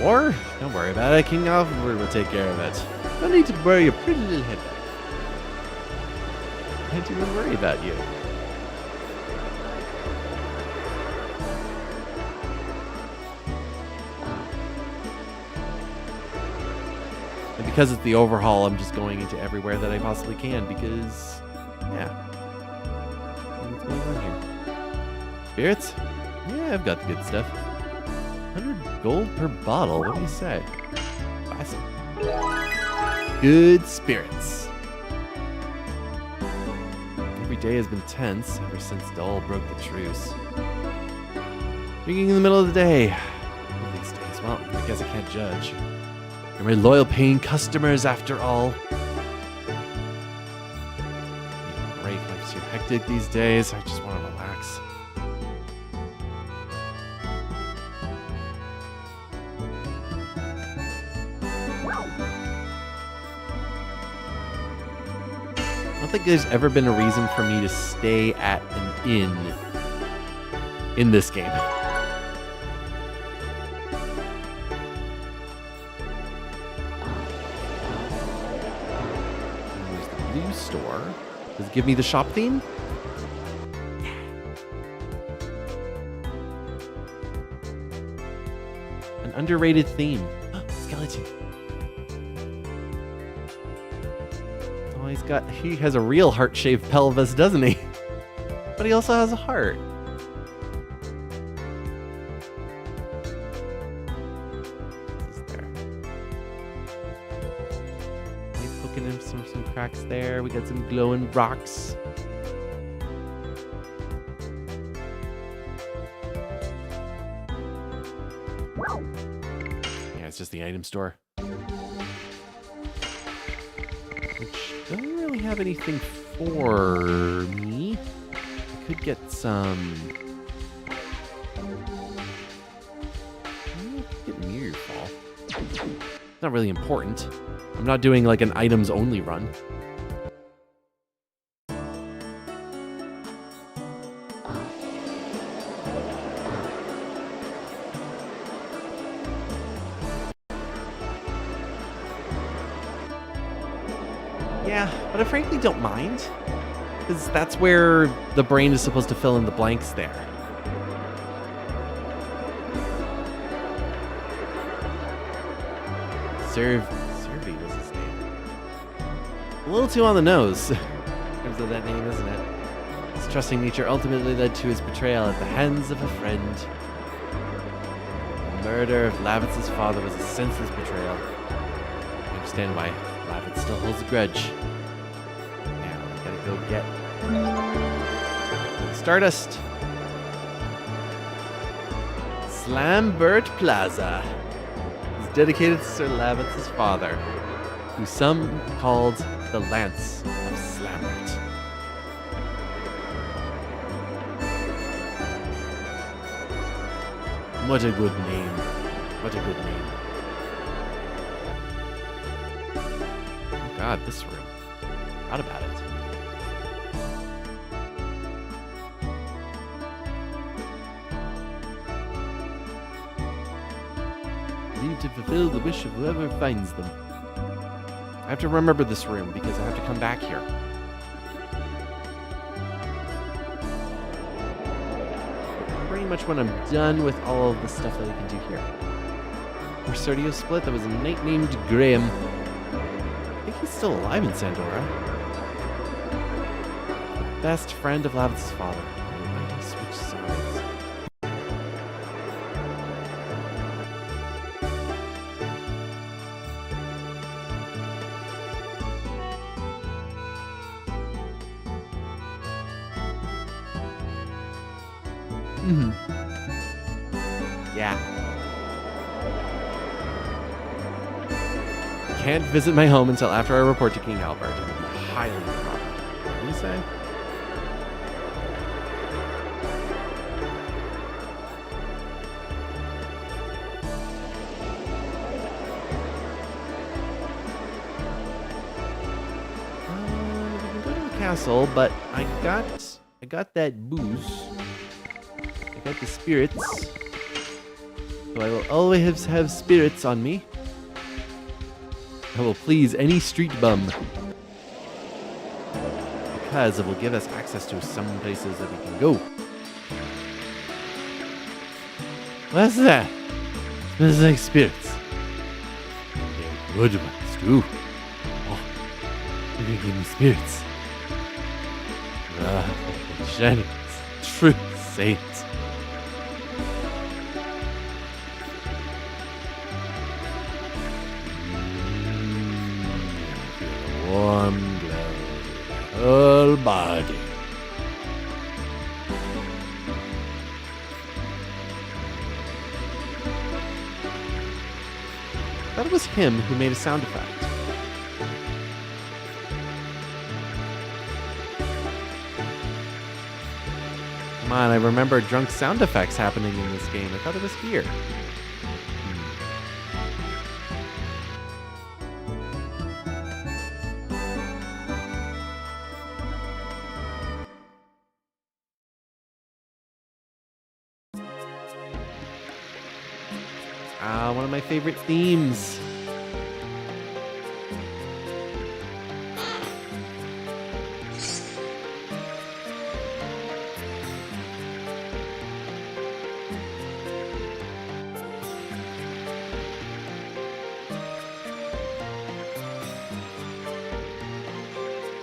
Or, don't worry about it, King Alfred will take care of it. No need to worry your pretty little head back. I don't even worry about you. And because it's the overhaul, I'm just going into everywhere that I possibly can because, yeah. What's going on here? Spirits? Yeah, I've got the good stuff. 100 gold per bottle, what do you say? Awesome. Good spirits. Every day has been tense ever since Dole broke the truce. Drinking in the middle of the day. One of these days, well, I guess I can't judge. You're my loyal paying customers after all. Break, life's too hectic these days. I just want to relax. I don't think there's ever been a reason for me to stay at an inn in this game. There's the blue store. Does it give me the shop theme? An underrated theme. Skeleton. Oh, he has a real heart-shaped pelvis, doesn't he? But he also has a heart. What's this there? He's poking him some cracks there. We got some glowing rocks. Yeah, it's just the item store. Which doesn't really have anything for me. I could get some... Get Mirror Fall. Not really important. I'm not doing like an items only run. Yeah, but I frankly don't mind. Because that's where the brain is supposed to fill in the blanks there. Servy was his name. A little too on the nose in terms of that name, isn't it? His trusting nature ultimately led to his betrayal at the hands of a friend. The murder of Lavitz's father was a senseless betrayal. I understand why Lavitz still holds a grudge. Now, I gotta go get Stardust. Slambert Plaza is dedicated to Sir Lavitz's father, who some called the Lance of Slambert. What a good name. What a good name. Oh god, this room. Forgot about it. Leave to fulfill the wish of whoever finds them. I have to remember this room because I have to come back here. Pretty much when I'm done with all of the stuff that I can do here. Mercerdio split, that was a knight named Graham. I think he's still alive in Sandora. The best friend of Lavitz's father. Why did he switch sides? Yeah. Can't visit my home until after I report to King Albert. It would be highly improper. What do you say? We can go to the castle, but I got got that booze. I got the spirits. So I will always have spirits on me. I will please any street bum. Because it will give us access to some places that we can go. What's that? Smells like spirits. They're good ones too. Oh, you can give me spirits. Shining, true saint. Warm glow in my whole body. I thought it was him who made a sound effect. Come on, I remember drunk sound effects happening in this game. I thought it was here. One of my favorite themes.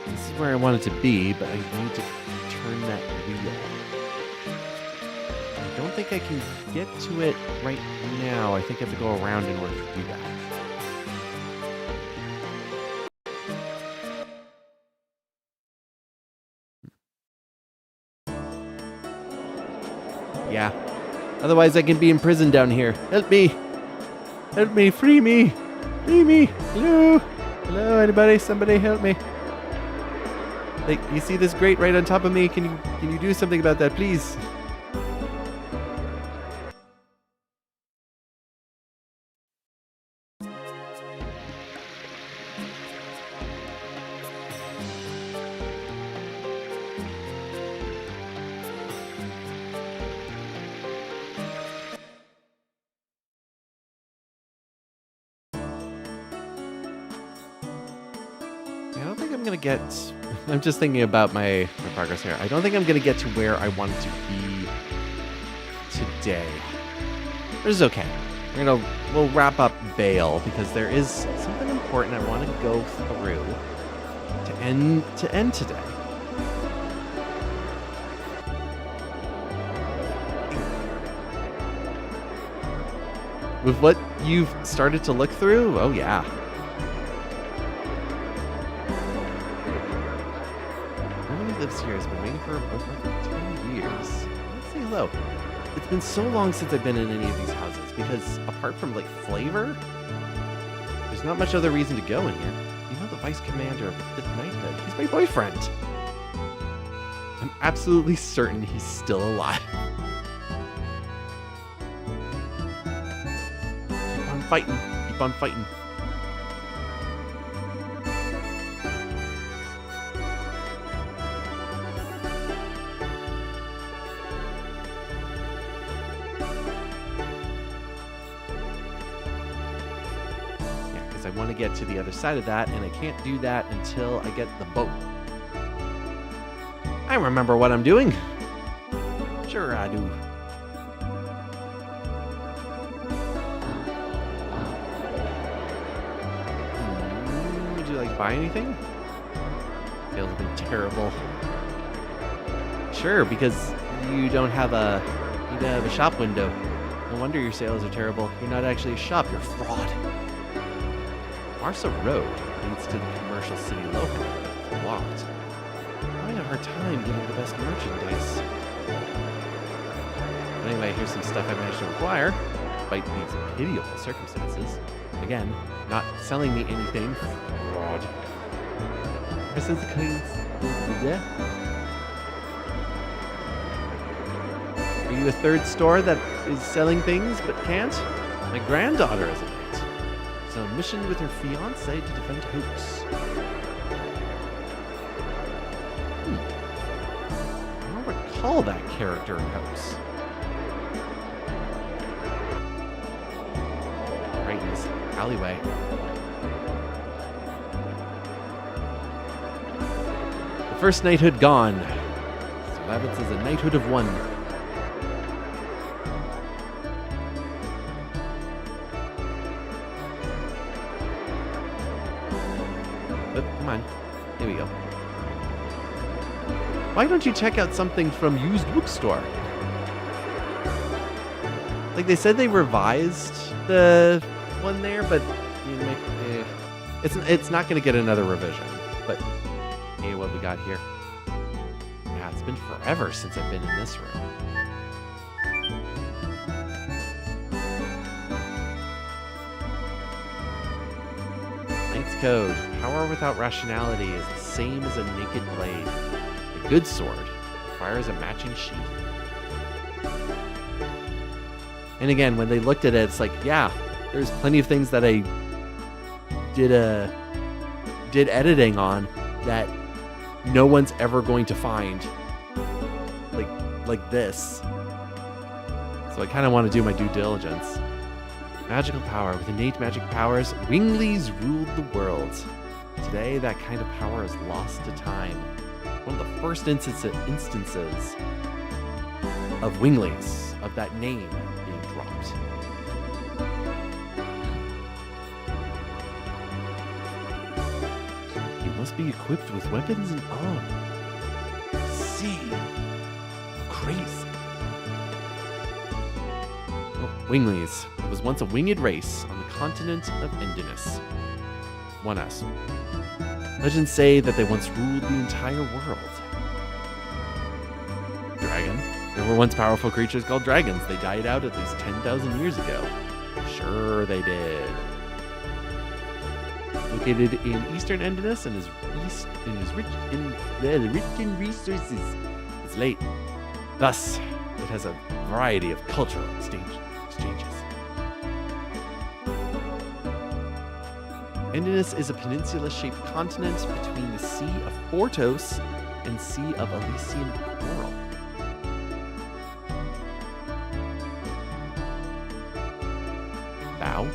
This is where I want it to be, but I need to turn that wheel. I don't think I can get to it right now. I think I have to go around in order to do that. Yeah. Otherwise I can be in prison down here. Help me. Help me. Free me. Free me. Hello. Hello, anybody? Somebody help me. Like, you see this grate right on top of me? Can you do something about that, please? I don't think I'm gonna get... I'm just thinking about my progress here. I don't think I'm gonna get to where I want to be today. But it's okay. We'll wrap up Bale because there is something important I want to go through to end today. With what you've started to look through, oh yeah. Lives here has been waiting for over 10 years. Let's say hello. It's been so long since I've been in any of these houses because apart from like flavor, there's not much other reason to go in here. You know the vice commander of the 5th Knighthood. He's my boyfriend. I'm absolutely certain he's still alive. Keep on fighting. Keep on fighting. I want to get to the other side of that, and I can't do that until I get the boat. I remember what I'm doing. Sure I do. Would you like buy anything? Sales have been terrible. Sure, because you don't have a shop window. No wonder your sales are terrible. You're not actually a shop, you're a fraud. Marsa Road leads to the commercial city local. It's locked. I'm having a hard time getting the best merchandise. But anyway, here's some stuff I managed to acquire, despite these pitiable circumstances. Again, not selling me anything. Fraud. Ever since the Queen's... Are you a third store that is selling things but can't? My granddaughter is a on a mission with her fiancé to defend Hooks. I don't know call that character a house. Right in this alleyway. The first knighthood gone. So Lavitz is a knighthood of one. But come on. Here we go. Why don't you check out something from Used Bookstore? Like, they said they revised the one there, but it's not going to get another revision. But hey, what we got here? Yeah, it's been forever since I've been in this room. Knight's Code. Power without rationality is the same as a naked blade. A good sword requires a matching sheath. And again, when they looked at it, it's like, yeah, there's plenty of things that I did editing on that no one's ever going to find like this. So I kind of want to do my due diligence. Magical power. With innate magic powers, Wingleys ruled the world. Today, that kind of power is lost to time. One of the first instances of Wingleys, of that name being dropped. You must be equipped with weapons and armor. See. Crazy. Wingleys. It was once a winged race on the continent of Endinus. 1S. Legends say that they once ruled the entire world. Dragon. There were once powerful creatures called dragons. They died out at least 10,000 years ago. Sure they did. Located in eastern Endinus and is rich in resources. It's late. Thus, it has a variety of cultural exchanges. Endinus is a peninsula-shaped continent between the Sea of Fortos and Sea of Elysian Coral. Bow?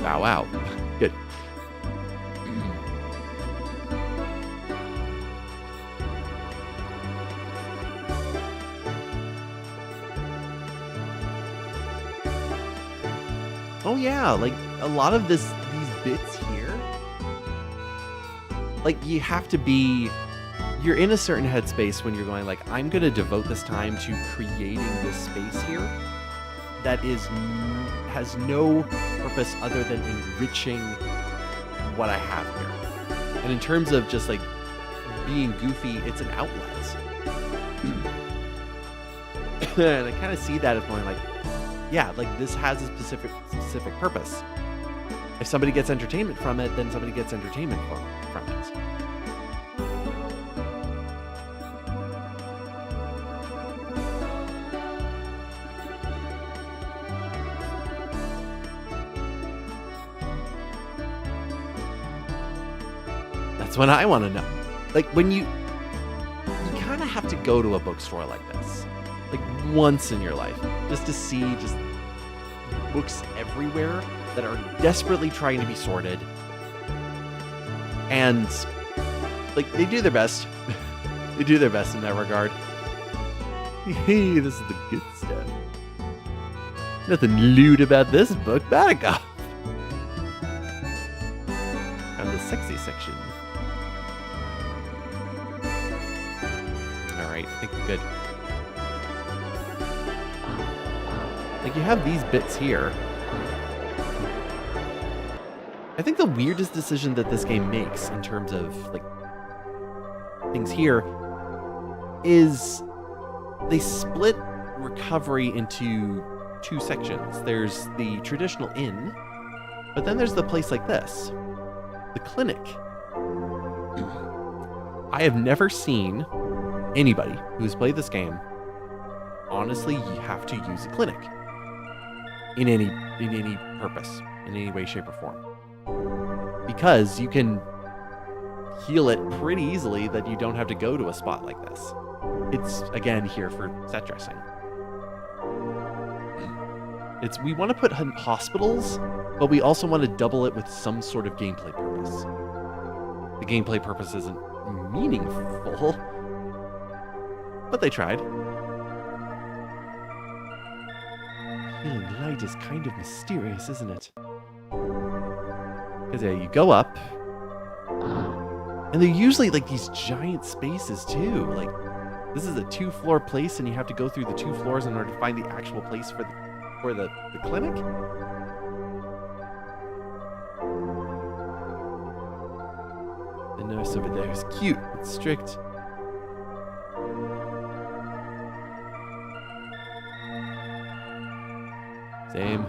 Bow out. Good. Oh yeah, like a lot of these bits here, like you have to be, you're in a certain headspace when you're going like, I'm going to devote this time to creating this space here that has no purpose other than enriching what I have here. And in terms of just like being goofy, it's an outlet. And I kind of see that as going like, yeah, like this has a specific purpose. If somebody gets entertainment from it, then somebody gets entertainment from it. That's what I want to know. Like when you kind of have to go to a bookstore like this, like once in your life, just to see just books everywhere that are desperately trying to be sorted. And like they do their best. They do their best in that regard. Hey, this is the good stuff. Nothing lewd about this book. Back off. And the sexy section. Alright, I think we're good. Like you have these bits here. I think the weirdest decision that this game makes in terms of like things here is they split recovery into two sections. There's the traditional inn, but then there's the place like this, the clinic. I have never seen anybody who's played this game honestly have to use a clinic in any purpose, in any way, shape, or form. Because you can heal it pretty easily that you don't have to go to a spot like this. it's again here for set dressing. We want to put hospitals, but we also want to double it with some sort of gameplay purpose. The gameplay purpose isn't meaningful, but they tried. Healing light is kind of mysterious, isn't it? Because you go up, and they're usually like these giant spaces too. Like, this is a 2-floor place, and you have to go through the 2 floors in order to find the actual place for the clinic. The nurse over there is cute but strict. Same.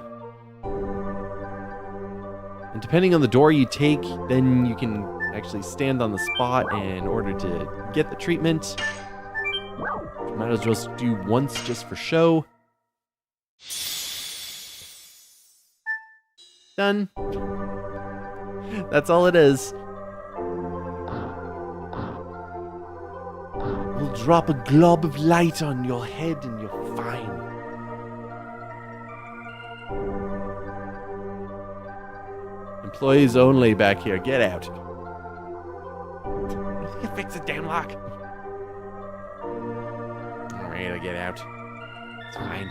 And depending on the door you take, then you can actually stand on the spot in order to get the treatment. You might as well just do once just for show. Done. That's all it is. We'll drop a glob of light on your head and you're fine. Employees only back here. Get out. You fix the damn lock. Alright, I'll get out. It's fine.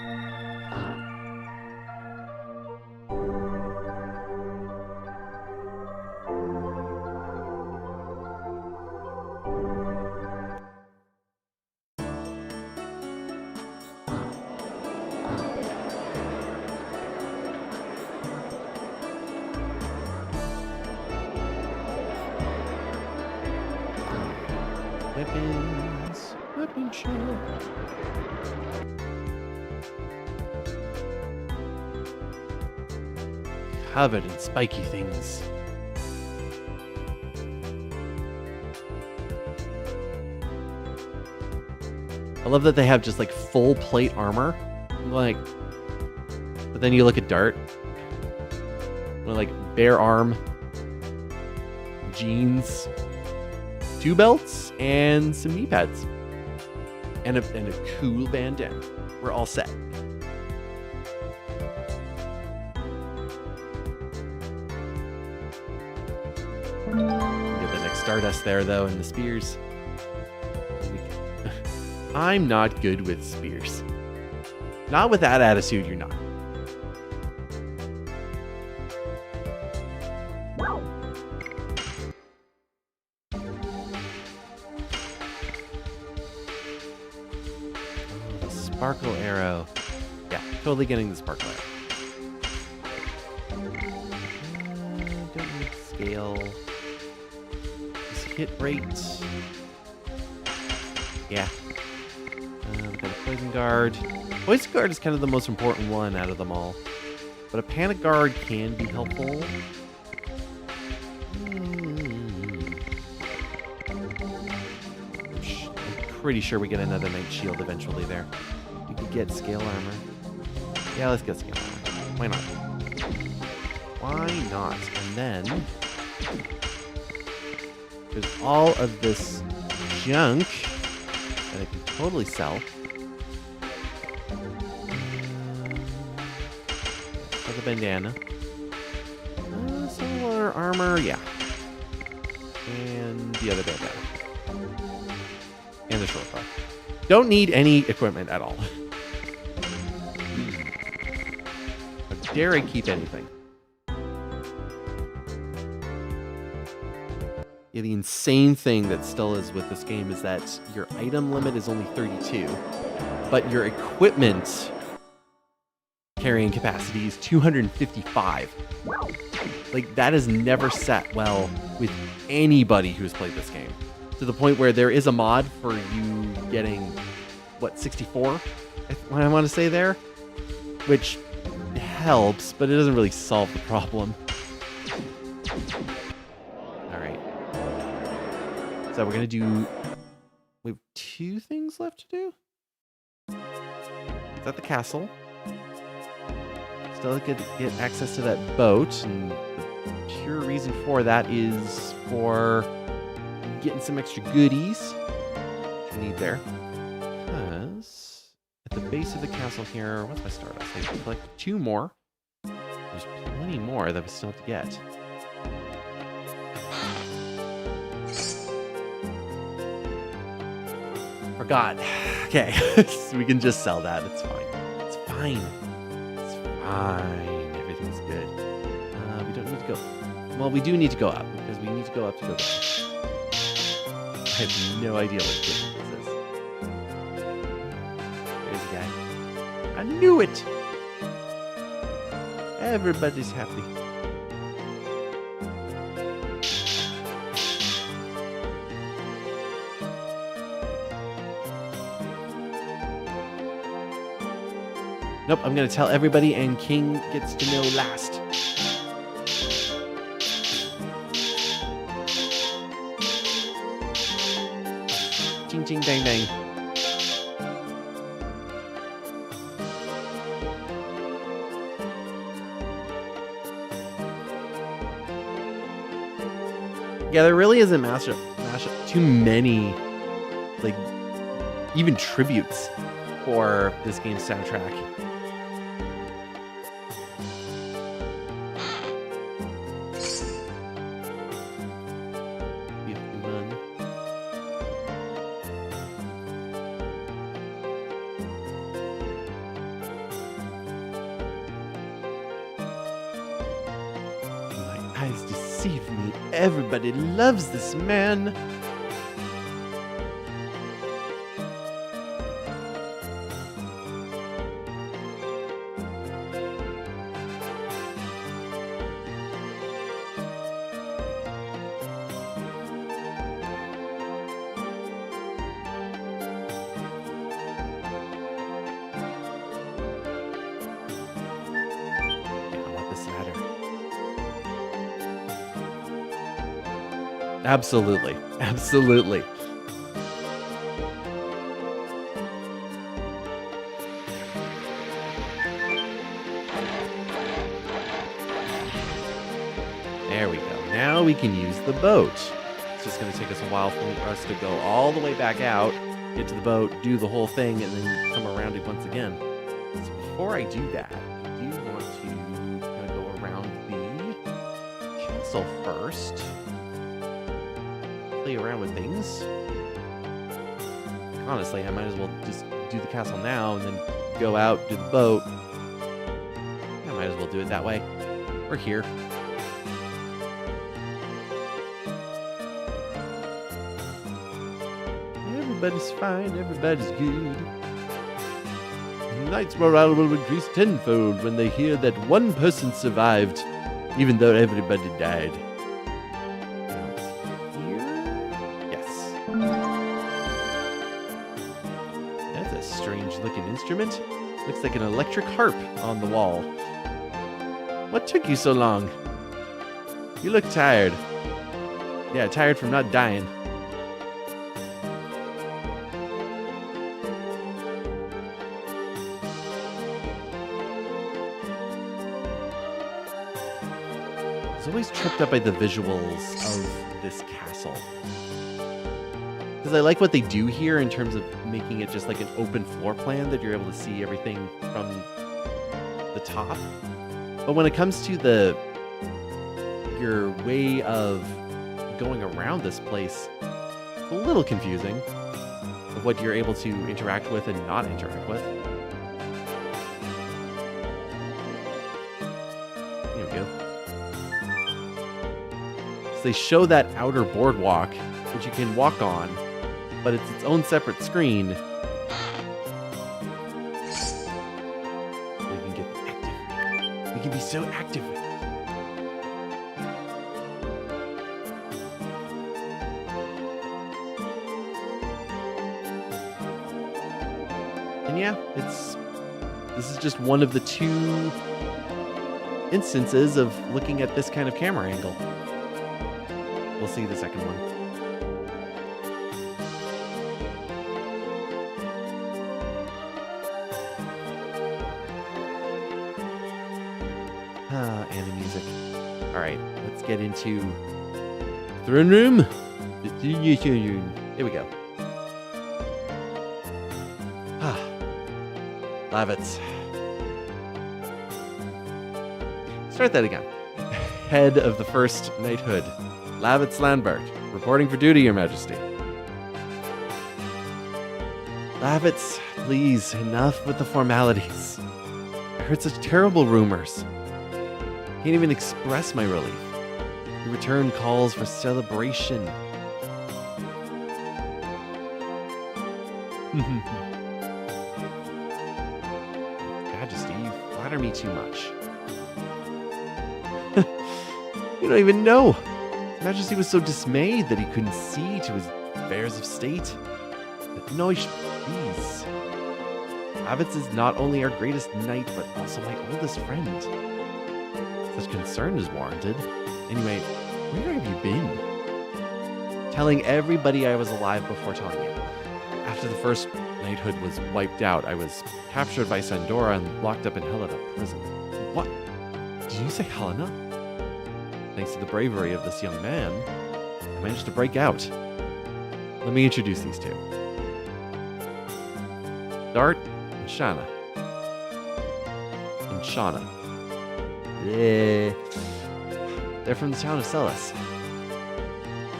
Weapons. Weapon shop. Covered in spiky things. I love that they have just like full plate armor. Like, but then you look at Dart. Like bare arm, jeans, 2 belts, and some knee pads. And a cool bandana. We're all set. Get the next Stardust there, though, and the spears. I'm not good with spears. Not with that attitude, you're not. Sparkle arrow. Yeah, totally getting the sparkle arrow. Don't need scale. Is hit rate. Yeah. We've got a poison guard. Poison guard is kind of the most important one out of them all. But a panic guard can be helpful. I'm pretty sure we get another night shield eventually there. We could get scale armor. Yeah, let's get scale armor. Why not? Why not? And then there's all of this junk that I can totally sell. For the bandana. Solar armor, yeah. And the other bandana. And the short bow. Don't need any equipment at all. How dare I keep anything? Yeah, the insane thing that still is with this game is that your item limit is only 32, but your equipment carrying capacity is 255. Like, that is never set well with anybody who's played this game. To the point where there is a mod for you getting, what, 64? I want to say there? Which helps, but it doesn't really solve the problem. Alright. So we're going to do... We have 2 things left to do? It's at the castle. Still get access to that boat, and the pure reason for that is for getting some extra goodies, which we need there. Because at the base of the castle here, what's my stardust? I collect 2 more. There's plenty more that we still have to get. Forgot. Okay, so we can just sell that. It's fine. It's fine. It's fine. Everything's good. We don't need to go. Well, we do need to go up because we need to go up to go down. I have no idea what this is. There's the guy. I knew it. Everybody's happy. Nope, I'm gonna tell everybody, and King gets to know last. Ching ching bang bang. Yeah, there really isn't mashup too many, like, even tributes for this game's soundtrack. My eyes deceive me. Everybody loves this man. Absolutely. Absolutely. There we go. Now we can use the boat. It's just going to take us a while for us to go all the way back out, get to the boat, do the whole thing, and then come around it once again. So before I do that, I do want to kind of go around the castle first. Play around with things. Honestly, I might as well just do the castle now and then go out, do the boat. I might as well do it that way. We're here. Everybody's fine, everybody's good. Knight's morale will increase tenfold when they hear that one person survived, even though everybody died. Looking instrument. Looks like an electric harp on the wall. What took you so long? You look tired. Yeah, tired from not dying. I was always tripped up by the visuals of this castle. Because I like what they do here in terms of making it just like an open floor plan that you're able to see everything from the top. But when it comes to your way of going around this place, it's a little confusing of what you're able to interact with and not interact with. There we go. So they show that outer boardwalk, which you can walk on, but it's its own separate screen. We can get active. We can be so active with it. And yeah, this is just one of the 2 instances of looking at this kind of camera angle. We'll see the second one. And the music. Alright, let's get into throne room. Here we go. Lavitz. Start that again. Head of the First Knighthood, Lavitz Landbert, reporting for duty, Your Majesty. Lavitz, please, enough with the formalities. I heard such terrible rumors. Can't even express my relief. Your return calls for celebration. Majesty, you flatter me too much. You don't even know. His Majesty was so dismayed that he couldn't see to his affairs of state. But no, please. Lavitz is not only our greatest knight, but also my oldest friend. Such concern is warranted. Anyway, where have you been? Telling everybody I was alive before telling you. After the first knighthood was wiped out, I was captured by Sandora and locked up in Helena prison. What? Did you say Helena? Thanks to the bravery of this young man, I managed to break out. Let me introduce these two. Dart and Shanna. And Shauna. Yeah. They're from the town of Celes.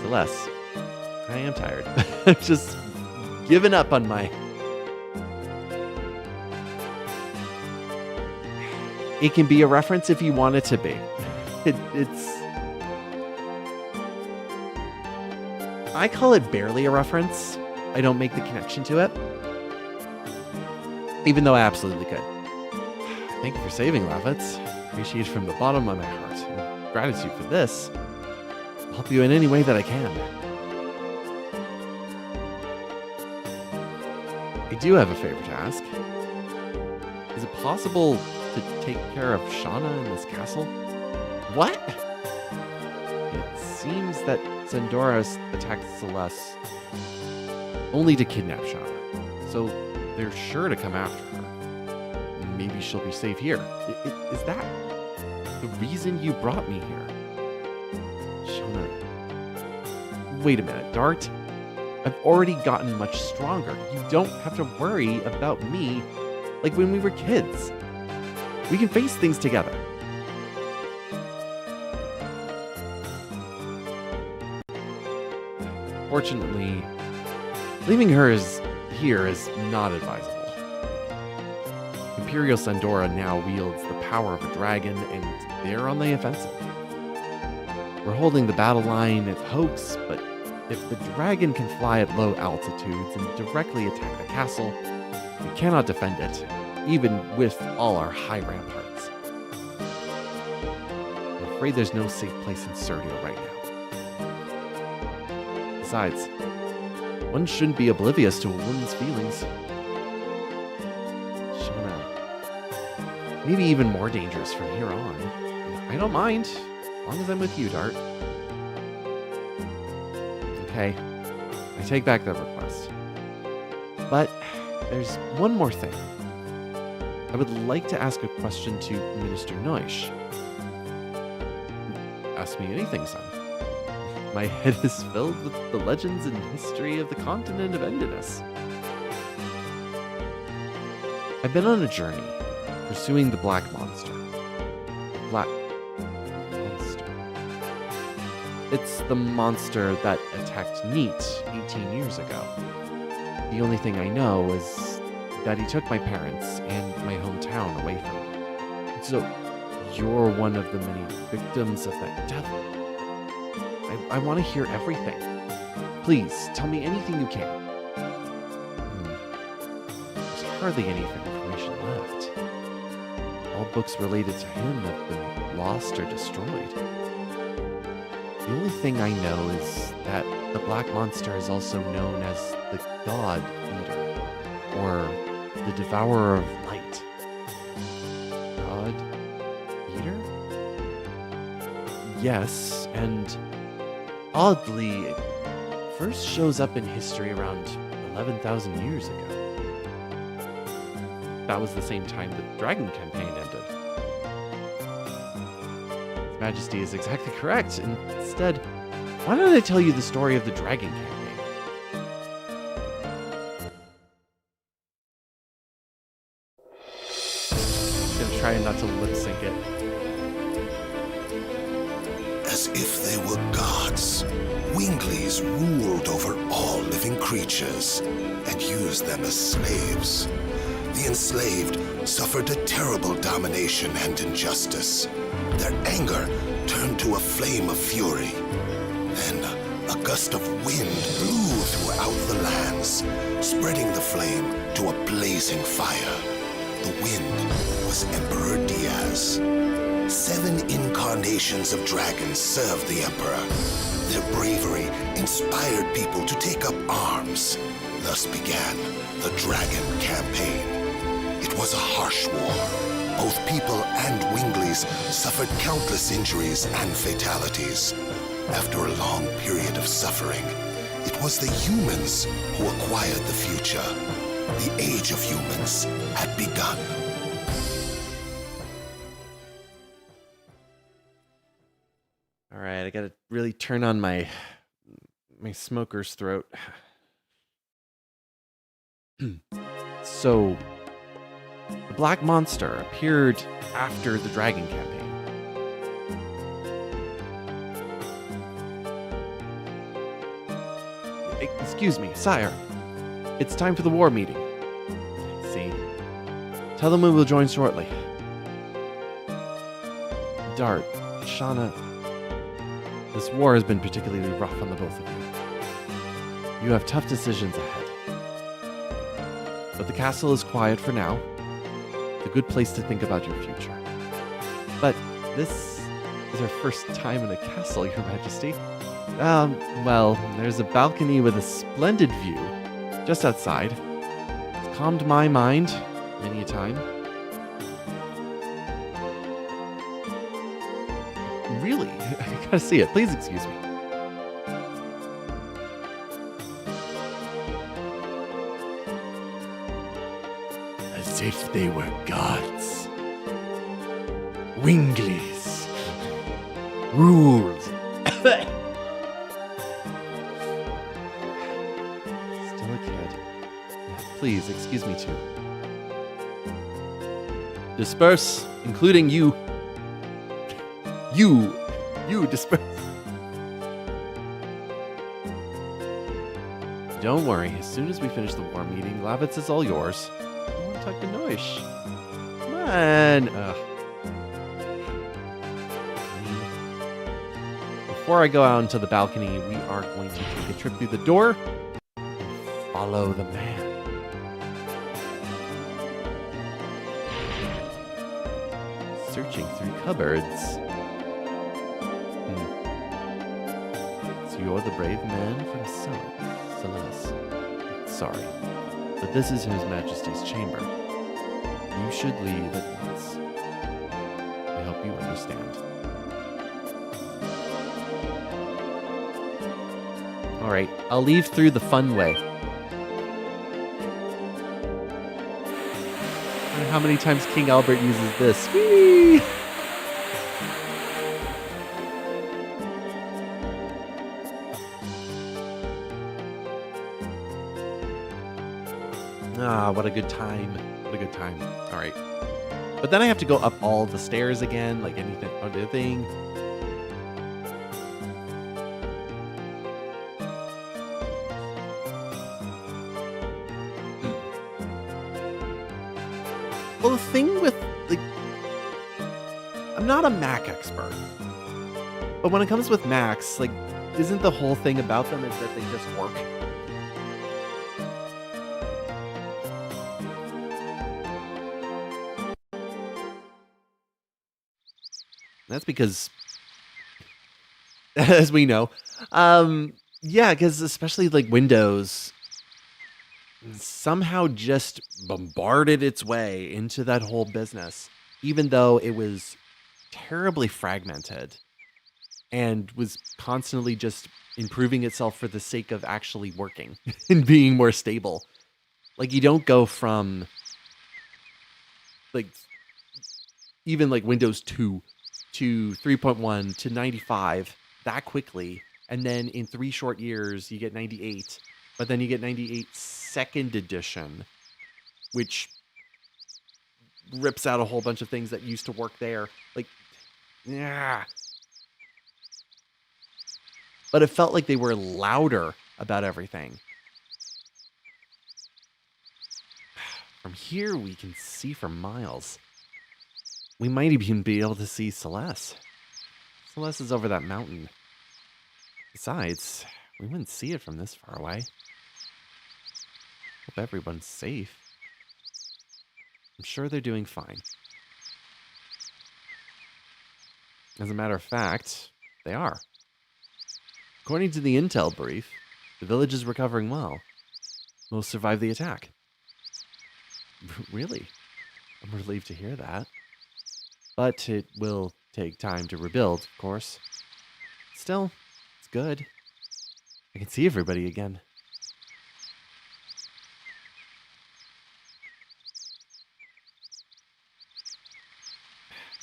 Celeste. I am tired. I've just given up on my... It can be a reference if you want it to be. It's... I call it barely a reference. I don't make the connection to it. Even though I absolutely could. Thank you for saving Lavitz. Appreciate it from the bottom of my heart. And gratitude for this. I'll help you in any way that I can. I do have a favor to ask. Is it possible to take care of Shauna in this castle? What? It seems that Sandoras attacked Celeste only to kidnap Shauna. So they're sure to come after her. Maybe she'll be safe here. Is that the reason you brought me here? Shauna. Wait a minute, Dart. I've already gotten much stronger. You don't have to worry about me like when we were kids. We can face things together. Fortunately, leaving her here is not advisable. Imperial Sandora now wields the power of a dragon, and they're on the offensive. We're holding the battle line at Hoax, but if the dragon can fly at low altitudes and directly attack the castle, we cannot defend it, even with all our high ramparts. I'm afraid there's no safe place in Serdio right now. Besides, one shouldn't be oblivious to a woman's feelings. Shauna, maybe even more dangerous from here on. I don't mind, as long as I'm with you, Dart. Okay, I take back that request. But there's one more thing. I would like to ask a question to Minister Neusch. Ask me anything, son. My head is filled with the legends and history of the continent of Endinus. I've been on a journey, pursuing the Black Monster. Black Monster. It's the monster that attacked Neat 18 years ago. The only thing I know is that he took my parents and my hometown away from me. So, you're one of the many victims of that devil. I want to hear everything. Please, tell me anything you can. There's hardly any information left. All books related to him have been lost or destroyed. The only thing I know is that the Black Monster is also known as the God Eater, or the Devourer of Light. God Eater? Yes, and oddly, it first shows up in history around 11,000 years ago. That was the same time the Dragon campaign ended. His Majesty is exactly correct. Instead, why don't I tell you the story of the Dragon campaign? trying not to lip sync it. As if they were gods, Winglies ruled over all living creatures and used them as slaves. The enslaved suffered a terrible domination and injustice. Their anger turned to a flame of fury. Then a gust of wind blew throughout the lands, spreading the flame to a blazing fire. The wind was Emperor Diaz. 7 incarnations of dragons served the Emperor. Their bravery inspired people to take up arms. Thus began the Dragon Campaign. It was a harsh war. Both people and Winglies suffered countless injuries and fatalities. After a long period of suffering, it was the humans who acquired the future. The age of humans had begun. All right, I gotta really turn on my smoker's throat. So, the Black Monster appeared after the Dragon Campaign. Excuse me, sire. It's time for the war meeting. See? Tell them we will join shortly. Dart, Shauna, this war has been particularly rough on the both of you. You have tough decisions ahead. But the castle is quiet for now. It's a good place to think about your future. But this is our first time in a castle, Your Majesty. Well, there's a balcony with a splendid view just outside. It's calmed my mind many a time. Really? I gotta see it. Please excuse me. As if they were gods. Winglies. Ruled. Still a kid. Please, excuse me too. Disperse, including you. You disperse. Don't worry, as soon as we finish the war meeting, Lavitz is all yours. I want to talk to Noish. Come on. Before I go out into the balcony, we are going to take a trip through the door and follow the man. Searching through cupboards. So you're the brave man from Celis. Sorry, but this is His Majesty's chamber. You should leave at once. I hope you understand. Alright, I'll leave through the fun way. I wonder how many times King Albert uses this. Whee! Ah, what a good time. What a good time. Alright. But then I have to go up all the stairs again, like anything other thing. Well, the thing with, like, I'm not a Mac expert, but when it comes with Macs, like, isn't the whole thing about them is that they just work? That's because, as we know, yeah, because especially like Windows somehow just bombarded its way into that whole business, even though it was terribly fragmented and was constantly just improving itself for the sake of actually working and being more stable. Like, you don't go from like even like Windows 2 to 3.1 to 95 that quickly, and then in 3 short years you get 98, but then you get 98 second edition, which rips out a whole bunch of things that used to work there. Like, yeah. But it felt like they were louder about everything. From here, we can see for miles. We might even be able to see Celeste. Celeste is over that mountain. Besides, we wouldn't see it from this far away. Hope everyone's safe. I'm sure they're doing fine. As a matter of fact, they are. According to the intel brief, the village is recovering well. Most survived the attack. Really? I'm relieved to hear that. But it will take time to rebuild, of course. Still, it's good. I can see everybody again.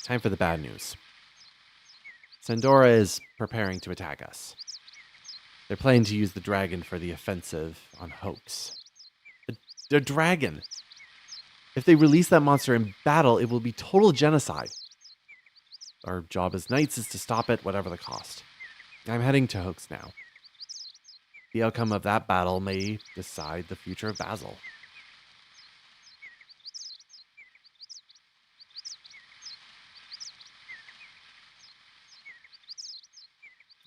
Time for the bad news. Sandora is preparing to attack us. They're planning to use the dragon for the offensive on Hoax. The dragon! If they release that monster in battle, it will be total genocide. Our job as knights is to stop it, whatever the cost. I'm heading to Hoax now. The outcome of that battle may decide the future of Basil.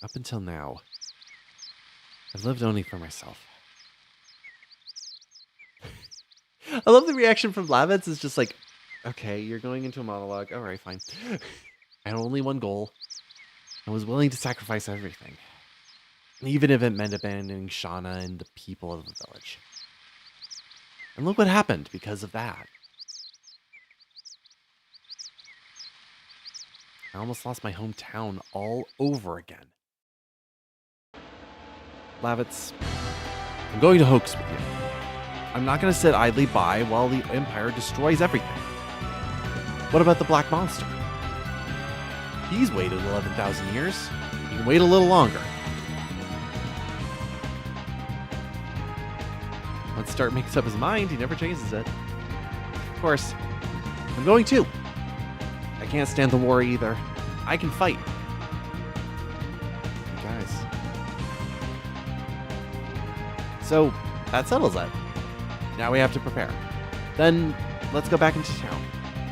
Up until now, I've lived only for myself. I love the reaction from Lavitz. It's just like, okay, you're going into a monologue. All right, fine. I had only one goal. I was willing to sacrifice everything. Even if it meant abandoning Shauna and the people of the village. And look what happened because of that. I almost lost my hometown all over again. Lavitz, I'm going to Hoax with you. I'm not going to sit idly by while the Empire destroys everything. What about the Black Monster? He's waited 11,000 years. He can wait a little longer. Once Stark makes up his mind, he never changes it. Of course, I'm going too. I can't stand the war either. I can fight. Guys. So, that settles it. Now we have to prepare. Then, let's go back into town.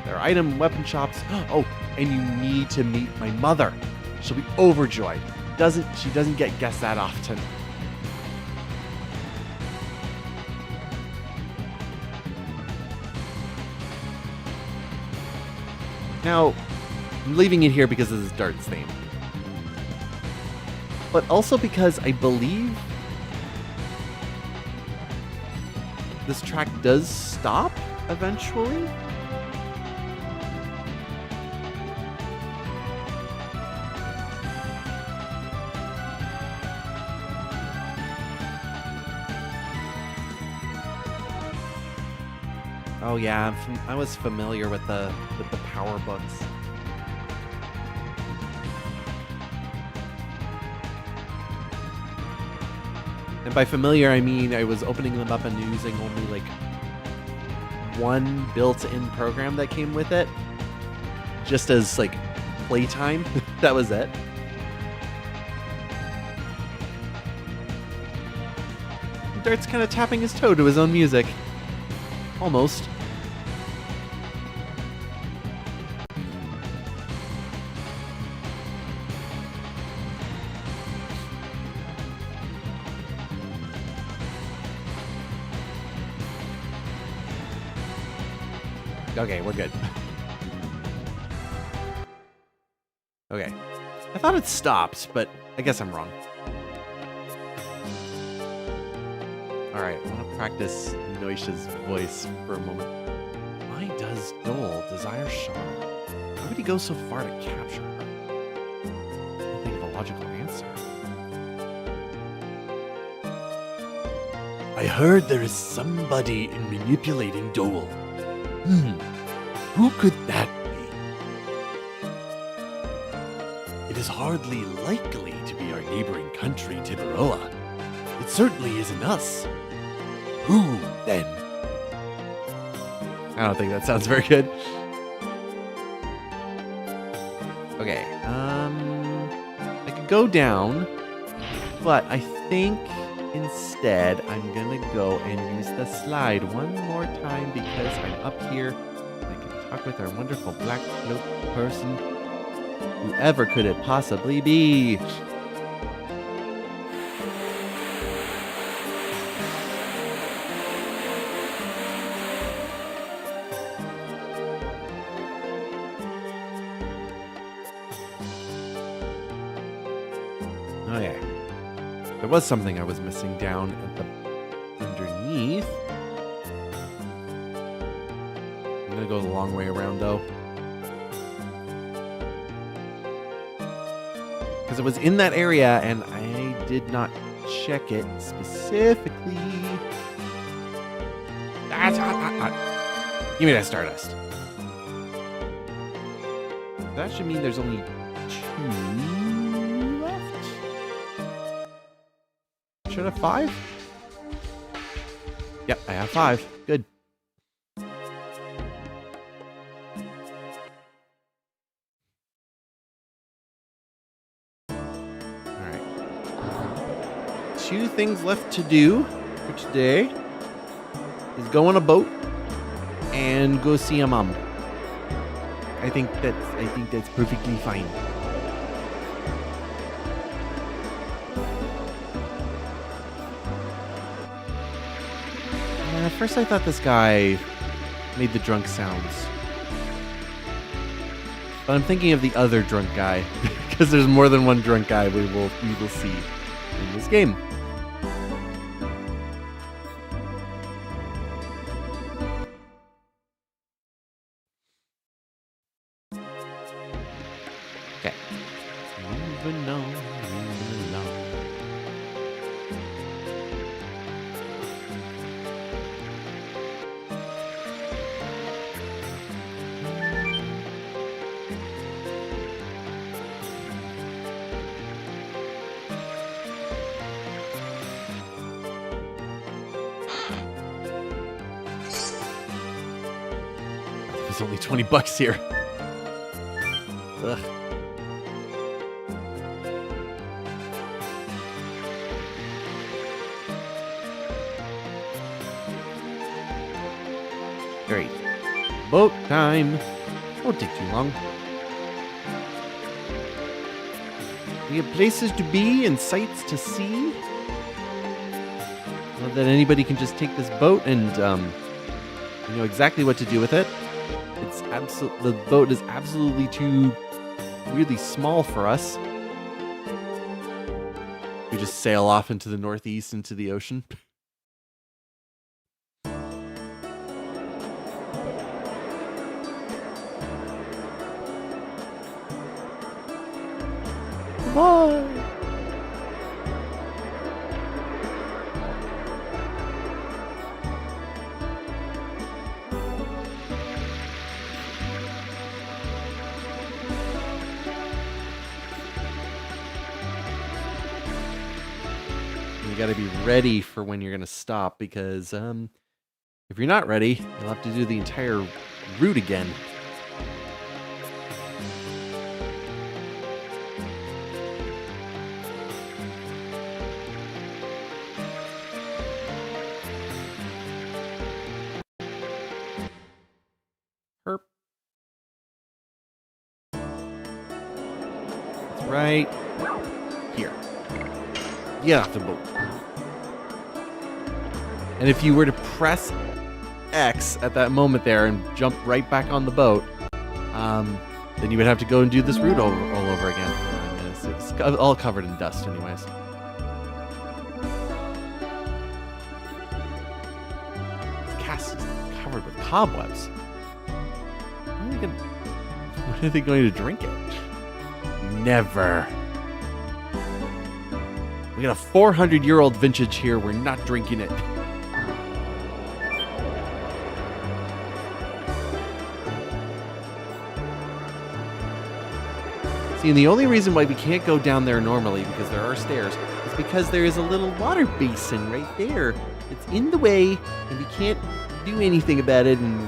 There are weapon shops. Oh, and you need to meet my mother. She'll be overjoyed. She doesn't get guests that often. Now, I'm leaving it here because this is Dart's theme. But also because I believe this track does stop eventually. Oh yeah, I was familiar with the power books. And by familiar, I mean I was opening them up and using only like one built-in program that came with it, just as like playtime. That was it. Dart's kind of tapping his toe to his own music. Almost. Okay, we're good. Okay. I thought it stopped, but I guess I'm wrong. Alright, I want to practice Noisha's voice for a moment. Why does Dole desire Shauna? Why would he go so far to capture her? I can't think of a logical answer. I heard there is somebody manipulating Dole. Who could that be? It is hardly likely to be our neighboring country, Tiberoa. It certainly isn't us. Who, then? I don't think that sounds very good. Okay, I could go down, but I think instead I'm gonna go and use the slide one more time because I'm up here. I can talk with our wonderful black cloak person, whoever could it possibly be. Oh yeah. There was something I was missing down at the underneath. I'm gonna go the long way around though. Because it was in that area and I did not check it specifically. Give me that Stardust. That should mean there's only 2 left. Should I have 5? Yep, I have 5. Good. Alright. 2 things left to do for today is go on a boat and go see a mom. I think that's perfectly fine. At first I thought this guy made the drunk sounds. But I'm thinking of the other drunk guy because there's more than one drunk guy we will see in this game. Okay. Moving on, moving on. There's only $20 here. Ugh. Great. Boat time. Won't take too long. We have places to be and sights to see. Not that anybody can just take this boat and you know exactly what to do with it. The boat is absolutely too really small for us. We just sail off into the northeast into the ocean. Bye. You got to be ready for when you're going to stop because if you're not ready, you'll have to do the entire route again. Herp. That's right here. Get off the boat. And if you were to press X at that moment there and jump right back on the boat, then you would have to go and do this route all over again. It's all covered in dust anyways. This cast is covered with cobwebs. When are they going to drink it? Never. We got a 400-year-old vintage here. We're not drinking it. See, and the only reason why we can't go down there normally, because there are stairs, is because there is a little water basin right there. It's in the way, and we can't do anything about it, and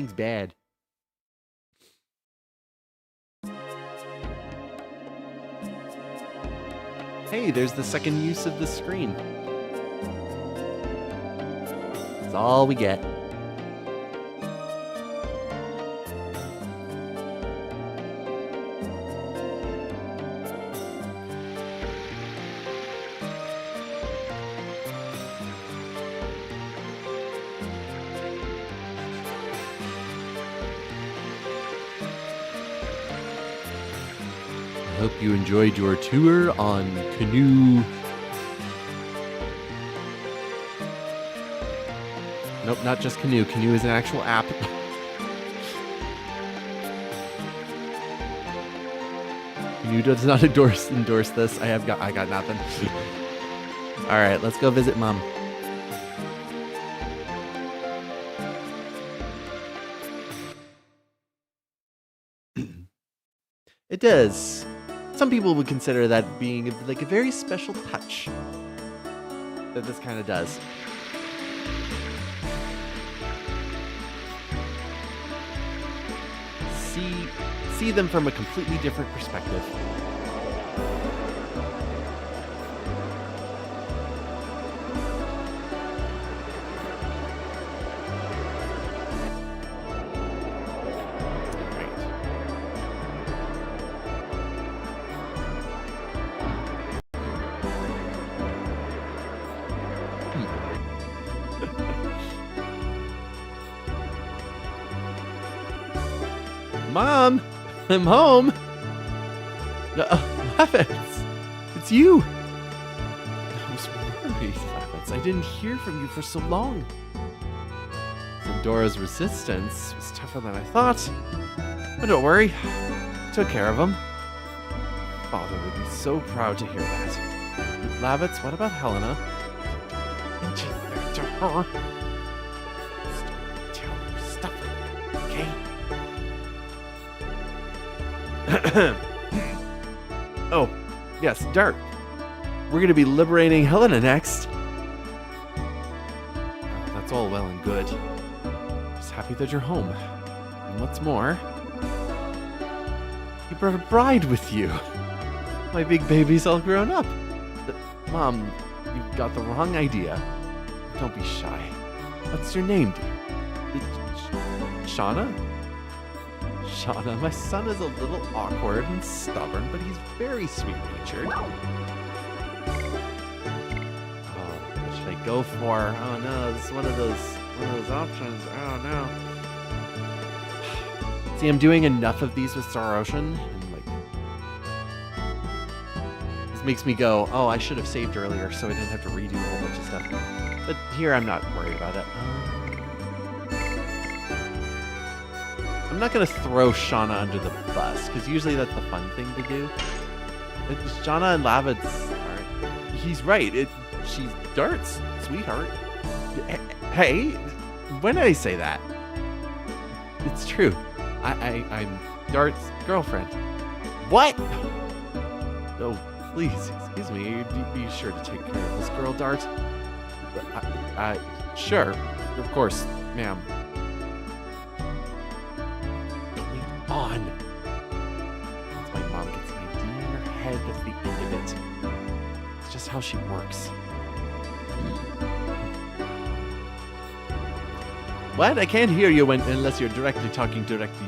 Cheating's bad. Hey, there's the second use of the screen. That's all we get. I hope you enjoyed your tour on Canoe. Nope, not just Canoe. Canoe is an actual app. Canoe does not endorse this. I got nothing. All right, let's go visit Mom. It does. Some people would consider that being like a very special touch that this kind of does. See them from a completely different perspective. Mom, I'm home. Laffits, it's you. I was worried, Laffits. I didn't hear from you for so long. Zendora's resistance was tougher than I thought. But don't worry, took care of him. Father would be so proud to hear that. Laffits, what about Helena? Didn't you think to her? Stop telling her stuff like that, okay? Oh, yes, Dart. We're going to be liberating Helena next. That's all well and good. Just happy that you're home. And what's more, you brought a bride with you. My big baby's all grown up. Mom, you've got the wrong idea. Don't be shy. What's your name, dear? Shauna? Shauna, my son is a little awkward and stubborn, but he's very sweet-natured. Oh, what should I go for? Oh no, this is one of those options. Oh no. See, I'm doing enough of these with Star Ocean, and like, this makes me go, oh, I should have saved earlier, so I didn't have to redo a whole bunch of stuff. But here, I'm not worried about it. I'm not going to throw Shauna under the bus, because usually that's the fun thing to do. Shauna and Lavid's are... He's right. She's Dart's sweetheart. Hey, when did I say that? It's true. I'm Dart's girlfriend. What? Oh, please, excuse me. Be sure to take care of this girl, Dart. Sure. Of course, ma'am. On. Once my mom gets an idea in her head, that's the end of it. It's just how she works. What? I can't hear you unless you're talking directly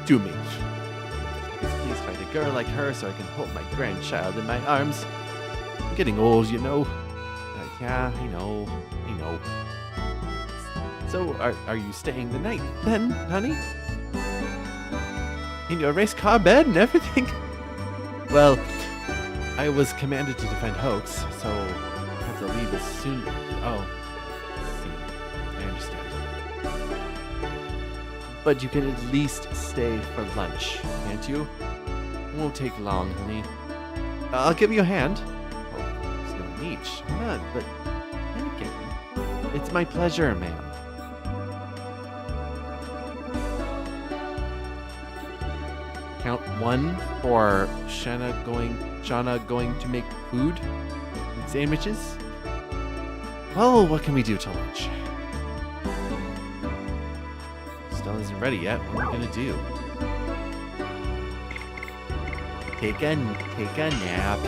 to me. Please find a girl like her so I can hold my grandchild in my arms. I'm getting old, you know. Yeah, I know. So, are you staying the night then, honey? In your race car bed and everything? Well, I was commanded to defend Hoax, so I have to leave as soon... Oh. See. I understand. But you can at least stay for lunch, can't you? It won't take long, honey. I'll give you a hand. Oh, there's no need. Why not? But then again, it's my pleasure, ma'am. Count 1 for Shauna going to make food and sandwiches. Well, what can we do till lunch? Still still isn't ready yet. What are we gonna do? Take a nap.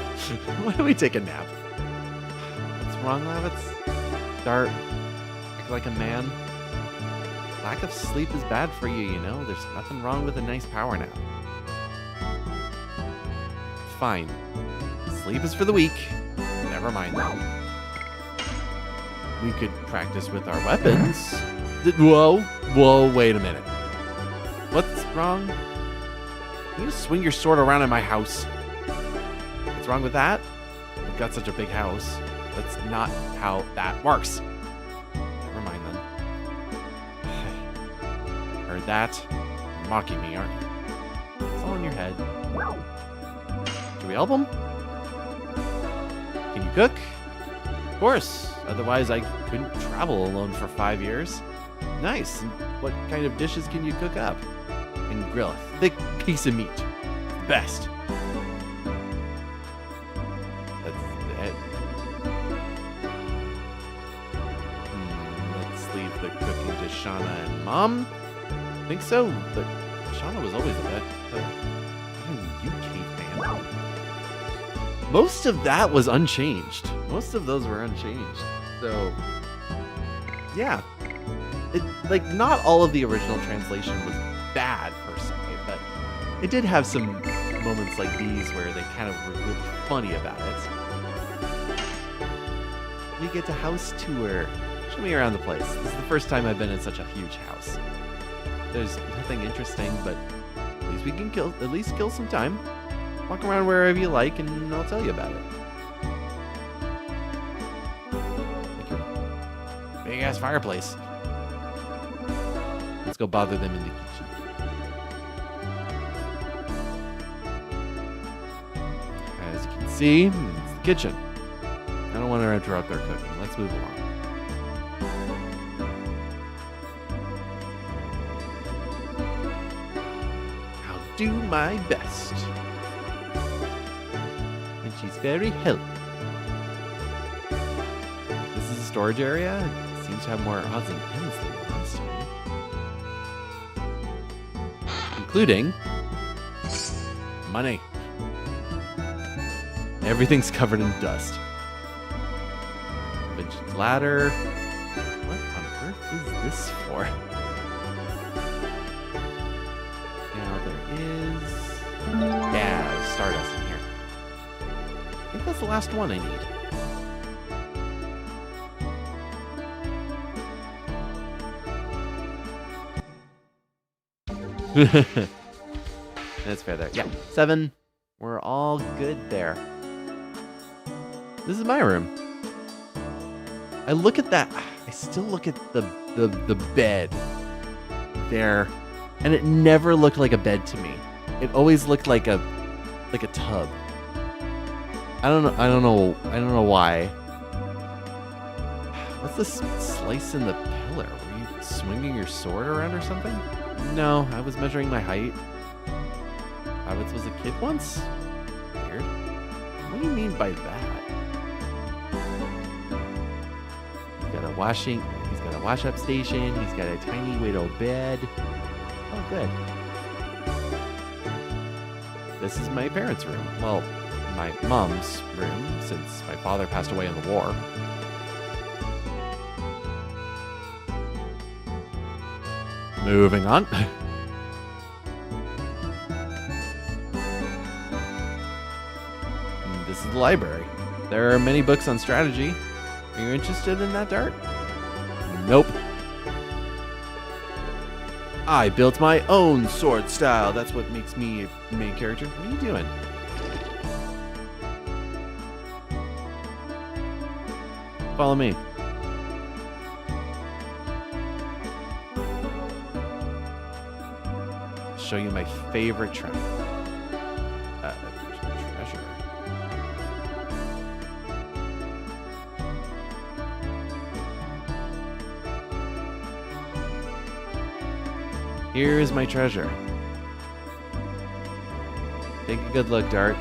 Why do we take a nap? What's wrong, Lavitz? Dart, act like a man. Lack of sleep is bad for you, you know? There's nothing wrong with a nice power nap. Fine. Sleep is for the weak. Never mind that. We could practice with our weapons. Whoa, wait a minute. What's wrong? You just swing your sword around in my house. What's wrong with that? We've got such a big house. That's not how that works. Never mind then. Heard that? You're mocking me, aren't you? It's all in your head. Should we help him? Can you cook? Of course. Otherwise, I couldn't travel alone for 5 years. Nice. And what kind of dishes can you cook up? And grill a thick piece of meat. Best. That's it. Let's leave the cooking to Shauna and Mom. I think so, but Shauna was always a bit. Why didn't you, caveman? Most of that was unchanged. Most of those were unchanged. So, yeah. Like, not all of the original translation was bad per se, but it did have some moments like these where they kind of were really funny about it. We get to house tour. Show me around the place. This is the first time I've been in such a huge house. There's nothing interesting, but at least we can kill some time. Walk around wherever you like, and I'll tell you about it. Like your big ass fireplace. Let's go bother them in the kitchen. As you can see, it's the kitchen. I don't want to interrupt their cooking. Let's move along. I'll do my best. And she's very healthy. This is a storage area. It seems to have more odds and ends than last time. Including money. Everything's covered in dust. Vintage ladder. What on earth is this for? Now there is... Yeah, stardust in here. I think that's the last one I need. That's fair there. Yeah, 7. We're all good there. This is my room. I look at that. I still look at the bed there, and it never looked like a bed to me. It always looked like a tub. I don't know why. What's this slice in the pillar? Were you swinging your sword around or something? No, I was measuring my height. Rabbits was a kid once? Weird. What do you mean by that? He's got a wash-up station. He's got a tiny widow bed. Oh, good. This is my parents' room. Well, my mom's room, since my father passed away in the war. Moving on. This is the library. There are many books on strategy. Are you interested in that, Dart? Nope. I built my own sword style. That's what makes me a main character. What are you doing? Follow me. Show you my favorite treasure. Here is my treasure. Take a good look, Dart.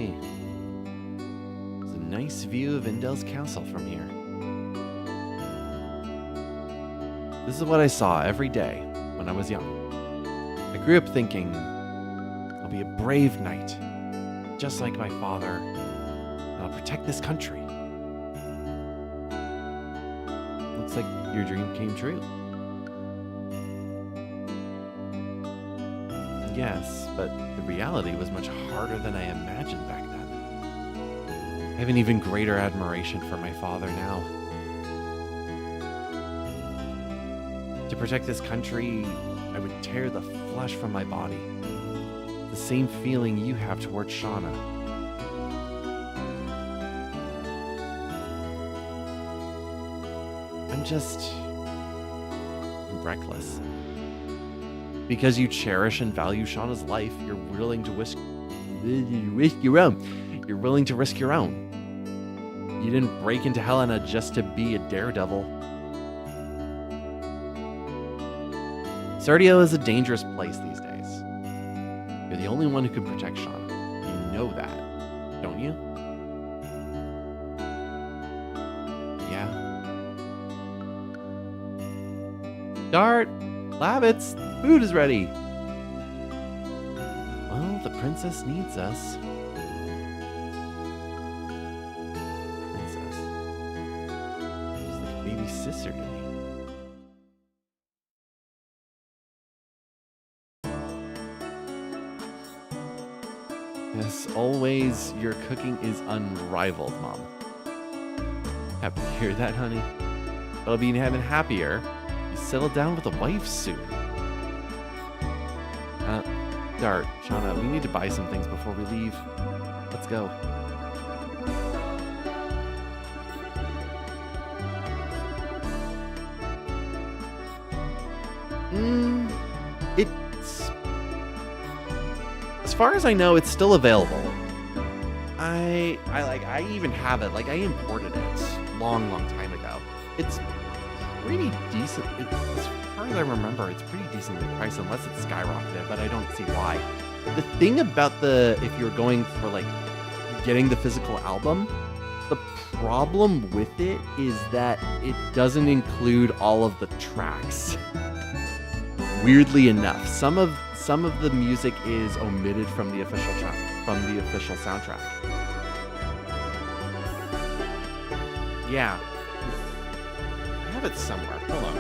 me. It's a nice view of Indel's castle from here. This is what I saw every day when I was young. I grew up thinking, I'll be a brave knight, just like my father, and I'll protect this country. Looks like your dream came true. Yes, but the reality was much harder than I imagined back then. I have an even greater admiration for my father now. To protect this country, I would tear the flesh from my body. The same feeling you have towards Shauna. I'm just reckless. Because you cherish and value Shauna's life, you're willing to risk your own. You're willing to risk your own. You didn't break into Helena just to be a daredevil. Sardio is a dangerous place these days. You're the only one who can protect Shauna. You know that, don't you? Yeah. Dart! Labbits! Food is ready! Well, the princess needs us. Princess. She's like a baby sister to me. As always, your cooking is unrivaled, Mom. Happy to hear that, honey. I'll be even happier. You settle down with a wife soon. Dart, Shauna, we need to buy some things before we leave. Let's go. It's... As far as I know, it's still available. I even have it. Like, I imported it long time ago. It's pretty decent. As far as I remember, it's pretty decently priced, unless it's skyrocketed, but I don't see why. The thing about if you're going for, like, getting the physical album, the problem with it is that it doesn't include all of the tracks. Weirdly enough, some of the music is omitted from the official soundtrack. Yeah. I have it somewhere. Hold on.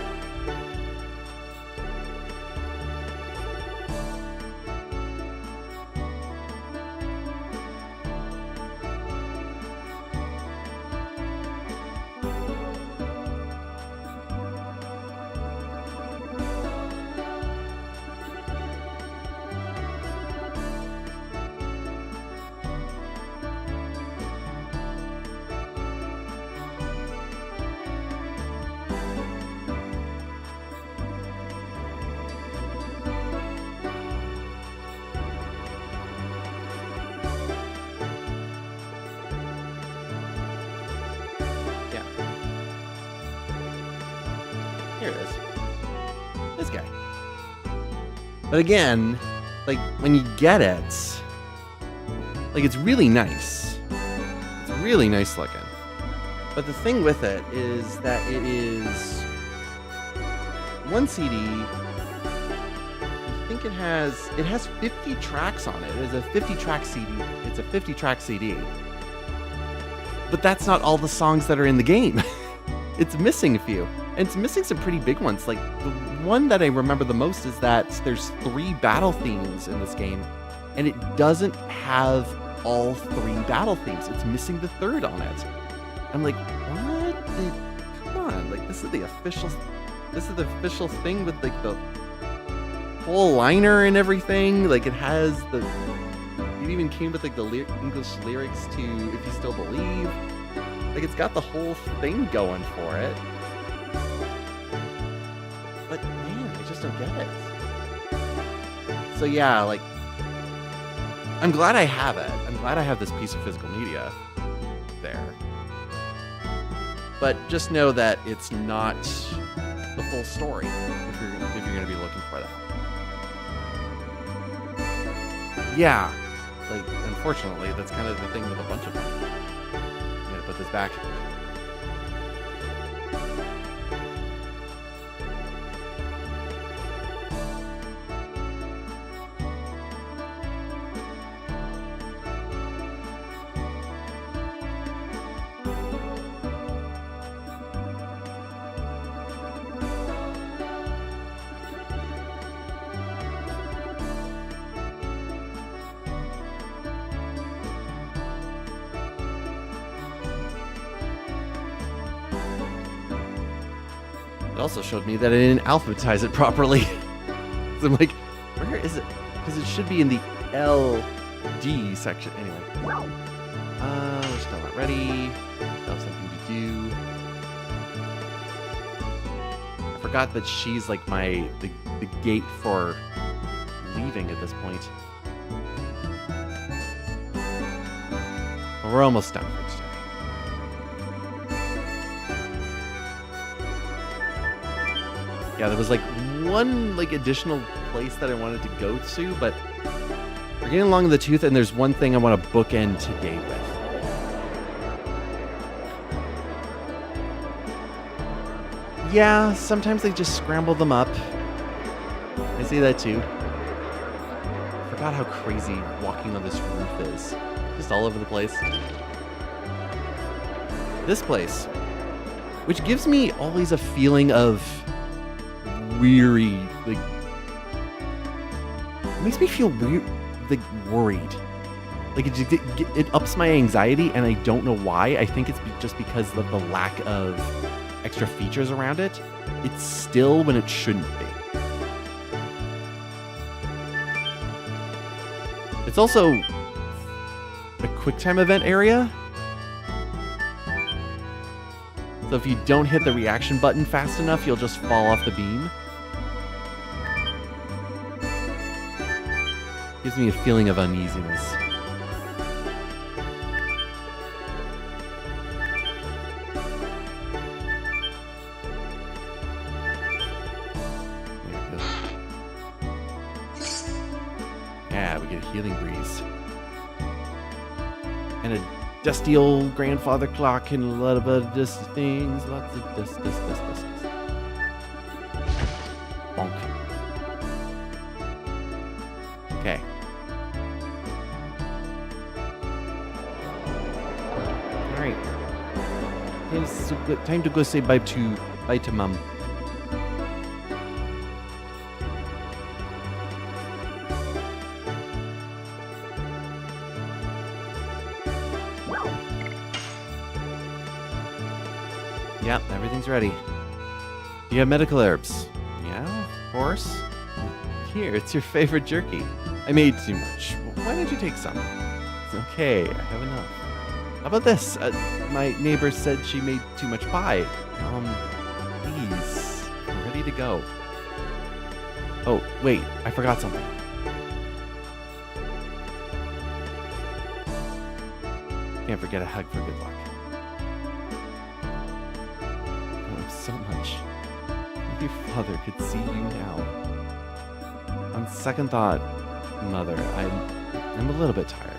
Here it is. This guy. But again, like, when you get it, like, it's really nice. It's really nice looking. But the thing with it is that it is one CD. I think it has 50 tracks on it. It is a 50-track CD. It's a 50-track CD. But that's not all the songs that are in the game. It's missing a few. And it's missing some pretty big ones. Like, the one that I remember the most is that there's 3 battle themes in this game, and it doesn't have all 3 battle themes. It's missing the 3rd on it. I'm like, what? Come on, like, this is the official thing with, like, the whole liner and everything. Like, it has it even came with, like, the English lyrics to If You Still Believe. Like, it's got the whole thing going for it. But, man, I just don't get it. So, yeah, like, I'm glad I have it. I'm glad I have this piece of physical media there. But just know that it's not the full story if you're going to be looking for that. Yeah, like, unfortunately, that's kind of the thing with a bunch of them. I'm gonna put this back. It also showed me that I didn't alphabetize it properly. So I'm like, where is it? Because it should be in the LD section. Anyway. We're still not ready. Still have something to do. I forgot that she's like the gate for leaving at this point. Well, we're almost done for today. Yeah, there was like one additional place that I wanted to go to, but we're getting along in the tooth, and there's one thing I want to bookend today with. Yeah, sometimes they just scramble them up. I see that too. I forgot how crazy walking on this roof is. Just all over the place. This place, which gives me always a feeling of weary, it makes me feel weird, worried. It ups my anxiety, and I don't know why. I think it's just because of the lack of extra features around it. It's still when it shouldn't be. It's also a QuickTime event area. So if you don't hit the reaction button fast enough, you'll just fall off the beam. Gives me a feeling of uneasiness. There we go. Yeah, we get a healing breeze. And a dusty old grandfather clock and a lot of other dusty things. Lots of dust. Bonk. Okay. Alright. Time to go say bye to Mom. Yep, everything's ready. Do you have medical herbs? Yeah, of course. Here, it's your favorite jerky. I made too much. Why don't you take some? It's okay, I have enough. How about this? My neighbor said she made too much pie. Please. I'm ready to go. Oh, wait, I forgot something. Can't forget a hug for good luck. So much. If your father could see you now. On second thought, Mother, I'm a little bit tired.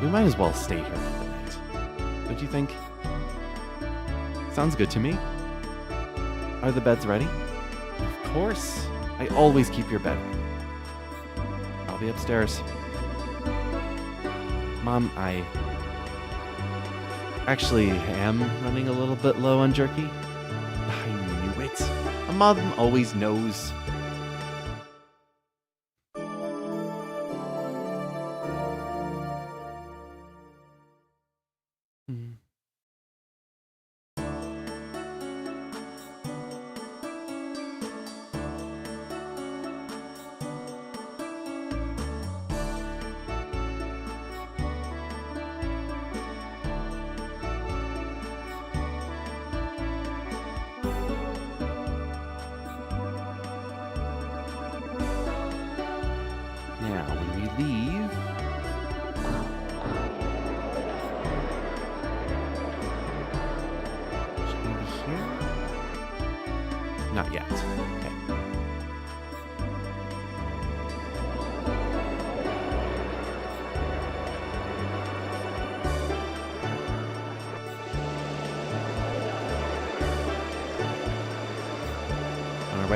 We might as well stay here for the night. Don't you think? Sounds good to me. Are the beds ready? Of course. I always keep your bed ready. I'll be upstairs. Mom, I actually am running a little bit low on jerky. I knew it. A mom always knows.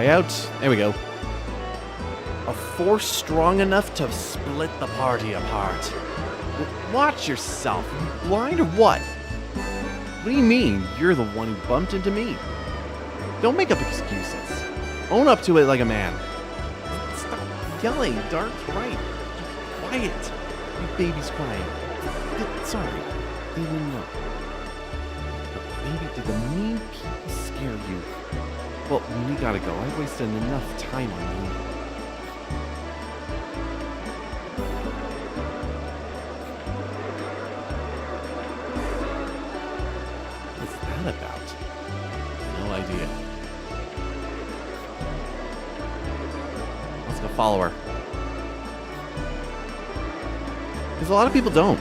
way out. There we go. A force strong enough to split the party apart. Watch yourself. You blind or what? What do you mean? You're the one who bumped into me. Don't make up excuses. Own up to it like a man. Stop yelling. Dark's right. Quiet. Your baby's crying. Sorry. They didn't know. Maybe did the mean people scare you? Well, we gotta go. I wasted enough time on you. What's that about? No idea. Let's go follow her. Because a lot of people don't.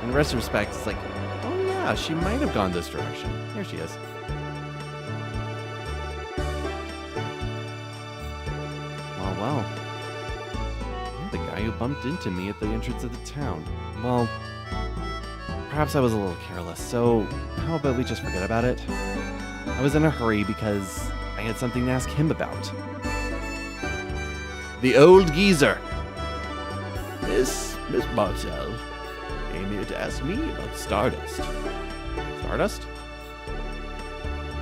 In the rest of respects, it's like, oh yeah, she might have gone this direction. Here she is. Well. You're the guy who bumped into me at the entrance of the town. Well, perhaps I was a little careless, so how about we just forget about it? I was in a hurry because I had something to ask him about. The old geezer. Miss Martell came here to ask me about Stardust. Stardust?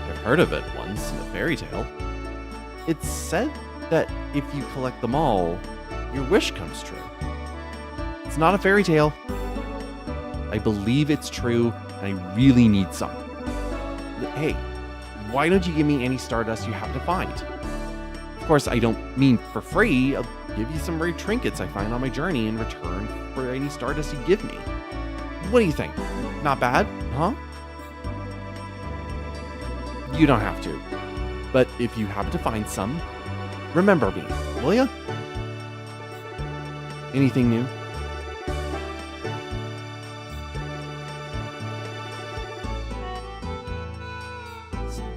I've heard of it once in a fairy tale. It's said that if you collect them all, your wish comes true. It's not a fairy tale. I believe it's true, and I really need some. Hey, why don't you give me any Stardust you happen to find? Of course, I don't mean for free. I'll give you some rare trinkets I find on my journey in return for any Stardust you give me. What do you think? Not bad, huh? You don't have to. But if you happen to find some, remember me, will ya? Anything new?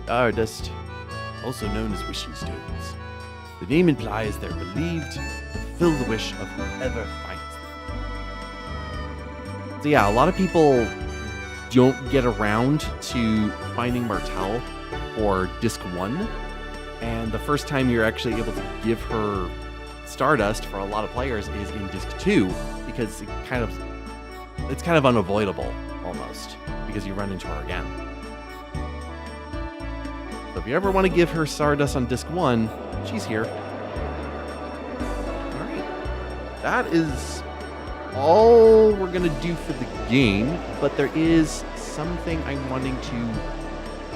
Stardust, also known as wishing stones. The name implies they're believed to fulfill the wish of whoever finds them. So yeah, a lot of people don't get around to finding Martell or Disc 1, and the first time you're actually able to give her Stardust for a lot of players is in Disc 2, because it's kind of unavoidable almost, because you run into her again. So if you ever want to give her Stardust on Disc 1, she's here. Alright. That is all we're going to do for the game, but there is something I'm wanting to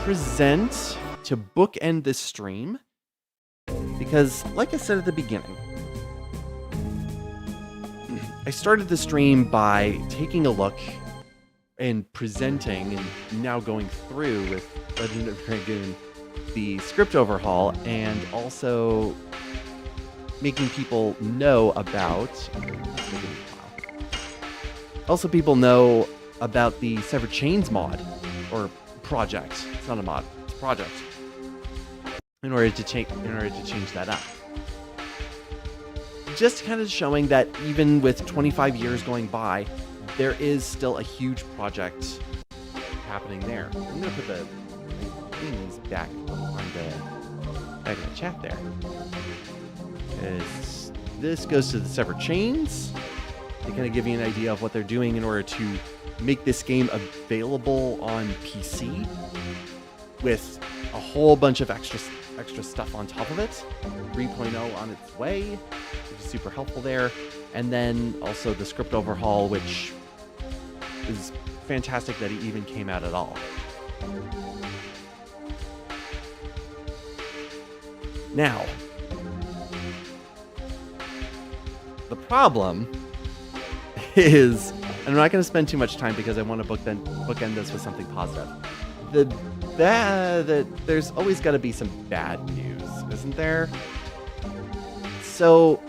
present to bookend this stream, because like I said at the beginning, I started the stream by taking a look and presenting and now going through with Legend of Dragoon the script overhaul, and also making people know about people know about the Severed Chains mod or project. It's not a mod, it's a project. In order to change that up. Just kind of showing that even with 25 years going by, there is still a huge project happening there. I'm gonna put the things back in the chat there. This goes to the Severed Chains. They kind of give you an idea of what they're doing in order to make this game available on PC with a whole bunch of extra stuff on top of it. 3.0 on its way, which is super helpful there. And then also the script overhaul, which is fantastic that it even came out at all. Now, the problem is, and I'm not going to spend too much time because I want to bookend this with something positive. There's always got to be some bad news, isn't there? So,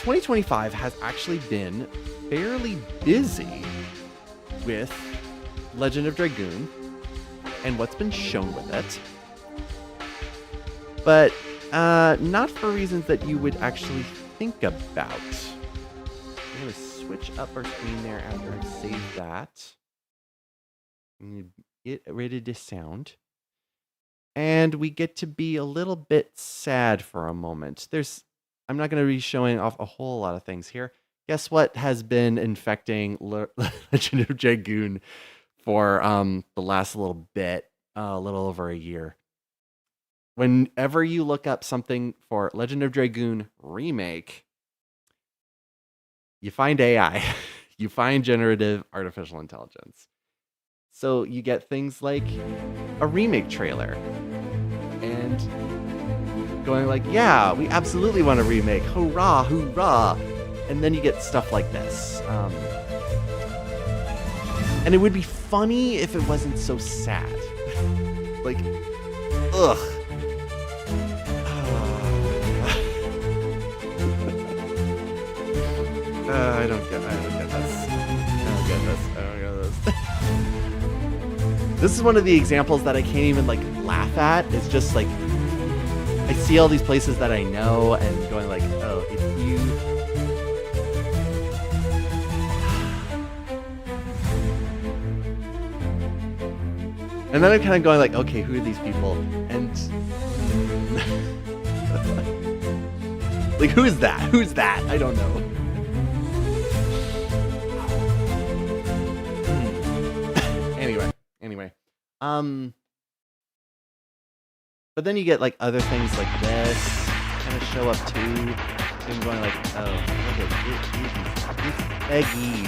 2025 has actually been fairly busy with Legend of Dragoon and what's been shown with it. But not for reasons that you would actually think about. I'm going to switch up our screen there after I've saved that. get rid of the sound. And we get to be a little bit sad for a moment. I'm not going to be showing off a whole lot of things here. Guess what has been infecting Legend of Dragoon for the last little bit, a little over a year. Whenever you look up something for Legend of Dragoon remake, you find AI, you find generative artificial intelligence. So you get things like a remake trailer and going like, yeah, we absolutely want a remake. Hurrah, hoorah. And then you get stuff like this. And it would be funny if it wasn't so sad. Like, ugh. I don't get this. This is one of the examples that I can't even like laugh at. It's just like I see all these places that I know and going like, oh, if you and then I'm kind of going like, okay, who are these people? And like, who is that? Who's that? I don't know. Anyway. But then you get like other things like this kind of show up too. And going like, oh, look at it's Eggy.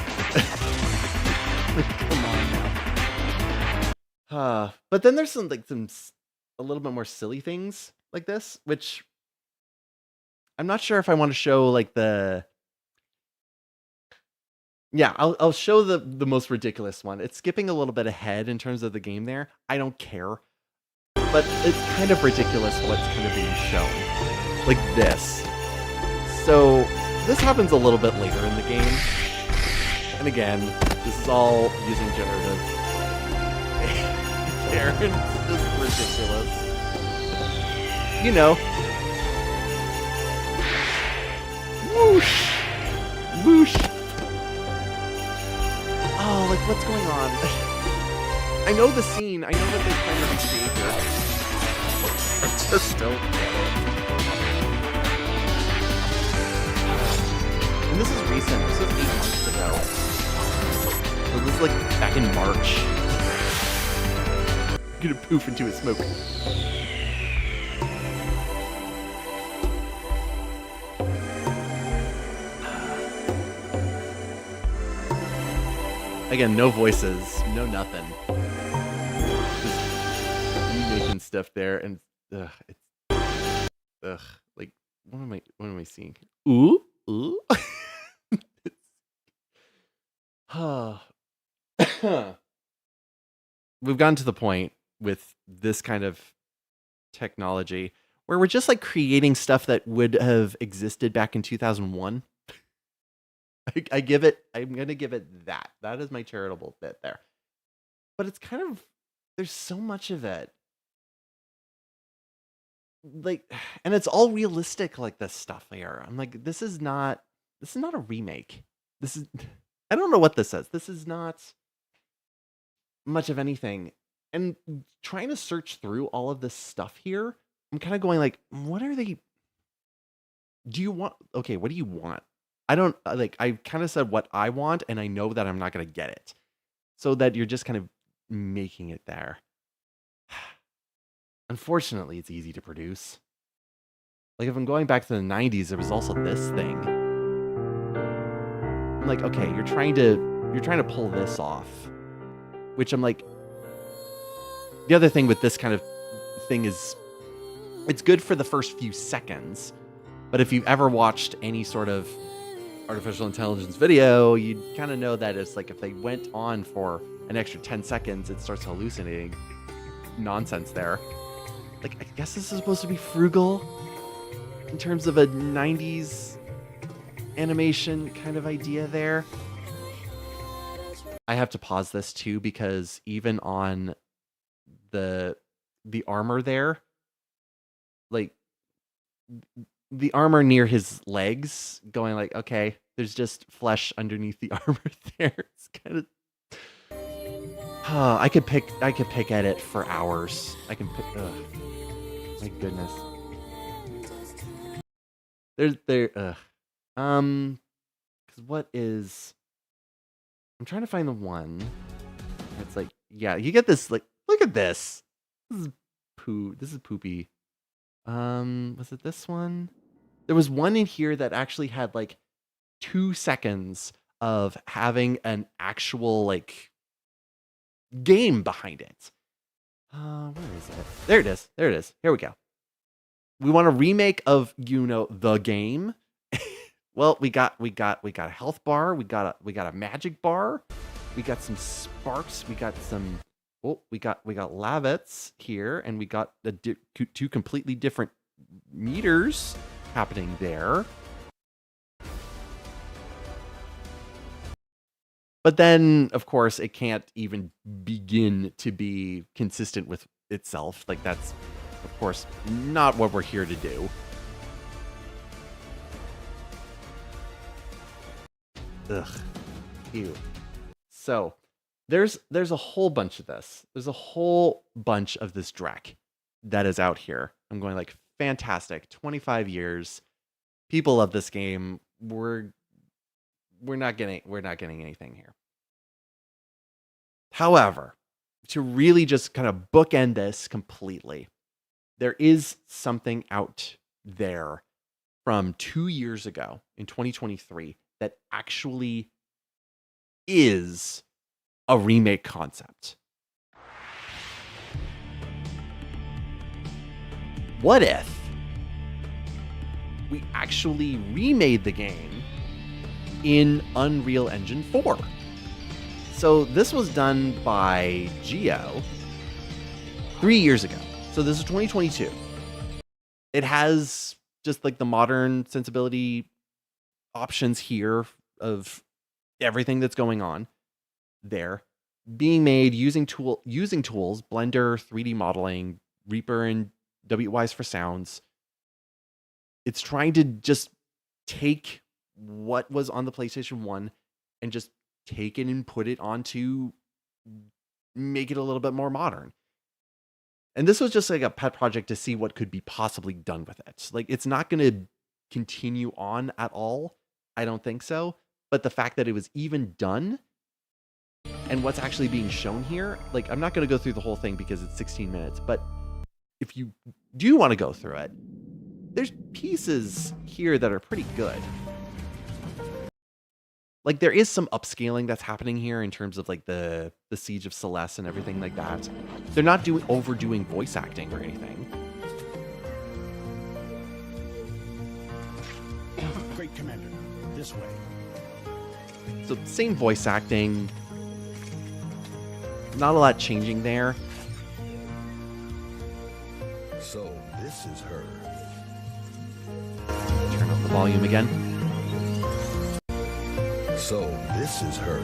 Come on now. But then there's some a little bit more silly things like this, which I'm not sure if I want to show like the. Yeah, I'll show the most ridiculous one. It's skipping a little bit ahead in terms of the game there. I don't care. But it's kind of ridiculous what's kind of being shown. Like this. So, this happens a little bit later in the game. And again, this is all using generative. It's just ridiculous. You know. Whoosh! Whoosh! Oh, like what's going on? I know the scene. I know what they're trying to recreate here. I just don't get it. And this is recent. This was 8 months ago. So this is like back in March. I'm gonna poof into a smoke. Again, no voices, no nothing. Just me making stuff there, and like what am I seeing? Ooh. We've gotten to the point with this kind of technology where we're just like creating stuff that would have existed back in 2001. I'm gonna give it that. That is my charitable bit there. But it's kind of, there's so much of it. Like, and it's all realistic like this stuff here. I'm like, this is not a remake. I don't know what this is. This is not much of anything. And trying to search through all of this stuff here, I'm kind of going like, what are they? What do you want? I don't like, I kind of said what I want, and I know that I'm not going to get it. So that you're just kind of making it there. Unfortunately, it's easy to produce. Like if I'm going back to the 90s, there was also this thing. I'm like, okay, you're trying to pull this off. Which I'm like, the other thing with this kind of thing is it's good for the first few seconds. But if you've ever watched any sort of artificial intelligence video, you'd kind of know that it's like if they went on for an extra 10 seconds, it starts hallucinating nonsense there. Like, I guess this is supposed to be frugal in terms of a 90s animation kind of idea there. I have to pause this too because even on the armor there, like the armor near his legs, going like, okay, there's just flesh underneath the armor there. It's kind of I could pick at it for hours. I can pick. My goodness. Ugh. Because what is? I'm trying to find the one. It's like, yeah, you get this. Like, look at this. This is poo. This is poopy. Was it this one? There was one in here that actually had like 2 seconds of having an actual like game behind it. Where is it? There it is. There it is. Here we go. We want a remake of, you know, the game. Well, we got a health bar. We got a magic bar. We got some sparks. We got some. Oh, we got lavets here, and we got the two completely different meters happening there. But then, of course, it can't even begin to be consistent with itself. Like, that's, of course, not what we're here to do. Ugh. Ew. So, there's a whole bunch of this. There's a whole bunch of this Drek that is out here. I'm going like, fantastic. 25 years. People love this game. We're not getting anything here. However, to really just kind of bookend this completely, there is something out there from 2 years ago in 2023 that actually is a remake concept. What if we actually remade the game in Unreal Engine 4? So this was done by Geo 3 years ago. So this is 2022. It has just like the modern sensibility options here of everything that's going on there, being made using tools, Blender, 3D modeling, Reaper, and WWise for sounds. It's trying to just take what was on the PlayStation 1 and just take it and put it onto, make it a little bit more modern. And this was just like a pet project to see what could be possibly done with it. Like, it's not going to continue on at all. I don't think so. But the fact that it was even done and what's actually being shown here, like, I'm not going to go through the whole thing because it's 16 minutes, but if you do want to go through it, there's pieces here that are pretty good. Like, there is some upscaling that's happening here in terms of like the Siege of Celeste and everything like that. They're not overdoing voice acting or anything. Great Commander, this way. So same voice acting. Not a lot changing there. So this is her. Turn up the volume again. So this is her.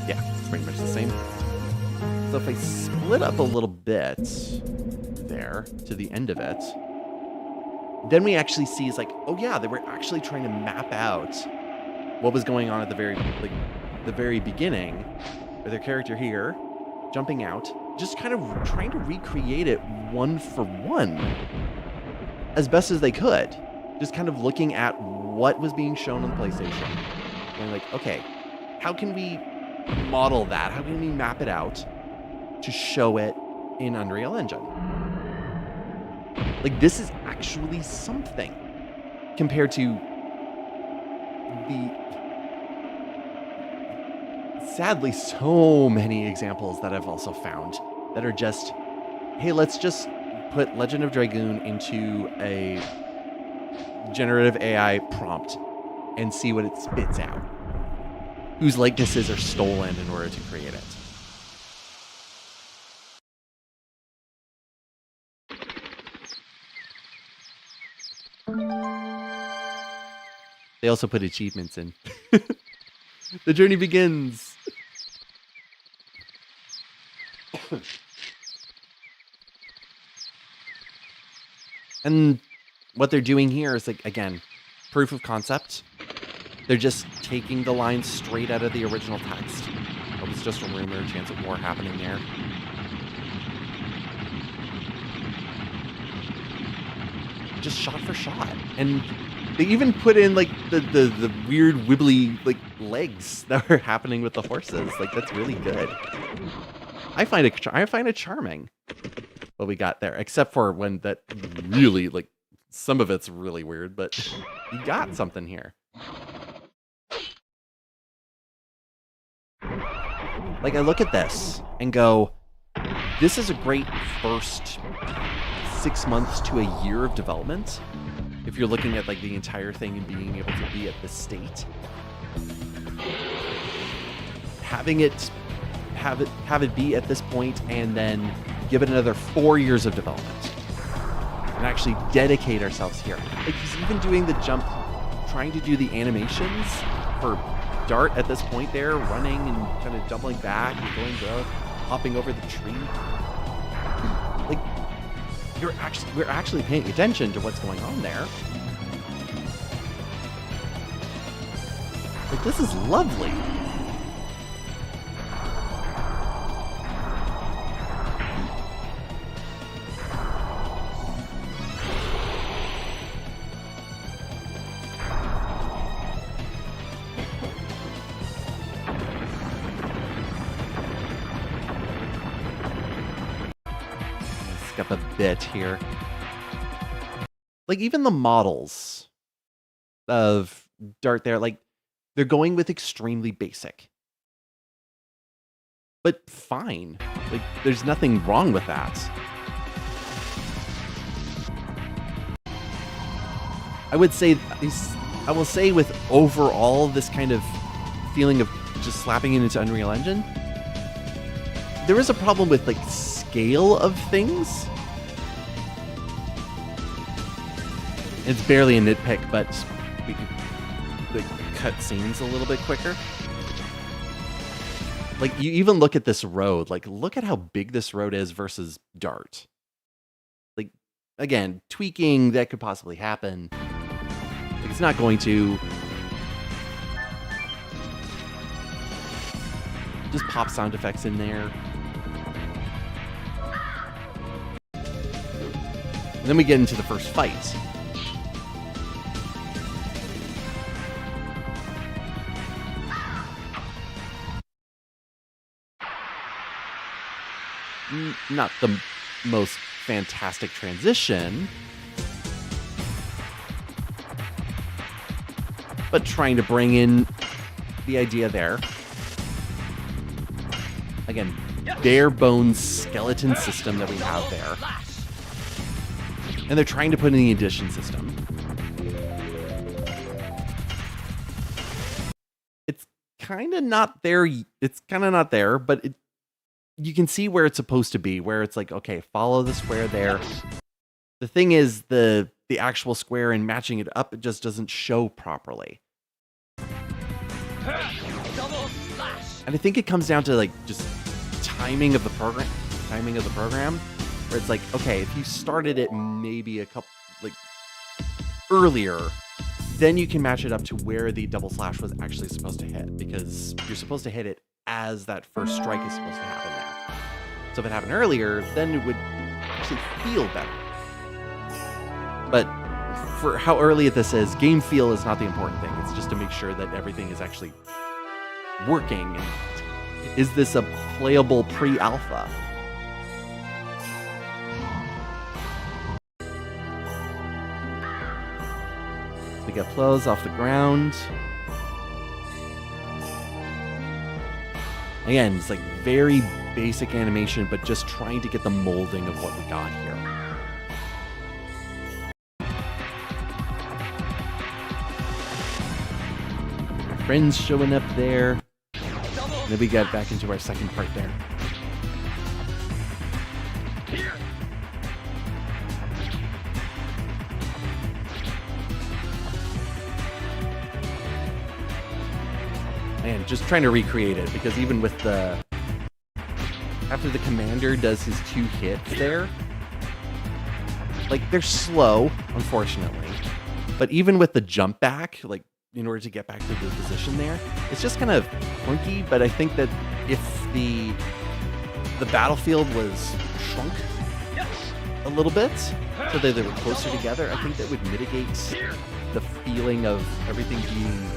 Yeah, it's pretty much the same. So if I split up a little bit there to the end of it, then we actually see is like, oh yeah, they were actually trying to map out what was going on at the very beginning, with their character here jumping out, just kind of trying to recreate it one for one as best as they could. Just kind of looking at what was being shown on the PlayStation. And like, okay, how can we model that? How can we map it out to show it in Unreal Engine? Like, this is actually something compared to the, sadly, so many examples that I've also found that are just, hey, let's just put Legend of Dragoon into a generative AI prompt and see what it spits out, whose likenesses are stolen in order to create it. They also put achievements in. The journey begins. And what they're doing here is, like, again, proof of concept. They're just taking the lines straight out of the original text. What was just a rumor, chance of war happening there. Just shot for shot. And they even put in like the weird wibbly like legs that were happening with the horses. Like that's really good. I find it charming what we got there, except for when that really like some of it's really weird, but you got something here. Like I look at this and go, this is a great first 6 months to a year of development. If you're looking at like the entire thing and being able to be at this state, having it have it be at this point and then give it another 4 years of development and actually dedicate ourselves here. Like he's even doing the jump, trying to do the animations for Dart at this point there, running and kind of doubling back and going down, hopping over the tree. Like we're actually paying attention to what's going on there. Like this is lovely. Skip a bit here. Like even the models of Dart there, like they're going with extremely basic. But fine. Like there's nothing wrong with that. I will say with overall this kind of feeling of just slapping it into Unreal Engine, there is a problem with like scale of things. It's barely a nitpick, but we could like, cut scenes a little bit quicker. Like you even look at this road, like look at how big this road is versus Dart. Like again, tweaking that could possibly happen. Like, it's not going to. Just pop sound effects in there. And then we get into the first fight. Not the most fantastic transition, but trying to bring in the idea there. Again, bare bones skeleton system that we have there. And they're trying to put in the addition system. It's kind of not there. It's kind of not there, but you can see where it's supposed to be, where it's like, okay, follow the square there. The thing is, the actual square and matching it up, it just doesn't show properly. And I think it comes down to like just timing of the program, where it's like, okay, if you started it maybe a couple like earlier, then you can match it up to where the double slash was actually supposed to hit, because you're supposed to hit it as that first strike is supposed to happen there. So if it happened earlier, then it would actually feel better. But for how early this is, game feel is not the important thing. It's just to make sure that everything is actually working. And is this a playable pre-alpha? So we get flows off the ground. Again, it's like very basic animation, but just trying to get the molding of what we got here. Our friends showing up there. And then we got back into our second part there. Man, just trying to recreate it, because even with the... After the commander does his 2 hits there, like, they're slow, unfortunately. But even with the jump back, like, in order to get back to the position there, it's just kind of clunky, but I think that if the battlefield was shrunk Yes. a little bit so that they were closer together. I think that would mitigate the feeling of everything being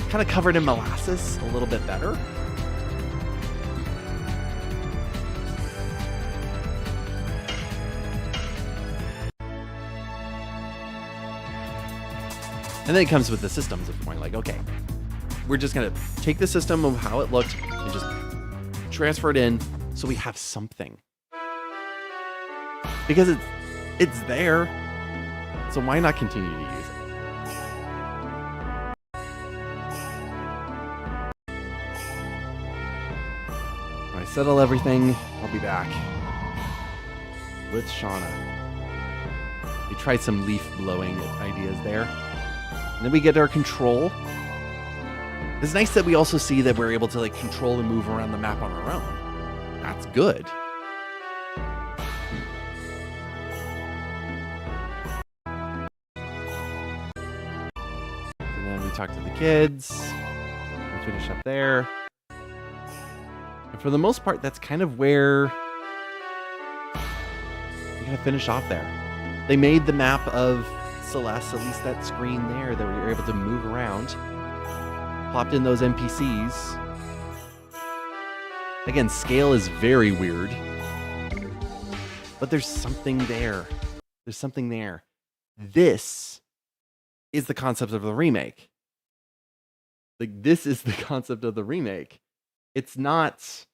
kind of covered in molasses a little bit better. And then it comes with the systems of going like, okay, we're just going to take the system of how it looked and just transfer it in so we have something. Because it's there. So why not continue to use it? When I settle everything, I'll be back with Shauna. We tried some leaf blowing ideas there. And then we get our control. It's nice that we also see that we're able to like control and move around the map on our own. That's good. And then we talk to the kids. We finish up there. And for the most part, that's kind of where we're going to finish off there. They made the map of Celeste, at least that screen there that we were able to move around. Popped in those NPCs. Again, scale is very weird. But there's something there. There's something there. This is the concept of the remake. Like, this is the concept of the remake. It's not,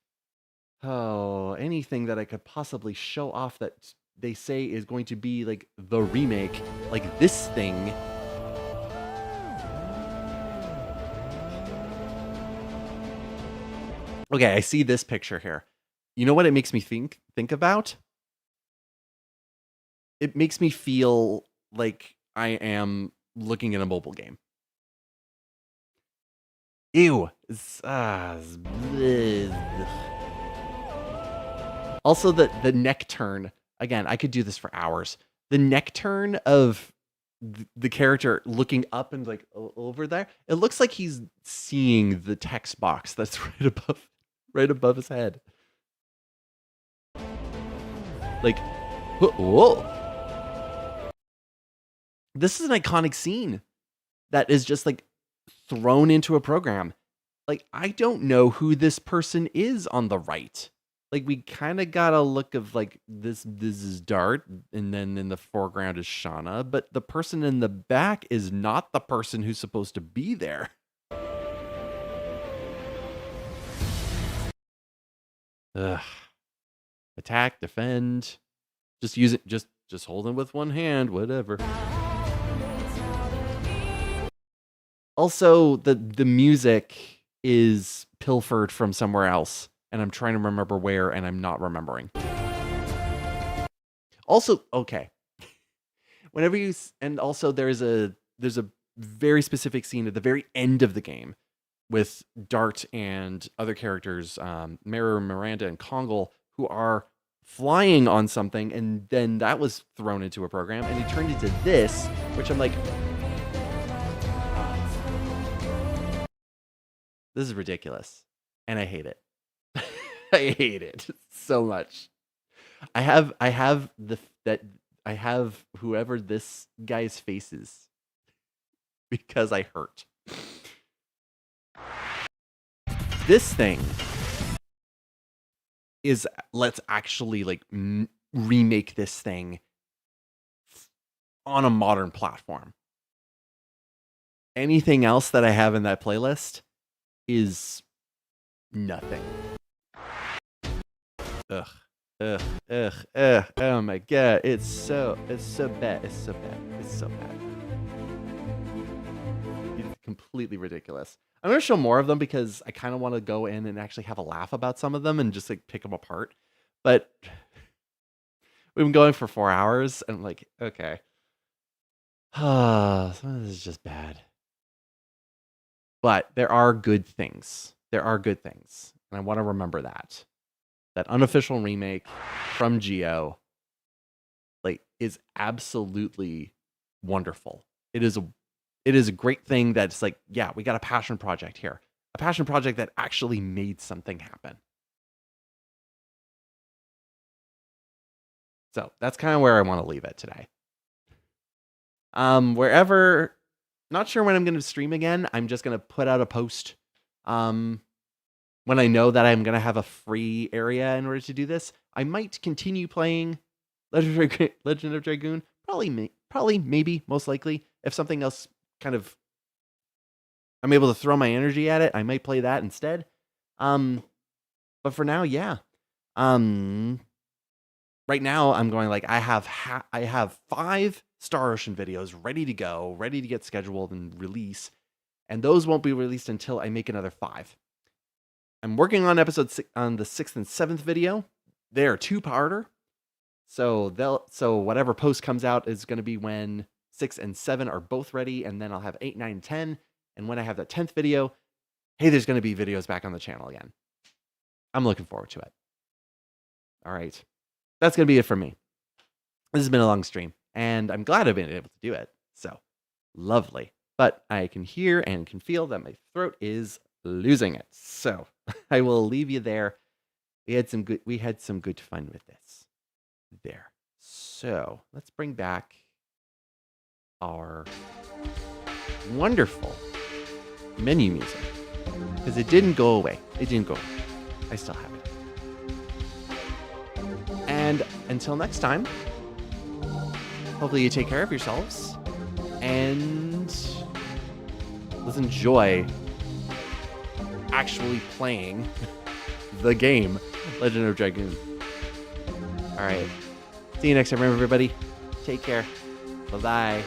anything that I could possibly show off that they say is going to be like the remake, like this thing. Okay, I see this picture here. You know what it makes me think about? It makes me feel like I am looking at a mobile game. Ew. Also, the neck turn. Again, I could do this for hours. The neck turn of the character looking up and like over there. It looks like he's seeing the text box that's right above his head. Like, whoa. This is an iconic scene that is just like thrown into a program. Like, I don't know who this person is on the right. Like, we kind of got a look of like this is Dart, and then in the foreground is Shauna, but the person in the back is not the person who's supposed to be there. Ugh. Attack, defend. Just use it, just hold it with one hand, whatever. Also, the music is pilfered from somewhere else. And I'm trying to remember where, and I'm not remembering. Also, okay. Whenever you, and also there's a very specific scene at the very end of the game with Dart and other characters, Miranda and Kongal, who are flying on something, and then that was thrown into a program, and it turned into this, which I'm like, this is ridiculous, and I hate it. I hate it so much. I have whoever this guy's face is because I hurt. This thing is, let's actually like remake this thing on a modern platform. Anything else that I have in that playlist is nothing. Ugh. Oh my god, it's so bad. It's so bad. It's completely ridiculous. I'm gonna show more of them because I kind of want to go in and actually have a laugh about some of them and just like pick them apart. But we've been going for 4 hours, and I'm like, okay, some of this is just bad. But there are good things. There are good things, and I want to remember that. That unofficial remake from Geo, like, is absolutely wonderful. It is a great thing that's like, yeah, we got a passion project here. a passion project that actually made something happen. So that's kind of where I want to leave it today. Wherever, not sure when I'm going to stream again. I'm just going to put out a post when I know that I'm going to have a free area in order to do this. I might continue playing Legend of Dragoon. Probably, maybe, most likely. If something else kind of, I'm able to throw my energy at it, I might play that instead. But for now, yeah. Right now, I'm going like I have 5 Star Ocean videos ready to go, ready to get scheduled and release, and those won't be released until I make another 5. I'm working on episode 6, on the 6th and 7th video. They're 2-parter, so whatever post comes out is going to be when 6 and 7 are both ready, and then I'll have 8, 9, 10, and when I have that 10th video, hey, there's going to be videos back on the channel again. I'm looking forward to it. All right. That's going to be it for me. This has been a long stream, and I'm glad I've been able to do it. So, lovely. But I can hear and can feel that my throat is losing it. So, I will leave you there. We had some good fun with this. There. So, let's bring back our wonderful menu music. Because it didn't go away. It didn't go away. I still have it. And until next time, hopefully you take care of yourselves and let's enjoy actually playing the game Legend of Dragoon. All right. See you next time, everybody. Take care. Bye-bye.